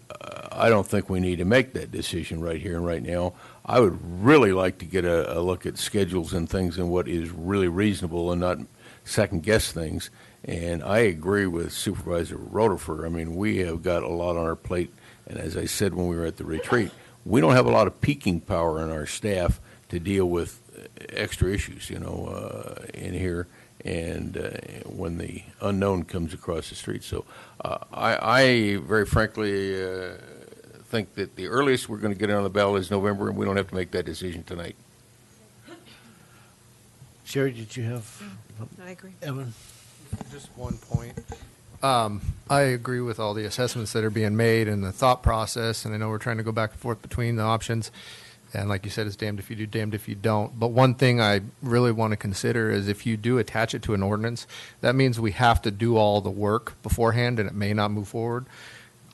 I don't think we need to make that decision right here and right now. I would really like to get a look at schedules and things and what is really reasonable and not second-guess things. And I agree with Supervisor Rotifer. I mean, we have got a lot on our plate, and as I said when we were at the retreat, we don't have a lot of peaking power in our staff to deal with extra issues, you know, in here, and when the unknown comes across the street. So I very frankly think that the earliest we're going to get it on the ballot is November, and we don't have to make that decision tonight. Sherry, did you have? I agree. Evan? Just one point. I agree with all the assessments that are being made and the thought process, and I know we're trying to go back and forth between the options. And like you said, it's damned if you do, damned if you don't. But one thing I really want to consider is if you do attach it to an ordinance, that means we have to do all the work beforehand, and it may not move forward.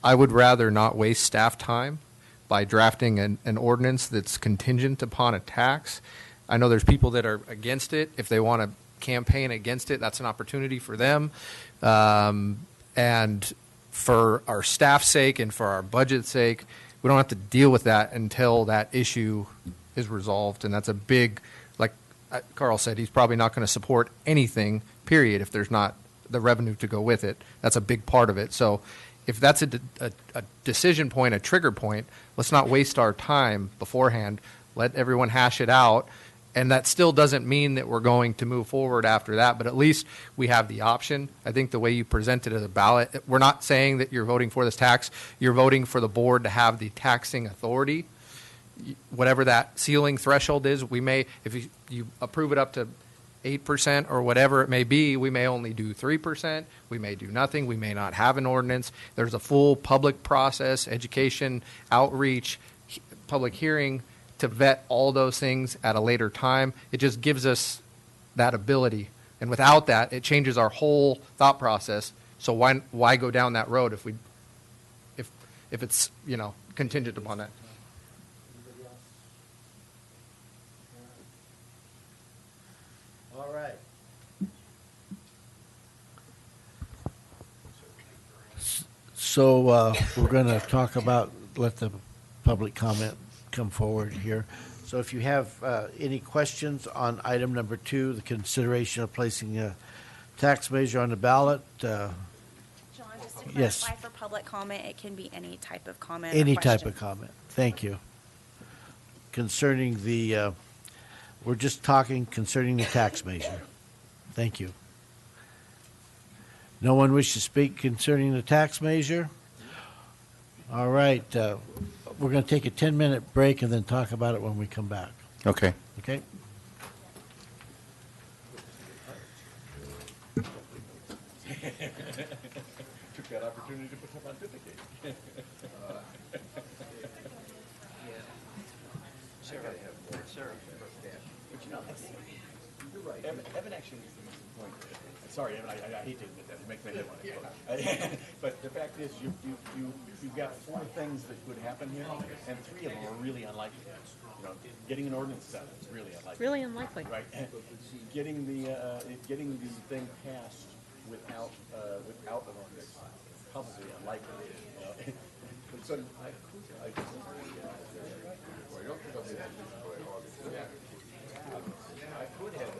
I would rather not waste staff time by drafting an ordinance that's contingent upon a tax. I know there's people that are against it. If they want to campaign against it, that's an opportunity for them. And for our staff's sake and for our budget's sake, we don't have to deal with that until that issue is resolved. And that's a big, like Carl said, he's probably not going to support anything, period, if there's not the revenue to go with it. That's a big part of it. So if that's a decision point, a trigger point, let's not waste our time beforehand. Let everyone hash it out. And that still doesn't mean that we're going to move forward after that, but at least we have the option. I think the way you present it as a ballot, we're not saying that you're voting for this tax. You're voting for the board to have the taxing authority. Whatever that ceiling threshold is, we may, if you approve it up to 8% or whatever it may be, we may only do 3%. We may do nothing. We may not have an ordinance. There's a full public process, education, outreach, public hearing, to vet all those things at a later time. It just gives us that ability. And without that, it changes our whole thought process. So why go down that road if it's, you know, contingent upon that? All right. So we're going to talk about, let the public comment come forward here. So if you have any questions on item number 2, the consideration of placing a tax measure on the ballot. John, just to clarify, yes. for public comment, it can be any type of comment or Any question. type of comment. Thank you. Concerning the, we're just talking concerning the tax measure. Thank you. No one wishes to speak concerning the tax measure? All right. We're going to take a 10-minute break and then talk about it when we come back. Okay. Okay? Took that opportunity to put some pontificate. But you know, you're right. Evan actually makes the most point. Sorry, Evan, I hate to admit that. It makes my head want to explode. But the fact is, you've got 4 things that could happen here, and 3 of them are really unlikely. You know, getting an ordinance done is really unlikely. Really unlikely. Right. Getting the thing passed without an ordinance, probably unlikely. So I could have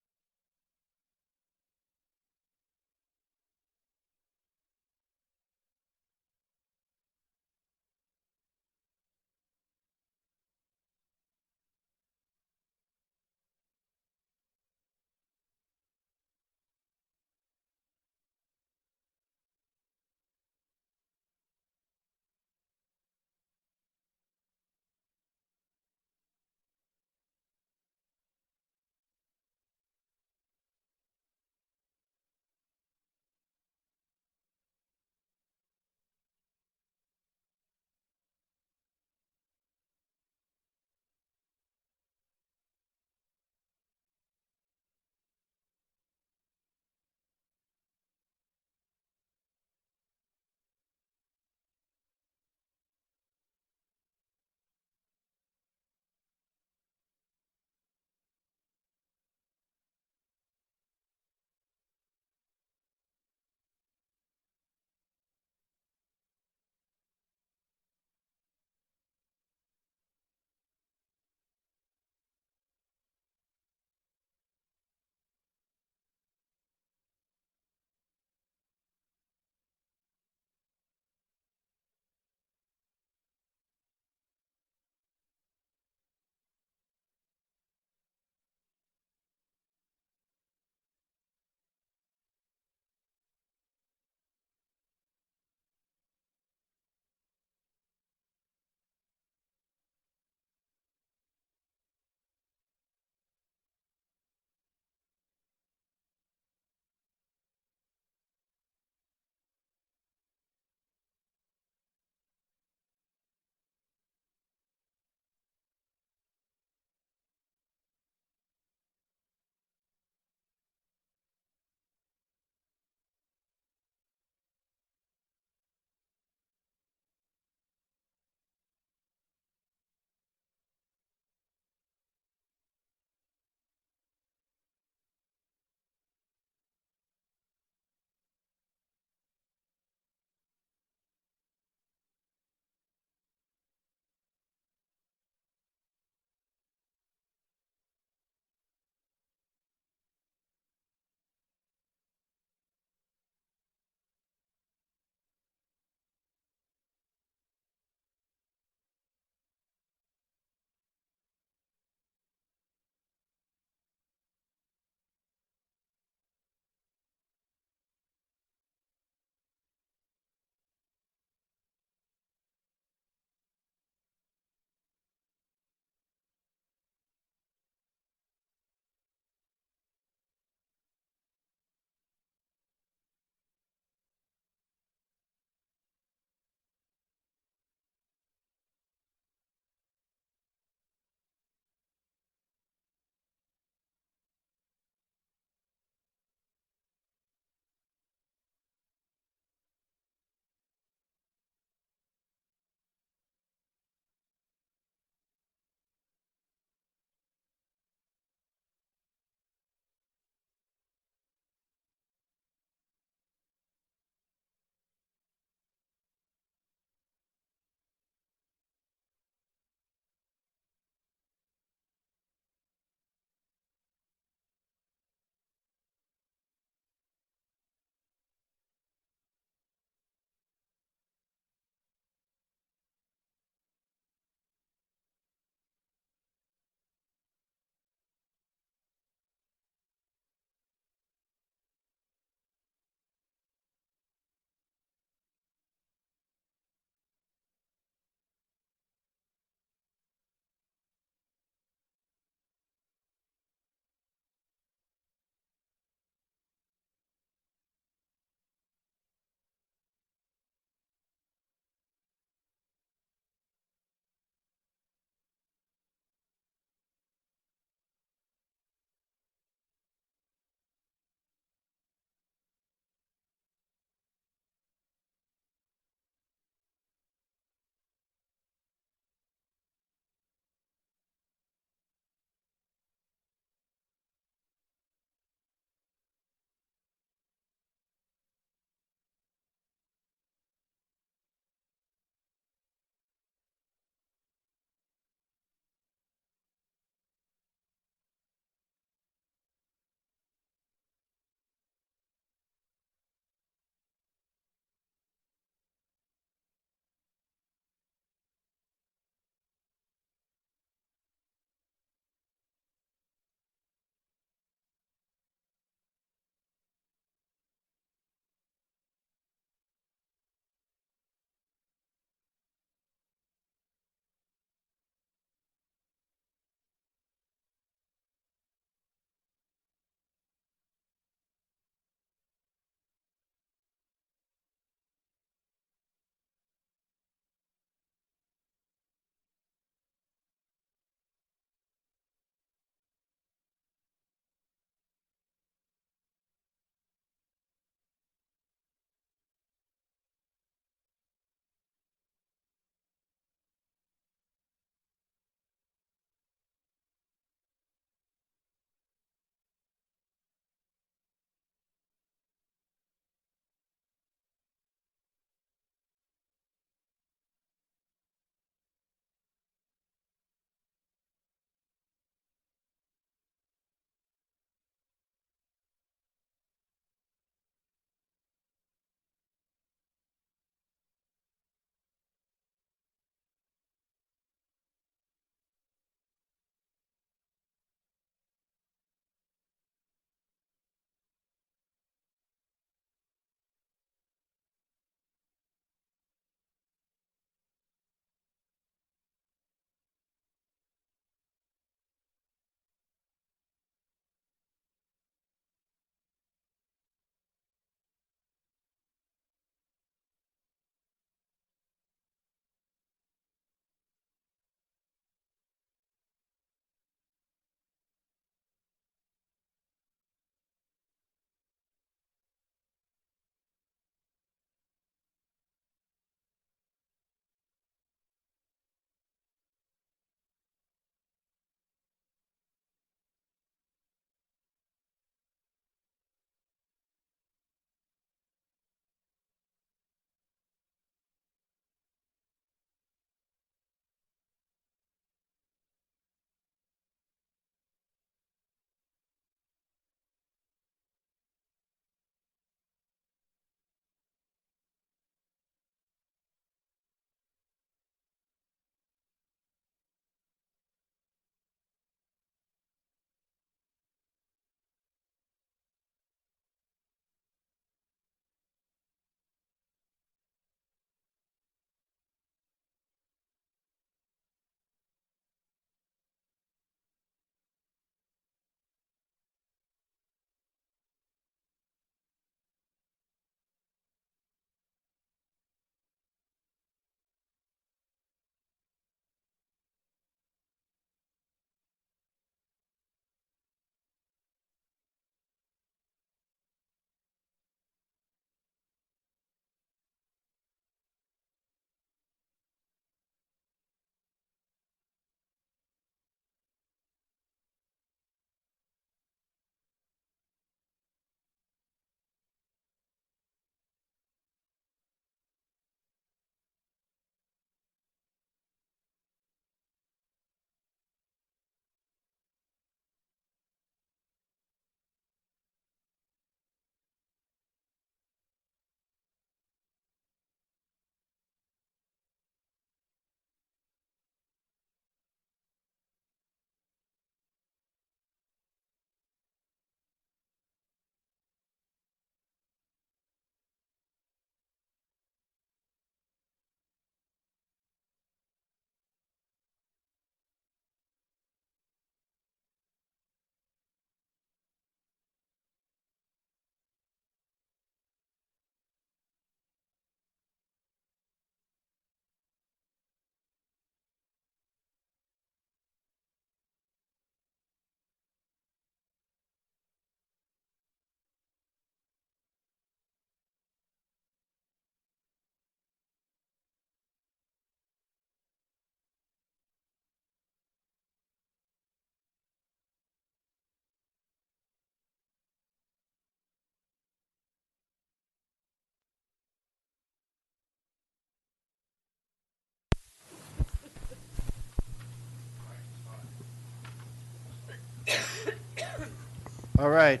All right.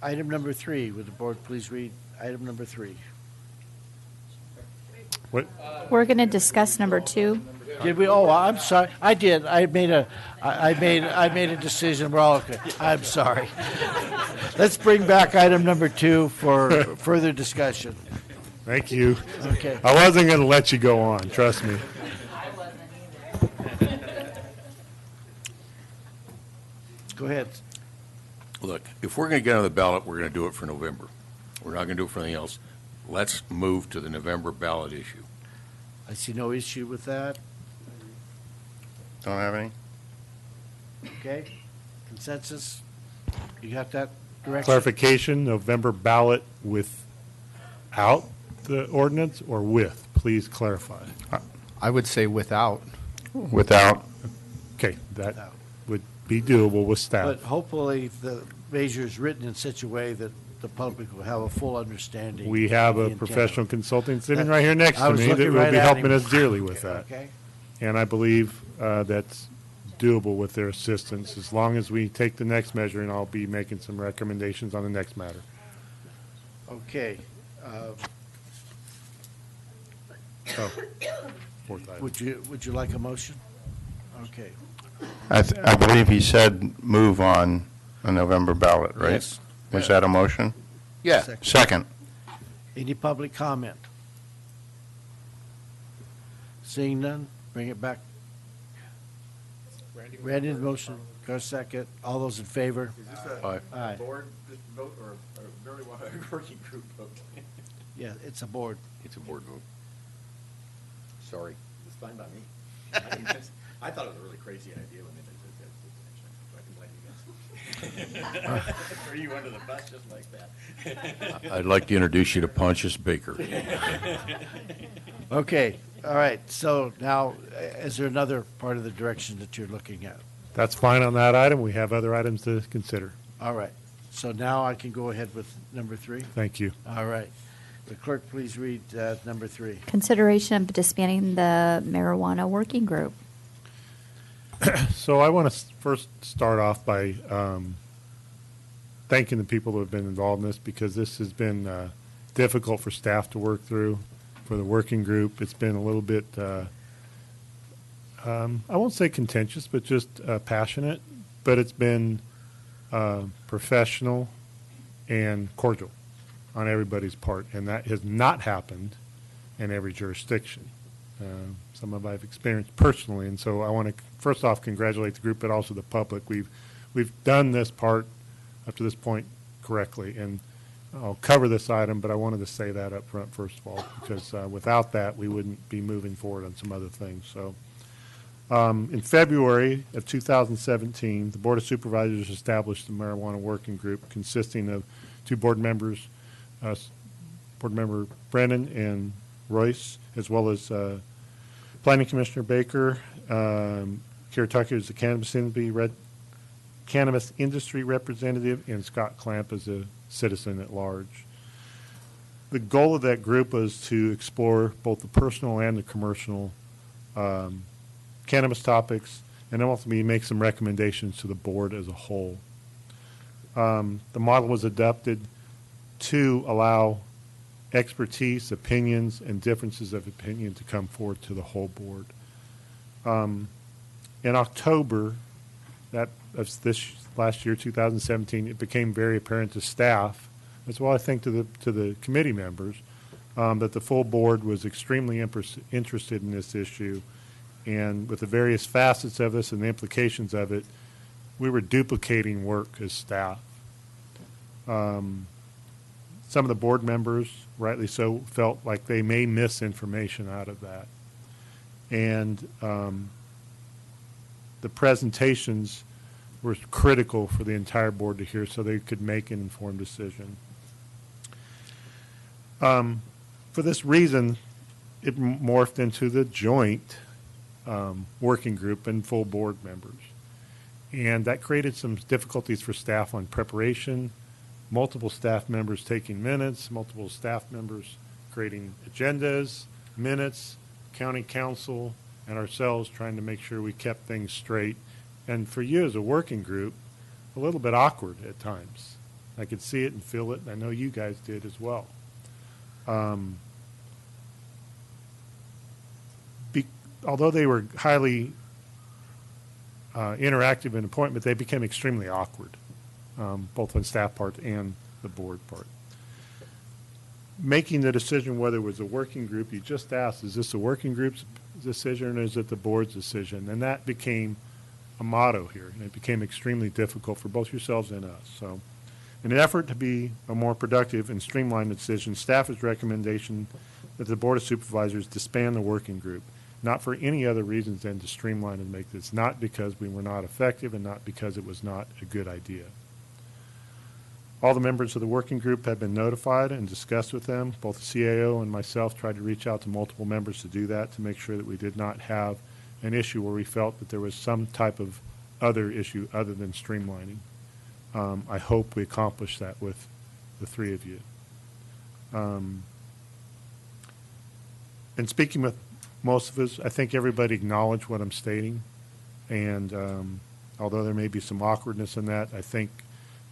Item number 3, would the board please read item number 3? What? We're going to discuss number 2. Did we? Oh, I'm sorry. I did. I made a decision. We're all okay. I'm sorry. Let's bring back item number 2 for further discussion. Thank you. Okay. I wasn't going to let you go on, trust me. Go ahead. Look, if we're going to get on the ballot, we're going to do it for November. We're not going to do it for anything else. Let's move to the November ballot issue. I see no issue with that. Don't have any? Okay. Consensus? You got that direction? Clarification, November ballot without the ordinance or with? Please clarify. I would say without. Without. Okay, that would be doable with staff. But hopefully the measure is written in such a way that the public will have a full understanding. We have of a the intent. professional consultant sitting That- right here next I to was me that looking will right be at helping him. us dearly with that. Okay. And I believe that's doable with their assistance, as long as we take the next measure, and I'll be making some recommendations on the next matter. Okay. Oh, fourth item. Would you like a motion? Okay. I believe he said move on a November ballot, right? Yes. Was that a motion? Yeah. Second. Any public comment? Seeing none, bring it back. Randy, the motion, go second. All those in favor? Aye. Aye. Board vote or marijuana working group vote? Yeah, it's a board. It's a board vote. Sorry. It's fine by me. I thought it was a really crazy idea when they did that. So I can blame you guys. Throw you under the bus just like that. I'd like to introduce you to Pontius Baker. Okay, all right. So now, is there another part of the direction that you're looking at? That's fine on that item. We have other items to consider. All right. So now I can go ahead with number 3? Thank you. All right. The clerk, please read number 3. Consideration of disbanding the marijuana working group. So I want to first start off by thanking the people who have been involved in this, because this has been difficult for staff to work through, for the working group. It's been a little bit, I won't say contentious, but just passionate, but it's been professional and cordial on everybody's part, and that has not happened in every jurisdiction. Some of I've experienced personally, and so I want to first off congratulate the group, but also the public. We've done this part up to this point correctly, and I'll cover this item, but I wanted to say that up front first of all, because without that we wouldn't be moving forward on some other things. So in February of 2017, the Board of Supervisors established the marijuana working group consisting of 2 board members, Board Member Brennan and Royce, as well as Planning Commissioner Baker, Kara Tucker is the cannabis industry representative, and Scott Clamp is a citizen at large. The goal of that group was to explore both the personal and the commercial cannabis topics, and ultimately make some recommendations to the board as a whole. The model was adopted to allow expertise, opinions, and differences of opinion to come forward to the whole board. In October of this last year, 2017, it became very apparent to staff, as well I think to the committee members, that the full board was extremely interested in this issue, and with the various facets of this and the implications of it, we were duplicating work as staff. Some of the board members, rightly so, felt like they may miss information out of that. And the presentations were critical for the entire board to hear so they could make an informed decision. For this reason, it morphed into the joint working group and full board members. And that created some difficulties for staff on preparation, multiple staff members taking minutes, multiple staff members creating agendas, minutes, county council, and ourselves trying to make sure we kept things straight and for you as a working group, a little bit awkward at times. I could see it and feel it, and I know you guys did as well. Although they were highly interactive in appointment, they became extremely awkward, both on staff part and the board part. Making the decision whether it was a working group, you just asked, is this a working group's decision or is it the board's decision? And that became a motto here, and it became extremely difficult for both yourselves and us. So in an effort to be a more productive and streamlined decision, staff's recommendation that the Board of Supervisors disband the working group, not for any other reasons than to streamline and make this, not because we were not effective and not because it was not a good idea. All the members of the working group have been notified and discussed with them. Both the CAO and myself tried to reach out to multiple members to do that, to make sure that we did not have an issue where we felt that there was some type of other issue other than streamlining. I hope we accomplished that with the three of you. And speaking with most of us, I think everybody acknowledged what I'm stating. And although there may be some awkwardness in that, I think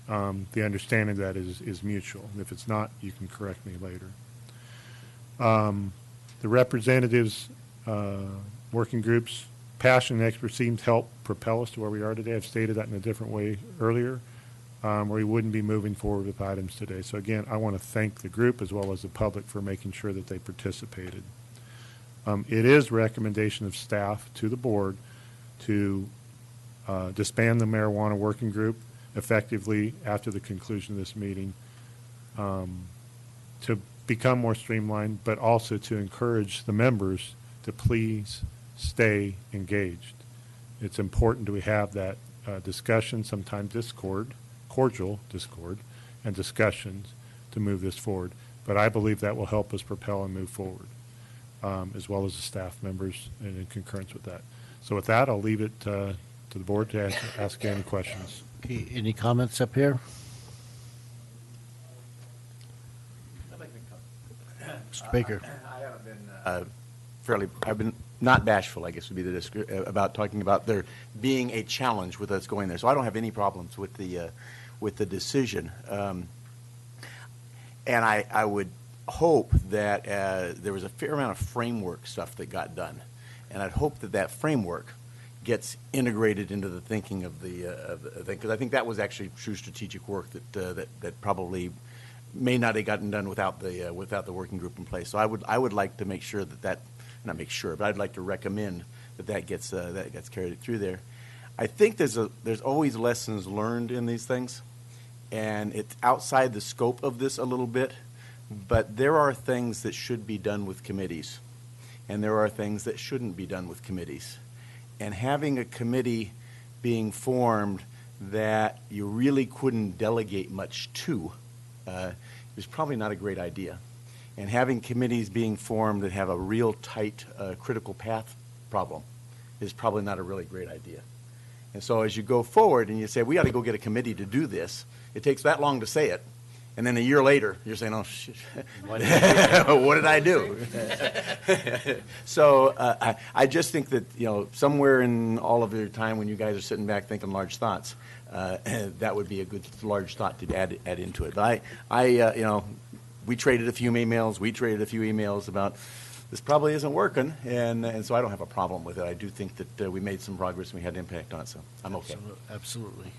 the understanding of that is mutual. And if it's not, you can correct me later. The representatives, working groups, passion and expertise help propel us to where we are today. I've stated that in a different way earlier, where we wouldn't be moving forward with items today. So again, I want to thank the group as well as the public for making sure that they participated. It is recommendation of staff to the board to disband the marijuana working group effectively after the conclusion of this meeting, to become more streamlined, but also to encourage the members to please stay engaged. It's important that we have that discussion, sometimes cordial discord, and discussions to move this forward. But I believe that will help us propel and move forward, as well as the staff members and in concurrence with that. So with that, I'll leave it to the board to ask any questions. Okay, any comments up here? Mr. Baker. I haven't been I've been not bashful, I guess would be the about talking about there being a challenge with us going there. So I don't have any problems with the decision. And I would hope that there was a fair amount of framework stuff that got done. And I'd hope that that framework gets integrated into the thinking of the thing, because I think that was actually true strategic work that probably may not have gotten done without the working group in place. So I would like to make sure that not make sure, but I'd like to recommend that gets carried through there. I think there's always lessons learned in these things, and it's outside the scope of this a little bit, but there are things that should be done with committees, and there are things that shouldn't be done with committees. And having a committee being formed that you really couldn't delegate much to is probably not a great idea. And having committees being formed that have a real tight critical path problem is probably not a really great idea. And so as you go forward and you say, we got to go get a committee to do this, it takes that long to say it. And then a year later, you're saying, oh, shit, what did I do? So I just think that, somewhere in all of your time when you guys are sitting back thinking large thoughts, that would be a good large thought to add into it. But we traded a few emails about this probably isn't working, and so I don't have a problem with it. I do think that we made some progress and we had impact on it, so I'm okay. Absolutely.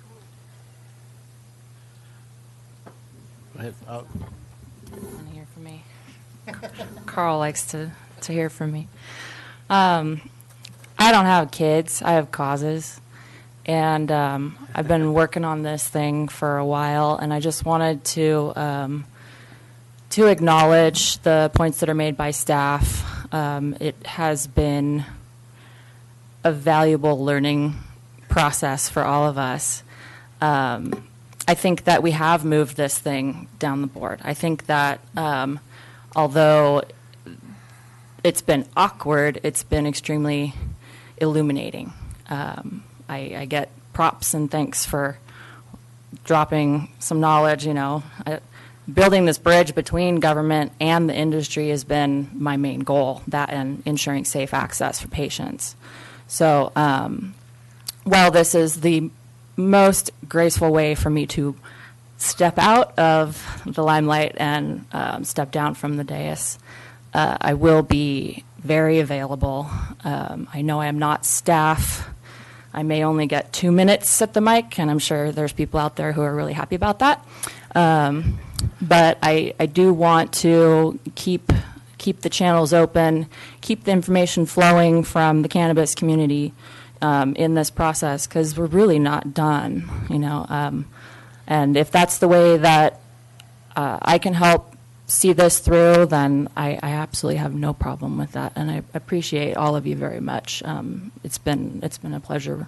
Go ahead. Want to hear from me? Carl likes to hear from me. I don't have kids. I have causes. And I've been working on this thing for a while, and I just wanted to acknowledge the points that are made by staff. It has been a valuable learning process for all of us. I think that we have moved this thing down the board. I think that although it's been awkward, it's been extremely illuminating. I get props and thanks for dropping some knowledge. Building this bridge between government and the industry has been my main goal, that and ensuring safe access for patients. So while this is the most graceful way for me to step out of the limelight and step down from the dais, I will be very available. I know I am not staff. I may only get 2 minutes at the mic, and I'm sure there's people out there who are really happy about that. But I do want to keep the channels open, keep the information flowing from the cannabis community in this process, because we're really not done, you know. And if that's the way that I can help see this through, then I absolutely have no problem with that, and I appreciate all of you very much. It's been a pleasure,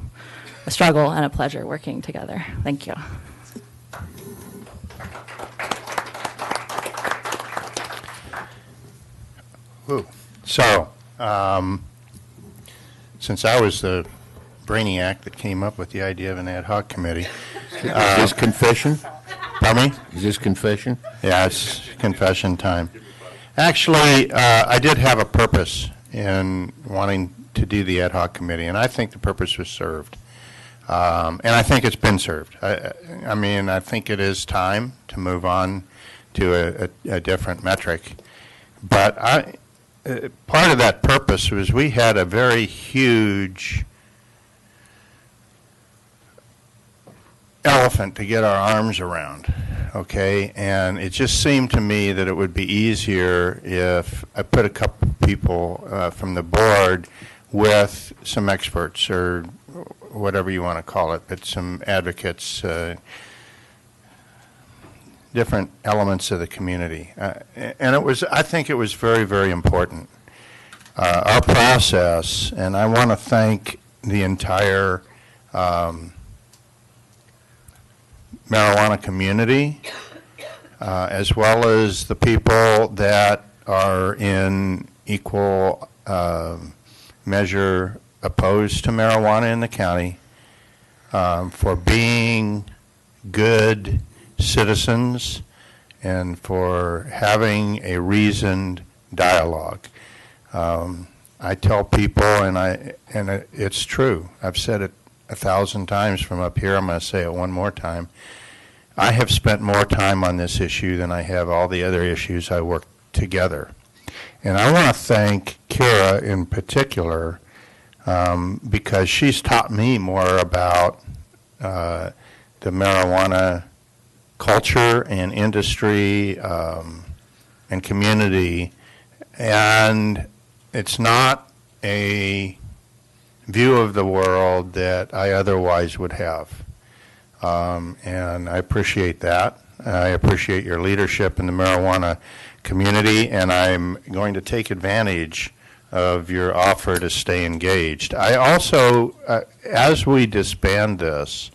a struggle, and a pleasure working together. Thank you. Ooh. So, since I was the brainiac that came up with the idea of an ad hoc committee, Is this confession? Pardon me? Is this confession? Yeah, it's confession time. Actually, I did have a purpose in wanting to do the ad hoc committee, and I think the purpose was served. And I think it's been served. I mean, I think it is time to move on to a different metric. But part of that purpose was we had a very huge elephant to get our arms around, okay? And it just seemed to me that it would be easier if I put a couple people from the board with some experts or whatever you want to call it, but some advocates, different elements of the community. And I think it was very, very important. Our process, and I want to thank the entire marijuana community, as well as the people that are in equal measure opposed to marijuana in the county, for being good citizens and for having a reasoned dialogue. I tell people, and it's true, I've said it 1,000 times from up here, I'm going to say it one more time. I have spent more time on this issue than I have all the other issues I worked together. And I want to thank Kira in particular, because she's taught me more about the marijuana culture and industry and community. And it's not a view of the world that I otherwise would have. And I appreciate that. I appreciate your leadership in the marijuana community, and I'm going to take advantage of your offer to stay engaged. I also, as we disband this,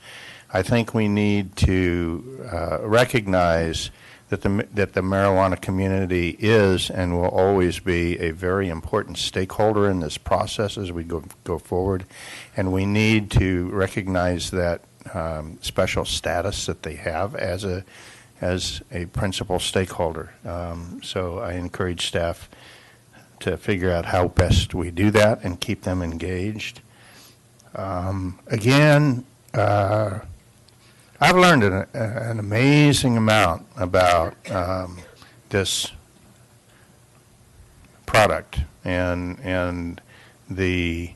I think we need to recognize that the marijuana community is and will always be a very important stakeholder in this process as we go forward, and we need to recognize that special status that they have as a principal stakeholder. So I encourage staff to figure out how best we do that and keep them engaged. Again, I've learned an amazing amount about this product and the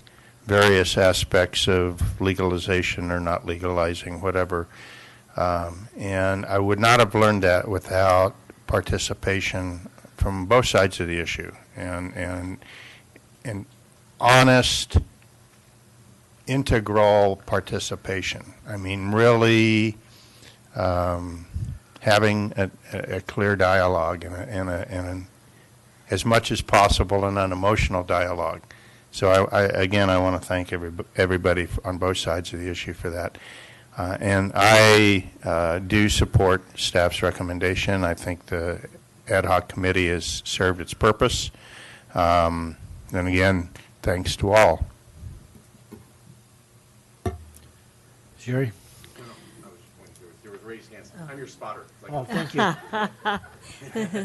various aspects of legalization or not legalizing, whatever. And I would not have learned that without participation from both sides of the issue and honest, integral participation. I mean, really having a clear dialogue and as much as possible an unemotional dialogue. So I want to thank everybody on both sides of the issue for that. And I do support staff's recommendation. I think the ad hoc committee has served its purpose. And again, thanks to all. Jerry? There was raised hands. I'm your spotter. Oh, thank you.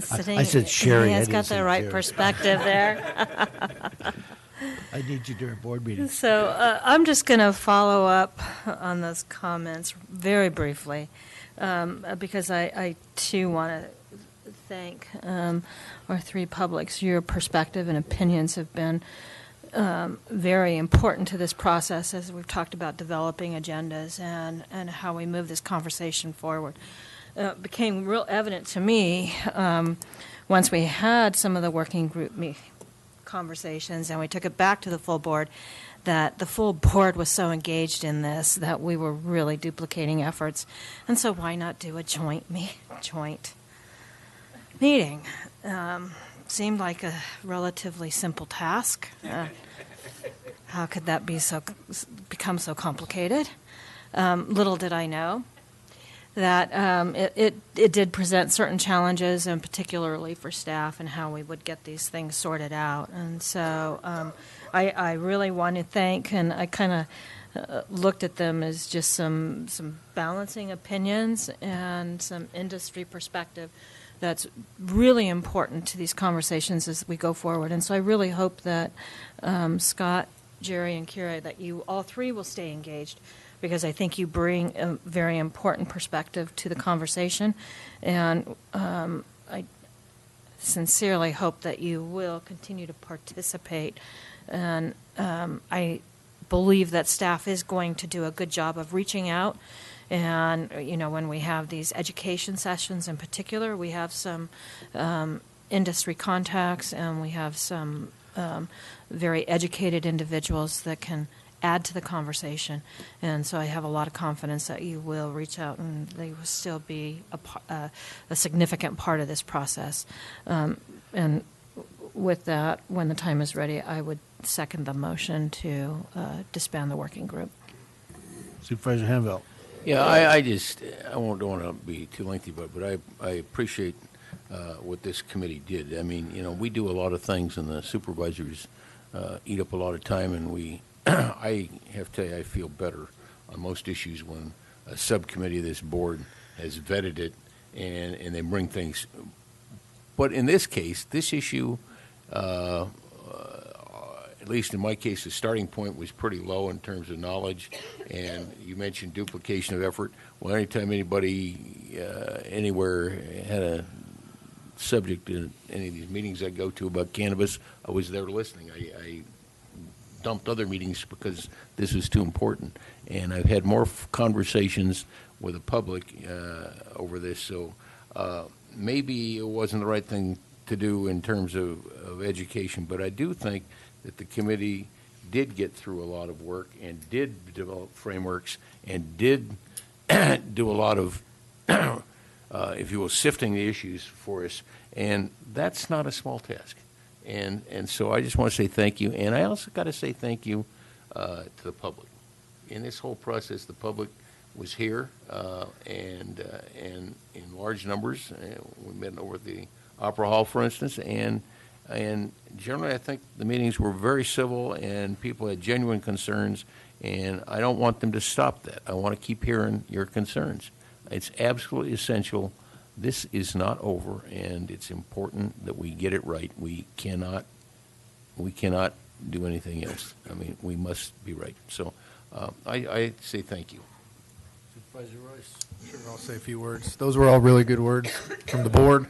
Sitting- I said Sherry. He I has didn't got say the right Jerry. perspective there. I need you during board meetings. So I'm just going to follow up on those comments very briefly, because I too want to thank our three publics. Your perspective and opinions have been very important to this process as we've talked about developing agendas and how we move this conversation forward. It became real evident to me once we had some of the working group conversations and we took it back to the full board, that the full board was so engaged in this that we were really duplicating efforts. And so why not do a joint meeting? Seemed like a relatively simple task. How could that become so complicated? Little did I know that it did present certain challenges, and particularly for staff and how we would get these things sorted out. And so I really want to thank, and I kind of looked at them as just some balancing opinions and some industry perspective that's really important to these conversations as we go forward. And so I really hope that Scott, Jerry, and Kira, that you all three will stay engaged, because I think you bring a very important perspective to the conversation. And I sincerely hope that you will continue to participate. And I believe that staff is going to do a good job of reaching out. And, when we have these education sessions in particular, we have some industry contacts, and we have some very educated individuals that can add to the conversation. And so I have a lot of confidence that you will reach out and they will still be a significant part of this process. And with that, when the time is ready, I would second the motion to disband the working group. Supervisor Hanville. Yeah, I don't want to be too lengthy, but I appreciate what this committee did. I mean, we do a lot of things, and the supervisors eat up a lot of time, and I have to tell you, I feel better on most issues when a subcommittee of this board has vetted it and they bring things. But in this case, this issue, at least in my case, the starting point was pretty low in terms of knowledge. And you mentioned duplication of effort. Well, anytime anybody anywhere had a subject in any of these meetings I go to about cannabis, I was there listening. I dumped other meetings because this was too important. And I've had more conversations with the public over this. So maybe it wasn't the right thing to do in terms of education, but I do think that the committee did get through a lot of work and did develop frameworks and did do a lot of, if you will, sifting the issues for us. And that's not a small task. And so I just want to say thank you. And I also got to say thank you to the public. In this whole process, the public was here and in large numbers. We met over at the Opera Hall, for instance, and generally I think the meetings were very civil and people had genuine concerns, and I don't want them to stop that. I want to keep hearing your concerns. It's absolutely essential. This is not over, and it's important that we get it right. We cannot do anything else. I mean, we must be right. So I say thank you. Supervisor Royce. Sure, I'll say a few words. Those were all really good words from the board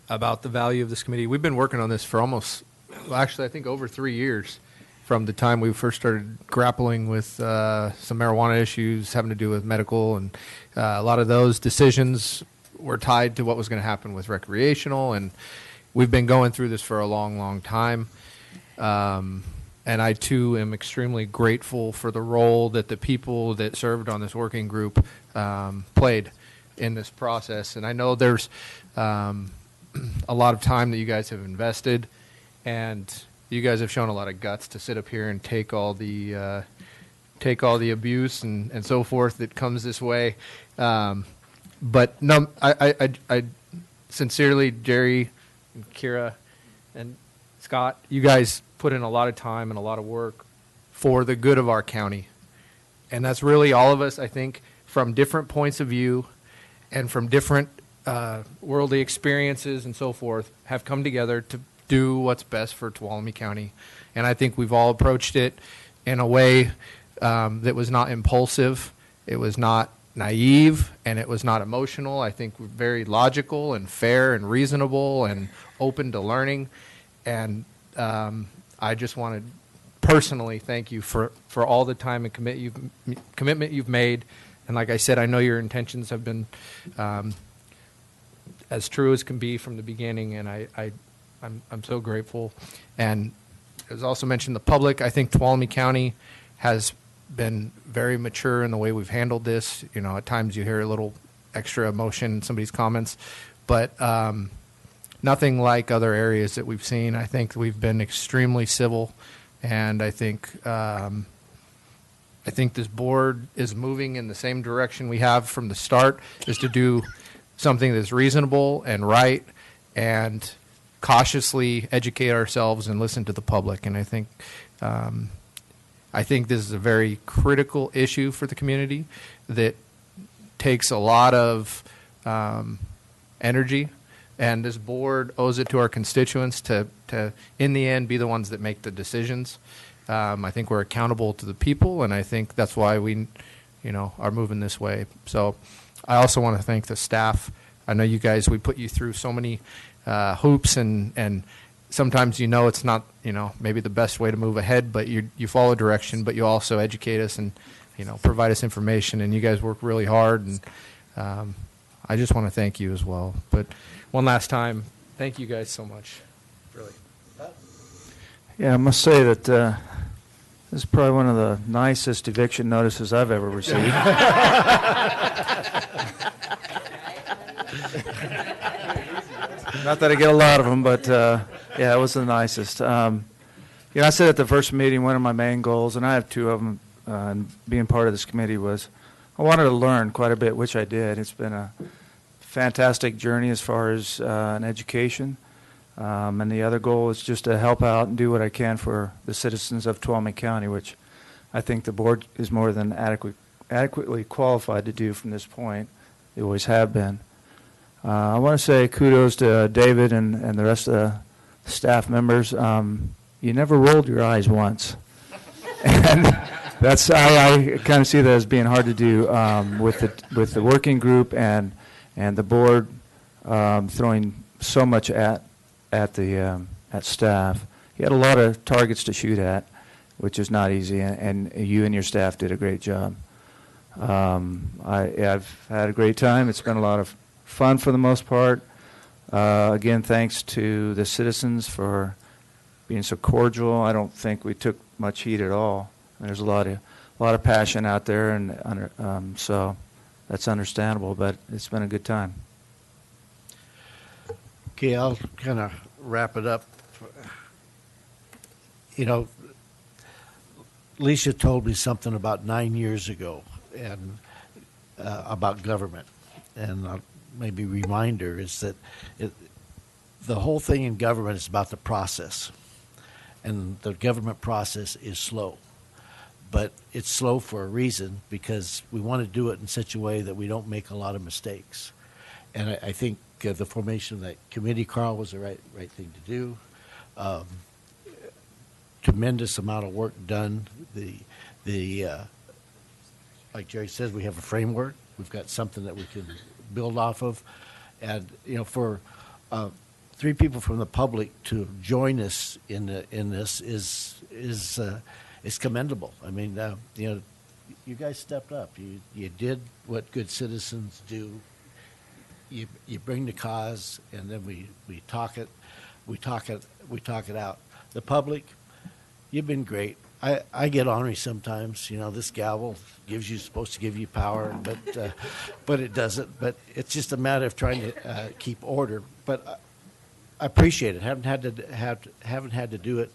about the value of this committee. We've been working on this for I think over 3 years, from the time we first started grappling with some marijuana issues having to do with medical, and a lot of those decisions were tied to what was going to happen with recreational, and we've been going through this for a long, long time. And I, too, am extremely grateful for the role that the people that served on this working group played in this process. And I know there's a lot of time that you guys have invested, and you guys have shown a lot of guts to sit up here and take all the abuse and so forth that comes this way. But no, I sincerely, Jerry, and Kira, and Scott, you guys put in a lot of time and a lot of work for the good of our county. And that's really all of us, I think, from different points of view and from different worldly experiences and so forth, have come together to do what's best for Tuolumne County And I think we've all approached it in a way that was not impulsive, it was not naive, and it was not emotional. I think we're very logical and fair and reasonable and open to learning. And I just want to personally thank you for all the time and commitment you've made. And like I said, I know your intentions have been as true as can be from the beginning, and I'm so grateful. And as also mentioned, the public, I think Tuolumne County has been very mature in the way we've handled this. You know, at times you hear a little extra emotion in somebody's comments, but nothing like other areas that we've seen. I think we've been extremely civil, and I think this board is moving in the same direction we have from the start, is to do something that's reasonable and right and cautiously educate ourselves and listen to the public. And I think this is a very critical issue for the community that takes a lot of energy, and this board owes it to our constituents to in the end be the ones that make the decisions. I think we're accountable to the people, and I think that's why we are moving this way. So I also want to thank the staff. I know you guys, we put you through so many hoops, and sometimes it's not maybe the best way to move ahead, but you follow direction, but you also educate us and provide us information, and you guys work really hard, and I just want to thank you as well. But one last time, thank you guys so much. Really. Yeah, I must say that this is probably one of the nicest eviction notices I've ever received. Not that I get a lot of them, but yeah, it was the nicest. I said at the first meeting, one of my main goals, and I have two of them, and being part of this committee, was I wanted to learn quite a bit, which I did. It's been a fantastic journey as far as an education. And the other goal is just to help out and do what I can for the citizens of Tuolumne County, which I think the board is more than adequately qualified to do from this point. They always have been. I want to say kudos to David and the rest of the staff members. You never rolled your eyes once. And I kind of see that as being hard to do with the working group and the board throwing so much at staff. You had a lot of targets to shoot at, which is not easy, and you and your staff did a great job. I've had a great time. It's been a lot of fun for the most part. Again, thanks to the citizens for being so cordial. I don't think we took much heat at all. There's a lot of passion out there, and so that's understandable. But it's been a good time. Okay, I'll kind of wrap it up. Alicia told me something about 9 years ago, and about government, and maybe reminder is that the whole thing in government is about the process, and the government process is slow. But it's slow for a reason, because we want to do it in such a way that we don't make a lot of mistakes. And I think the formation of that committee, Carl, was the right thing to do. Tremendous amount of work done. Like Jerry says, we have a framework. We've got something that we can build off of. And for three people from the public to join us in this is commendable. I mean, you guys stepped up. You did what good citizens do. You bring the cause, and then we talk it out. The public, you've been great. I get ornery sometimes. This gavel supposed to give you power, but it doesn't. But it's just a matter of trying to keep order. But I appreciate it. Haven't had to do it.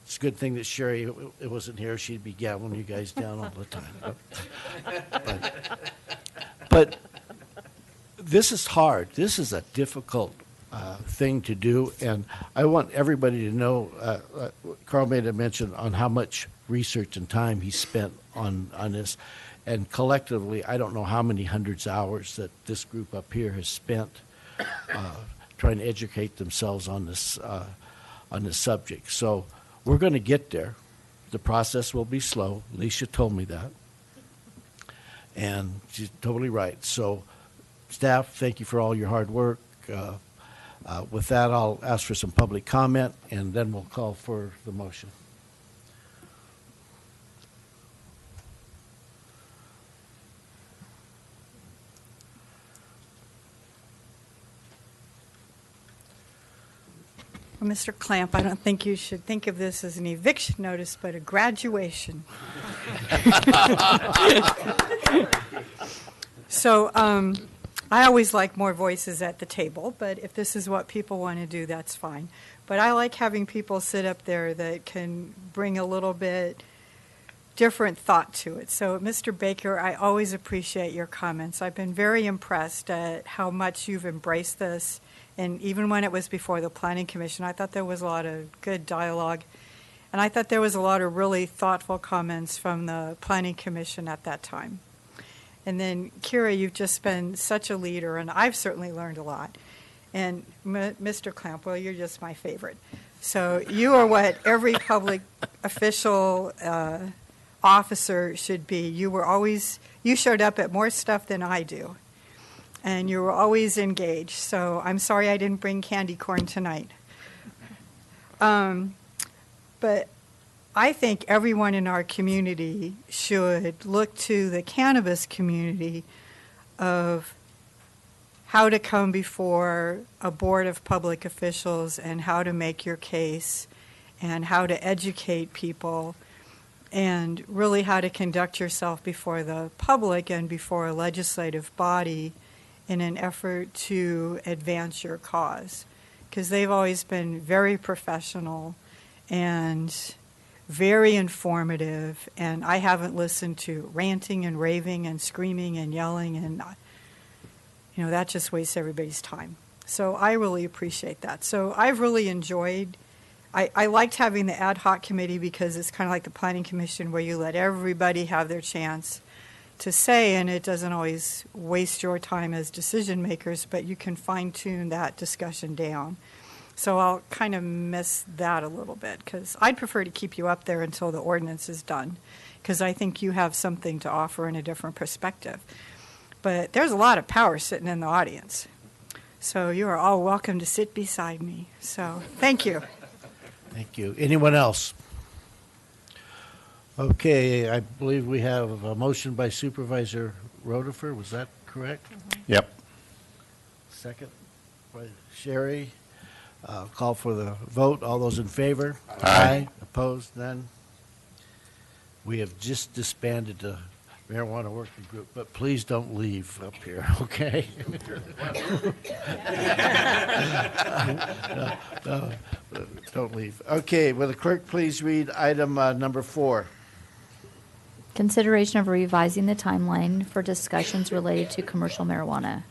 It's a good thing that Sherry it wasn't here. She'd be gaveling you guys down all the time. But this is hard. This is a difficult thing to do, and I want everybody to know. Carl made a mention on how much research and time he spent on this, and collectively, I don't know how many hundreds of hours that this group up here has spent trying to educate themselves on on this subject. So we're going to get there. The process will be slow. Alicia told me that. And she's totally right. So staff, thank you for all your hard work. With that, I'll ask for some public comment, and then we'll call for the motion. Well, Mr. Clamp, I don't think you should think of this as an eviction notice, but a graduation. So I always like more voices at the table, but if this is what people want to do, that's fine. But I like having people sit up there that can bring a little bit different thought to it. So, Mr. Baker, I always appreciate your comments. I've been very impressed at how much you've embraced this. And even when it was before the Planning Commission, I thought there was a lot of good dialogue. And I thought there was a lot of really thoughtful comments from the Planning Commission at that time. And then, Kira, you've just been such a leader, and I've certainly learned a lot. And Mr. Clampwell, you're just my favorite. So you are what every public official officer should be. You showed up at more stuff than I do. And you were always engaged. So I'm sorry I didn't bring candy corn tonight. But I think everyone in our community should look to the cannabis community of how to come before a board of public officials and how to make your case and how to educate people and really how to conduct yourself before the public and before a legislative body in an effort to advance your cause. Because they've always been very professional and very informative, and I haven't listened to ranting and raving and screaming and yelling, and that just wastes everybody's time. So I really appreciate that. So I've really enjoyed, I liked having the ad hoc committee because it's kind of like the Planning Commission where you let everybody have their chance to say, and it doesn't always waste your time as decision makers, but you can fine-tune that discussion down. So I'll kind of miss that a little bit because I'd prefer to keep you up there until the ordinance is done because I think you have something to offer in a different perspective. But there's a lot of power sitting in the audience. So you are all welcome to sit beside me. So thank you. Thank you. Anyone else? Okay, I believe we have a motion by Supervisor Rotifer. Was that correct? Yep. Second by Sherry. Call for the vote. All those in favor? Aye. Opposed? None? We have just disbanded the marijuana working group, but please don't leave up here, okay? No, don't leave. Okay, will the clerk please read item number 4? Consideration of revising the timeline for discussions related to commercial marijuana.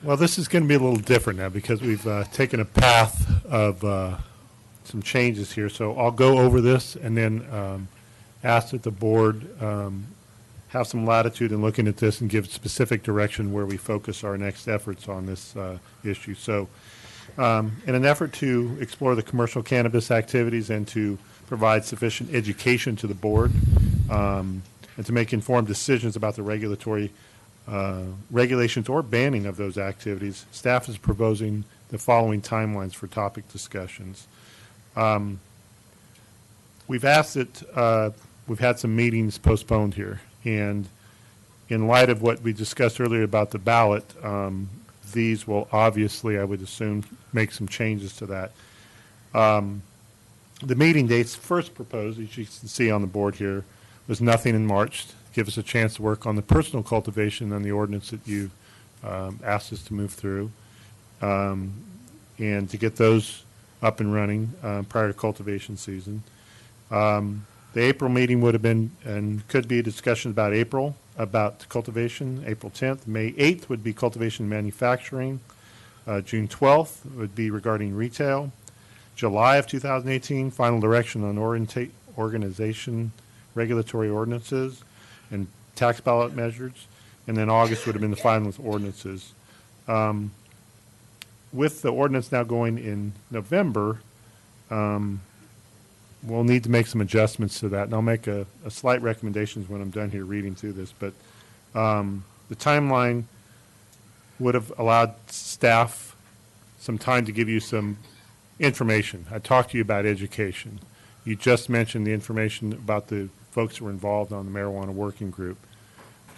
Well, this is going to be a little different now because we've taken a path of some changes here. So I'll go over this and then ask that the board have some latitude in looking at this and give specific direction where we focus our next efforts on this issue. So in an effort to explore the commercial cannabis activities and to provide sufficient education to the board and to make informed decisions about the regulatory regulations or banning of those activities, staff is proposing the following timelines for topic discussions. We've asked that we've had some meetings postponed here, and in light of what we discussed earlier about the ballot, these will obviously, I would assume, make some changes to that. The meeting dates first proposed, as you can see on the board here, was nothing in March. Give us a chance to work on the personal cultivation and the ordinance that you asked us to move through, and to get those up and running prior to cultivation season. The April meeting would have been and could be a discussion about April, about cultivation, April 10th. May 8th would be cultivation and manufacturing. June 12th would be regarding retail. July of 2018, final direction on organization, regulatory ordinances, and tax ballot measures. And then August would have been the final with ordinances. with the ordinance now going in November, we'll need to make some adjustments to that, and I'll make a slight recommendations when I'm done here reading through this. But the timeline would have allowed staff some time to give you some information. I talked to you about education. You just mentioned the information about the folks who were involved on the marijuana working group.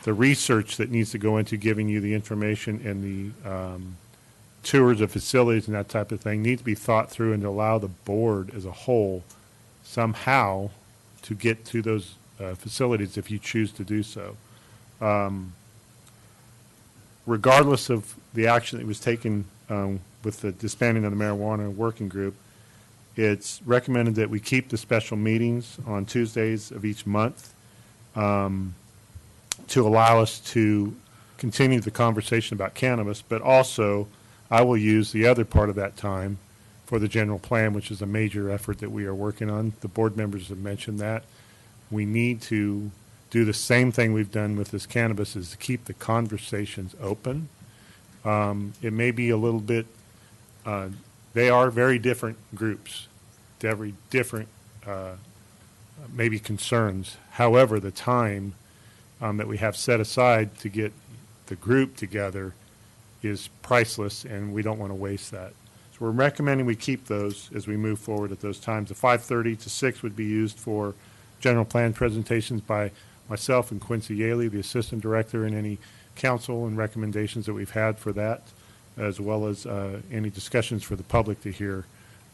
The research that needs to go into giving you the information and the tours of facilities and that type of thing need to be thought through and to allow the board as a whole somehow to get to those facilities if you choose to do so. Regardless of the action that was taken with the disbanding of the marijuana working group, it's recommended that we keep the special meetings on Tuesdays of each month to allow us to continue the conversation about cannabis, but also I will use the other part of that time for the general plan, which is a major effort that we are working on. The board members have mentioned that. We need to do the same thing we've done with this cannabis, is to keep the conversations open. It may be a little bit, they are very different groups, very different maybe concerns. However, the time that we have set aside to get the group together is priceless, and we don't want to waste that. So we're recommending we keep those as we move forward at those times. The 5:30 to 6 would be used for general plan presentations by myself and Quincy Yaley, the assistant director, and any council and recommendations that we've had for that, as well as any discussions for the public to hear.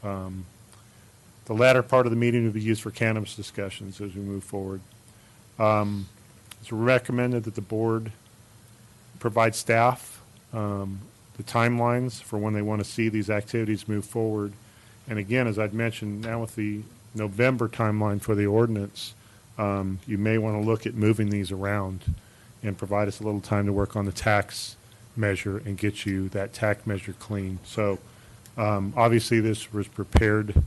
The latter part of the meeting will be used for cannabis discussions as we move forward. It's recommended that the board provide staff the timelines for when they want to see these activities move forward. And again, as I'd mentioned, now with the November timeline for the ordinance, you may want to look at moving these around and provide us a little time to work on the tax measure and get you that tax measure clean. So obviously this was prepared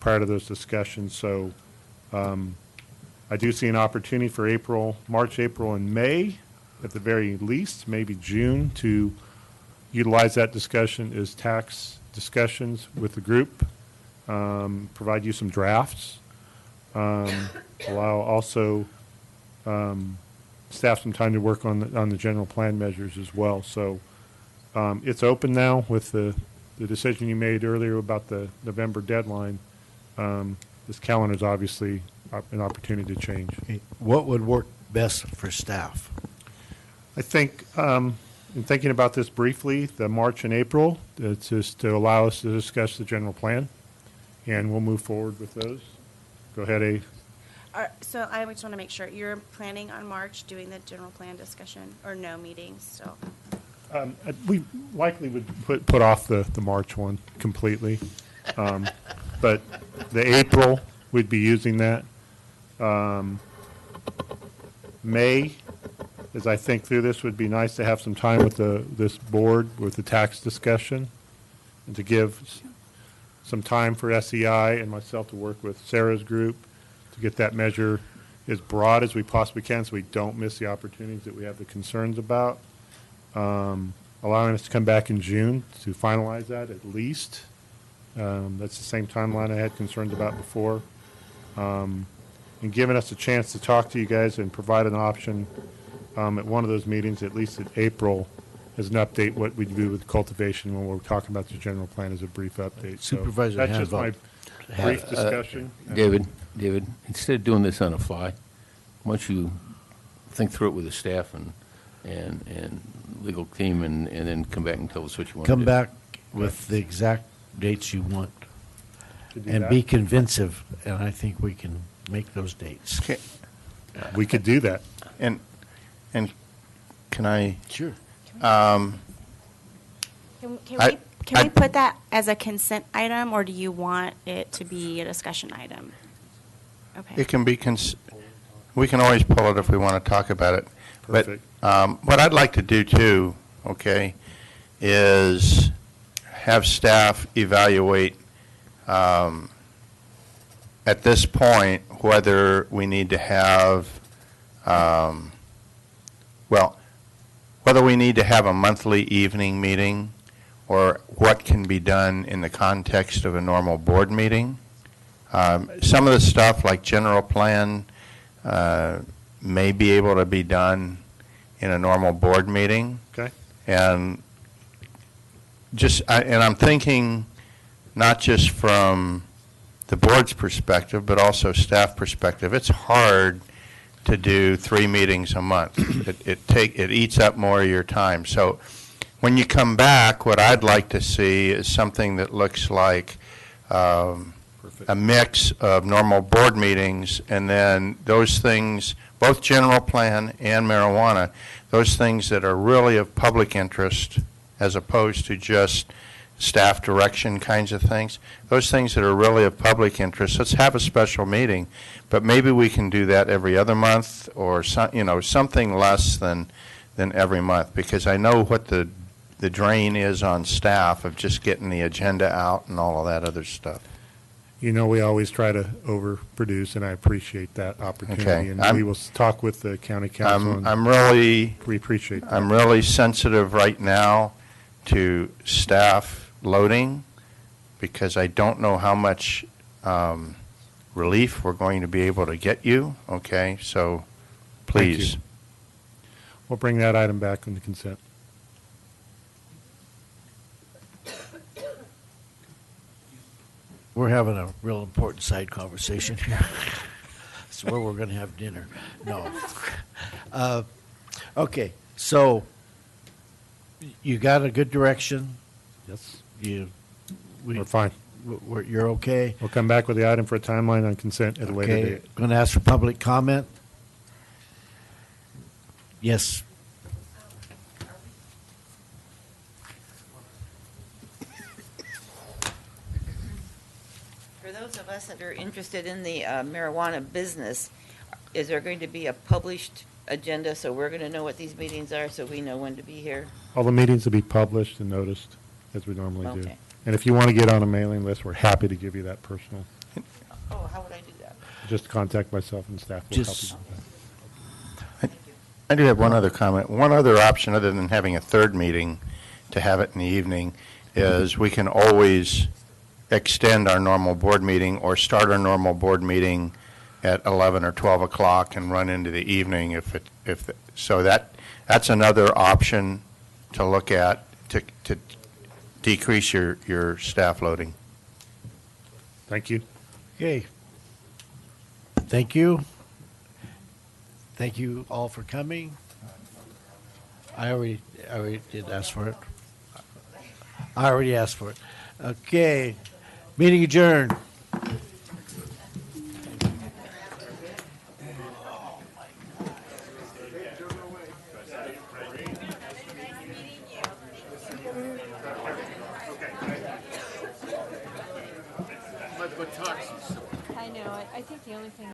prior to those discussions. So I do see an opportunity for March, April, and May at the very least, maybe June, to utilize that discussion as tax discussions with the group, provide you some drafts, allow also staff some time to work on the general plan measures as well. So it's open now with the decision you made earlier about the November deadline. This calendar is obviously an opportunity to change. Okay. What would work best for staff? I think, in thinking about this briefly, the March and April, it's just to allow us to discuss the general plan, and we'll move forward with those. Go ahead, A. So I just want to make sure, you're planning on March doing the general plan discussion, or no meetings still? We likely would put off the March one completely, but the April, we'd be using that. May, as I think through this, would be nice to have some time with this board with the tax discussion, and to give some time for SEI and myself to work with Sarah's group to get that measure as broad as we possibly can, so we don't miss the opportunities that we have the concerns about. Allowing us to come back in June to finalize that at least. That's the same timeline I had concerns about before. And giving us a chance to talk to you guys and provide an option at one of those meetings, at least in April, as an update what we do with cultivation when we're talking about the general plan as a brief update. Supervisor So that's just my Hanveld. brief discussion. David, instead of doing this on the fly, why don't you think through it with the staff and legal team, and then come back and tell us what you want to do. Come back with the exact dates you want, To do and that? be convincing, and I think we can make those dates. Okay. We could do that. And can I? Sure. Can I- we put that as a consent item, or do you want it to be a discussion item? Okay. It can be, we can always pull it if we want to talk about it. Perfect. But what I'd like to do too, okay, is have staff evaluate at this point whether we need to have, whether we need to have a monthly evening meeting, or what can be done in the context of a normal board meeting. Some of the stuff like general plan may be able to be done in a normal board meeting. Okay. And and I'm thinking not just from the board's perspective, but also staff perspective. It's hard to do 3 meetings a month. It eats up more of your time. So when you come back, what I'd like to see is something that looks like a mix of normal board meetings, and then those things, both general plan and marijuana, those things that are really of public interest as opposed to just staff direction kinds of things. Those things that are really of public interest, let's have a special meeting, but maybe we can do that every other month or something less than every month, because I know what the drain is on staff of just getting the agenda out and all of that other stuff. You know, we always try to overproduce, and I appreciate that opportunity. Okay. And we will talk with the county council. We appreciate that. I'm really sensitive right now to staff loading, because I don't know how much relief we're going to be able to get you. Okay, so please. Thank you. We'll bring that item back on the consent. We're having a real important side conversation here. It's where we're going to have dinner. No. Okay, so you got a good direction. Yes. We're fine. You're okay? We'll come back with the item for a timeline on consent at a later Okay, date. going to ask for public comment. Yes. For those of us that are interested in the marijuana business, is there going to be a published agenda so we're going to know what these meetings are so we know when to be here? All the meetings will be published and noticed, as we normally do. Okay. And if you want to get on a mailing list, we're happy to give you that personal. Oh, how would I do that? Just contact myself and staff will help you with that. I do have one other comment. One other option, other than having a third meeting to have it in the evening, is we can always extend our normal board meeting or start our normal board meeting at 11 or 12 o'clock and run into the evening so that's another option to look at to decrease your staff loading. Thank you. Okay. Thank you. Thank you all for coming. I already did ask for it. I already asked for it. Okay. Meeting adjourned. I know. I think the only thing